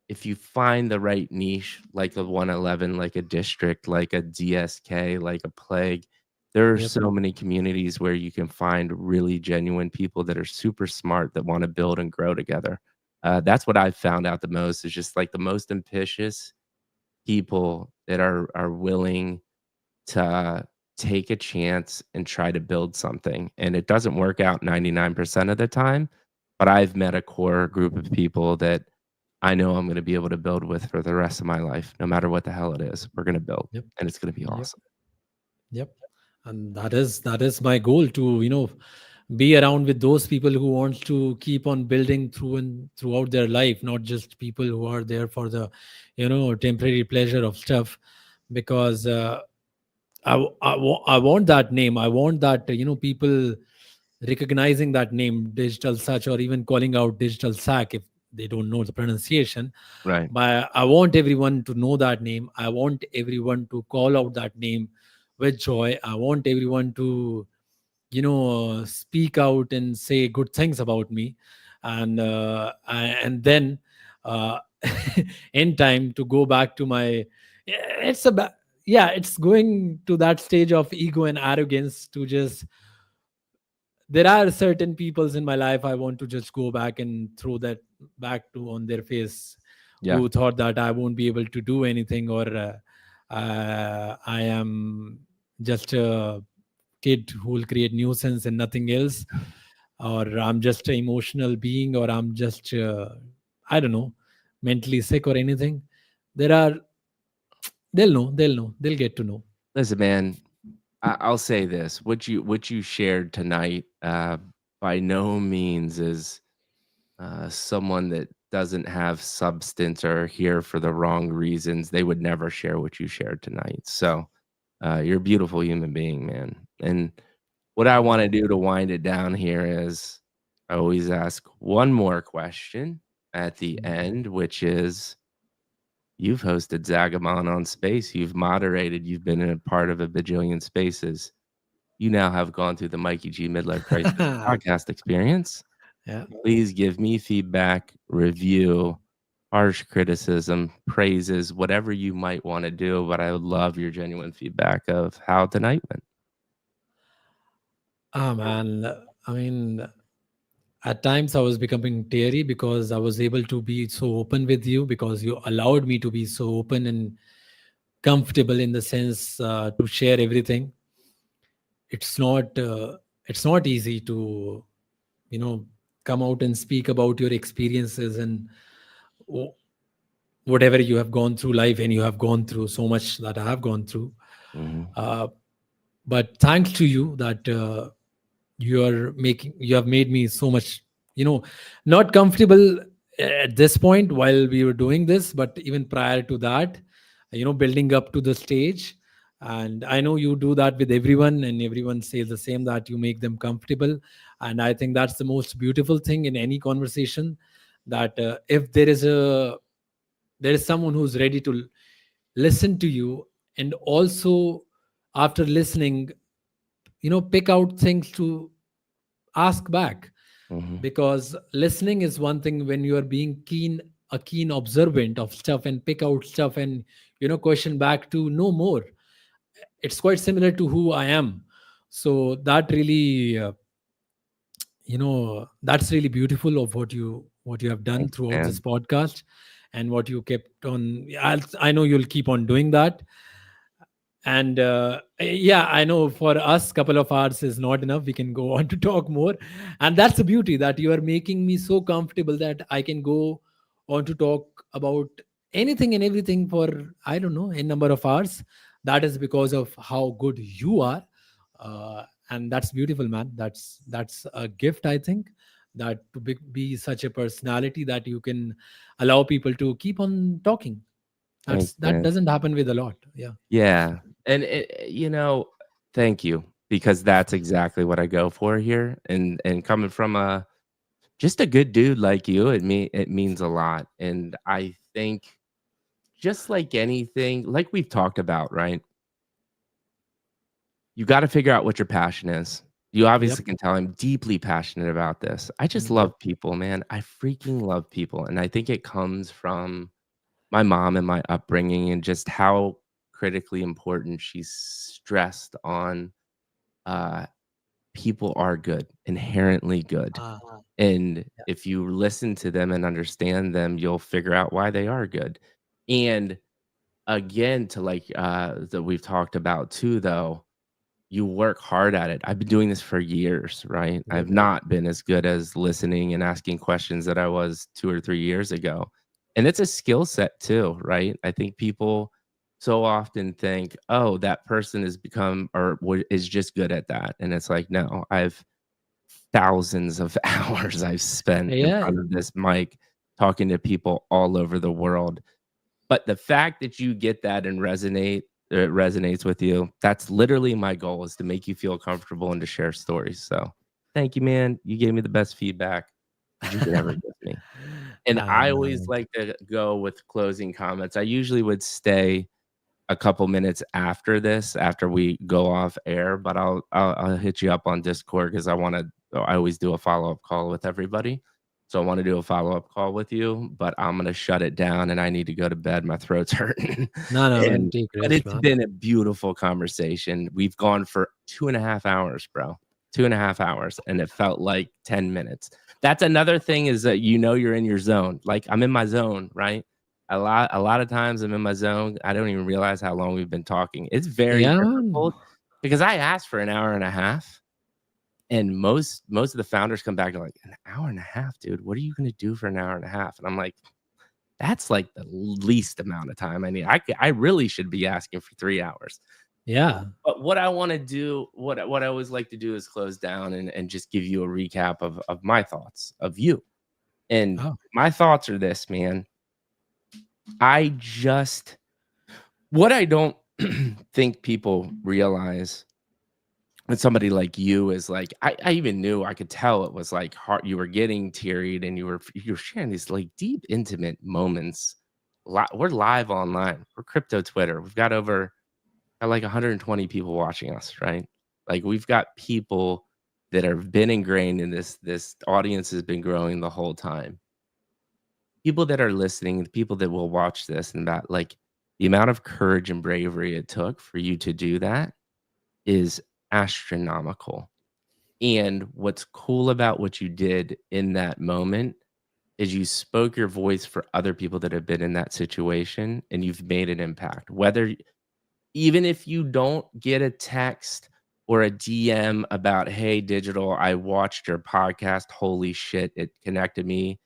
if you find the right niche, like a 111, like a district, like a DSK, like a plague, there are Yep. so many communities where you can find really genuine people that are super smart that want to build and grow together. That's what I've found out the most is just like the most ambitious people that are willing to take a chance and try to build something. And it doesn't work out 99% of the time, but I've met a core group of people that I know I'm going to be able to build with for the rest of my life, no matter what the hell it is. We're going to build, Yep. and it's going to be Yep. awesome. Yep. And that is my goal to be around with those people who wants to keep on building throughout their life, not just people who are there for the temporary pleasure of stuff. Because I want that name. I want that people recognizing that name, digital such, or even calling out digital sack if they don't know the pronunciation. Right. But I want everyone to know that name. I want everyone to call out that name with joy. I want everyone to speak out and say good things about me. And then uh, in time to go back to my, it's about, yeah, it's going to that stage of ego and arrogance to just, there are certain peoples in my life I want to just go back and throw that back to on their face, Yeah. who thought that I won't be able to do anything, or I am just a kid who will create nuisance and nothing else, or I'm just an emotional being, or I'm just I don't know, mentally sick or anything. There are, they'll get to know. Listen, man, I'll say this: what you shared tonight, by no means is someone that doesn't have substance or here for the wrong reasons. They would never share what you shared tonight. So you're a beautiful human being, man. And what I want to do to wind it down here is I always ask one more question at the end, which is you've hosted Zagamon on Space, you've moderated, you've been in a part of a bajillion spaces. You now have gone through the Mikey G Midlife Crisis podcast experience. Yeah. Please give me feedback, review, harsh criticism, praises, whatever you might want to do. But I would love your genuine feedback of how tonight went. Ah, man. I mean, at times I was becoming teary because I was able to be so open with you, because you allowed me to be so open and comfortable in the sense to share everything. It's not easy to you know come out and speak about your experiences and w- whatever you have gone through life, and you have gone through so much that I have gone through. Mhm, Uh, but thanks to you that you have made me so much not comfortable at this point while we were doing this, but even prior to that, building up to the stage. And I know you do that with everyone, and everyone says the same, that you make them comfortable. And I think that's the most beautiful thing in any conversation, that if there is someone who's ready to listen to you, and also after listening, pick out things to ask back. mhm, Because listening is one thing, when you are being a keen observant of stuff, and pick out stuff, and question back to know more. It's quite similar to who I am. So that really that's really beautiful of what you have done Thanks, throughout this man. podcast, and what you kept on. I know you'll keep on doing that. And yeah, I know for us couple of hours is not enough, we can go on to talk more. And that's the beauty, that you are making me so comfortable that I can go on to talk about anything and everything for, I don't know, a number of hours. That is because of how good you are. And that's beautiful, man. That's a gift, I think, that to be such a personality that you can allow people to keep on talking. Thanks, That man. doesn't happen with a lot. Yeah. Yeah, and thank you, because that's exactly what I go for here, and coming from a just a good dude like you, it means a lot, and I think just like anything, like we've talked about, right? You gotta figure out what your passion is. You Yep. obviously can tell I'm deeply passionate about this. I just Yep. love people, man. I freaking love people, and I think it comes from my mom and my upbringing and just how critically important she's stressed on, uh, people are good, inherently good, Ah, and yeah. if you listen to them and understand them, you'll figure out why they are good. And again, to like, that we've talked about too, though, you work hard at it. I've been doing this for years, right? Yep. I've not been as good as listening and asking questions that I was 2 or 3 years ago. And it's a skill set too, right? I think people so often think, "Oh, that person has become or is just good at that." And it's like, "No, I've thousands of hours I've spent in Yeah. front of this mic talking to people all over the world." But the fact that you get that and it resonates with you, that's literally my goal, is to make you feel comfortable and to share stories. So, thank you, man. You gave me the best feedback that you could ever give me. And I always Um, like to go with closing comments. I usually would stay a couple minutes after this, after we go off air, but I'll hit you up on Discord because I always do a follow-up call with everybody. So I wanna do a follow-up call with you, but I'm gonna shut it down, and I need to go to bed. My throat's hurting. no, no, man. And Take but rest, it's man. been a beautiful conversation. We've gone for 2.5 hours, bro. 2.5 hours, and it felt like 10 minutes. That's another thing, is that you're in your zone. Like, I'm in my zone, right? A lot of times I'm in my zone. I don't even realize how long we've been talking. It's very Yeah, difficult man. because I asked for an hour and a half, and most of the founders come back and like, "An hour and a half, dude? What are you gonna do for an hour and a half?" And I'm like, "That's like the least amount of time I need. I really should be asking for 3 hours." Yeah. But what I wanna do, what I always like to do is close down and just give you a recap of my thoughts of you. And Oh, my thoughts are this, man. I just What I don't think people realize with somebody like you is like, I even knew, I could tell it was like hard, you were getting teary-eyed and you were sharing these like deep, intimate moments. We're live online. We're crypto Twitter. We've got like 120 people watching us, right? Like we've got people that have been ingrained in this audience has been growing the whole time. People that are listening, the people that will watch this, and that like the amount of courage and bravery it took for you to do that is astronomical. And what's cool about what you did in that moment is you spoke your voice for other people that have been in that situation, and you've made an impact. Even if you don't get a text or a DM about, "Hey, Digital, I watched your podcast. Holy shit, it connected me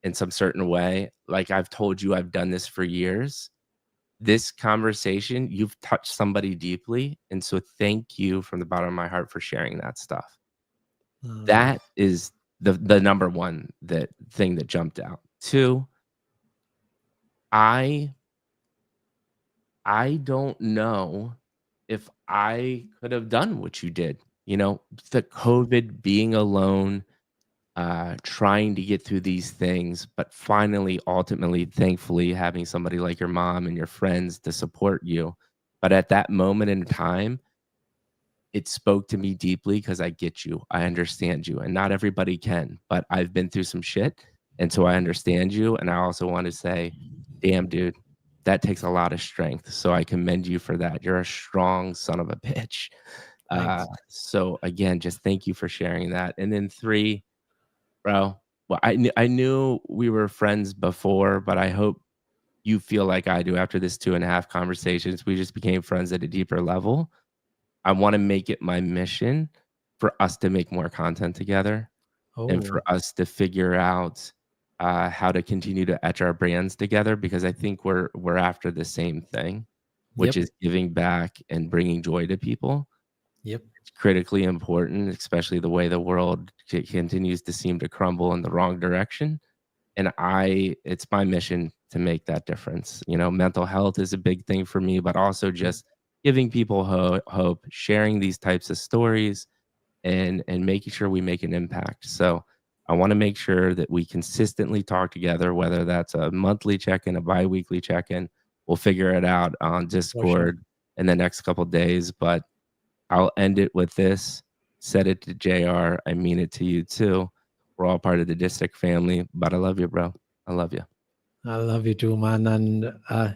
in some certain way." Like I've told you, I've done this for years. This conversation, you've touched somebody deeply, and so thank you from the bottom of my heart for sharing that stuff. uh, That is the number one that thing that jumped out. 2, I I don't know if I could have done what you did. The COVID, being alone, trying to get through these things, but finally, ultimately, thankfully, having somebody like your mom and your friends to support you. But at that moment in time, it spoke to me deeply because I get you. I understand you, and not everybody can, but I've been through some shit, and so I understand you, and I also want to say, "Damn, dude, that takes a lot of strength." So I commend you for that. You're a strong son of a bitch. thanks. So again, just thank you for sharing that. And then 3, bro, Well, I knew we were friends before, but I hope you feel like I do after this 2.5 conversations. We just became friends at a deeper level. I wanna make it my mission for us to make more content together and for Oh, us to figure out, how to continue to etch our brands together because I think we're after the same thing, which yep, is giving back and bringing joy to people. yep. It's critically important, especially the way the world continues to seem to crumble in the wrong direction. And it's my mission to make that difference. You know, mental health is a big thing for me, but also Mm. just giving people hope, sharing these types of stories, and making sure we make an impact. So I want to make sure that we consistently talk together, whether that's a monthly check-in, a bi-weekly check-in. We'll figure it out on For sure. Discord in the next couple days, but I'll end it with this. Said it to JR. I mean it to you too. We're all part of the Distic family, but I love you, bro. I love you. I love you too, man. And uh,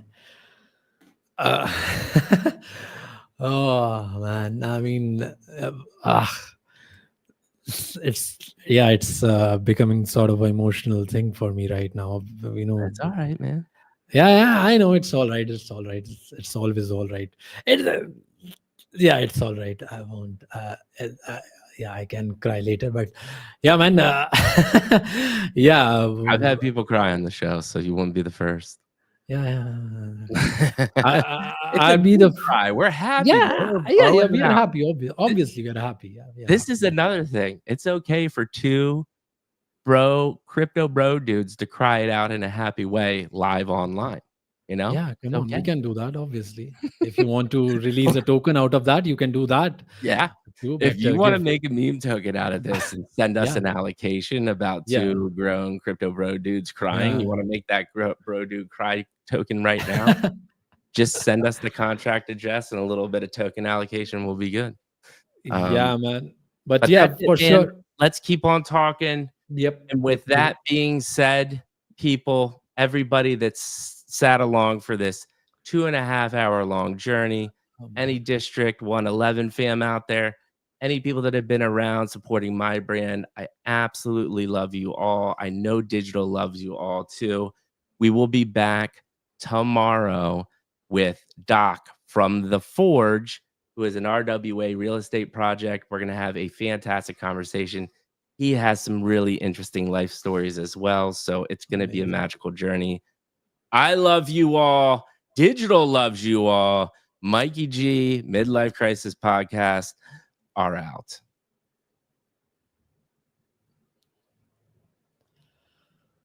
oh man, I mean, it's yeah, it's becoming sort of an emotional thing for me right now. You know, That's all right, man. yeah, I know it's all right. It's all right. It's always all right. It's yeah, it's all right. I won't. Yeah, I can cry later, but yeah, man. Yeah, I've had people cry on the show, so you wouldn't be the first. yeah, yeah. It's a I'll be good the cry. We're happy, man. yeah, We're yeah. blowing We it are out. happy. Obviously, we are happy. Yeah, we are This is happy. another thing. It's okay for two crypto bro dudes to cry it out in a happy way live online. You know, Yeah, it's come on, we okay. can do that. Obviously, if you want to release a token out of that, you can do that Yeah. too. If But you want to give make a meme token out of this and send us yeah, an allocation about yeah. two grown crypto bro dudes crying, Yeah. you want to make that bro dude cry token right now? Just send us the contract address and a little bit of token allocation will be good. Um, Yeah, man. But but yeah, that's it, for man. sure. Let's keep on talking. Yep. And with Let's do that it. being said, people, everybody that's sat along for this 2.5 hour long journey, Oh, man. any District 111 fam out there, any people that have been around supporting my brand, I absolutely love you all. I know digital loves you all too. We will be back tomorrow with Doc from The Forge, who is an RWA real estate project. We're going to have a fantastic conversation. He has some really interesting life stories as well. So it's going to be a Amazing. magical journey. I love you all. Digital loves you all. Mikey G, Midlife Crisis Podcast are out.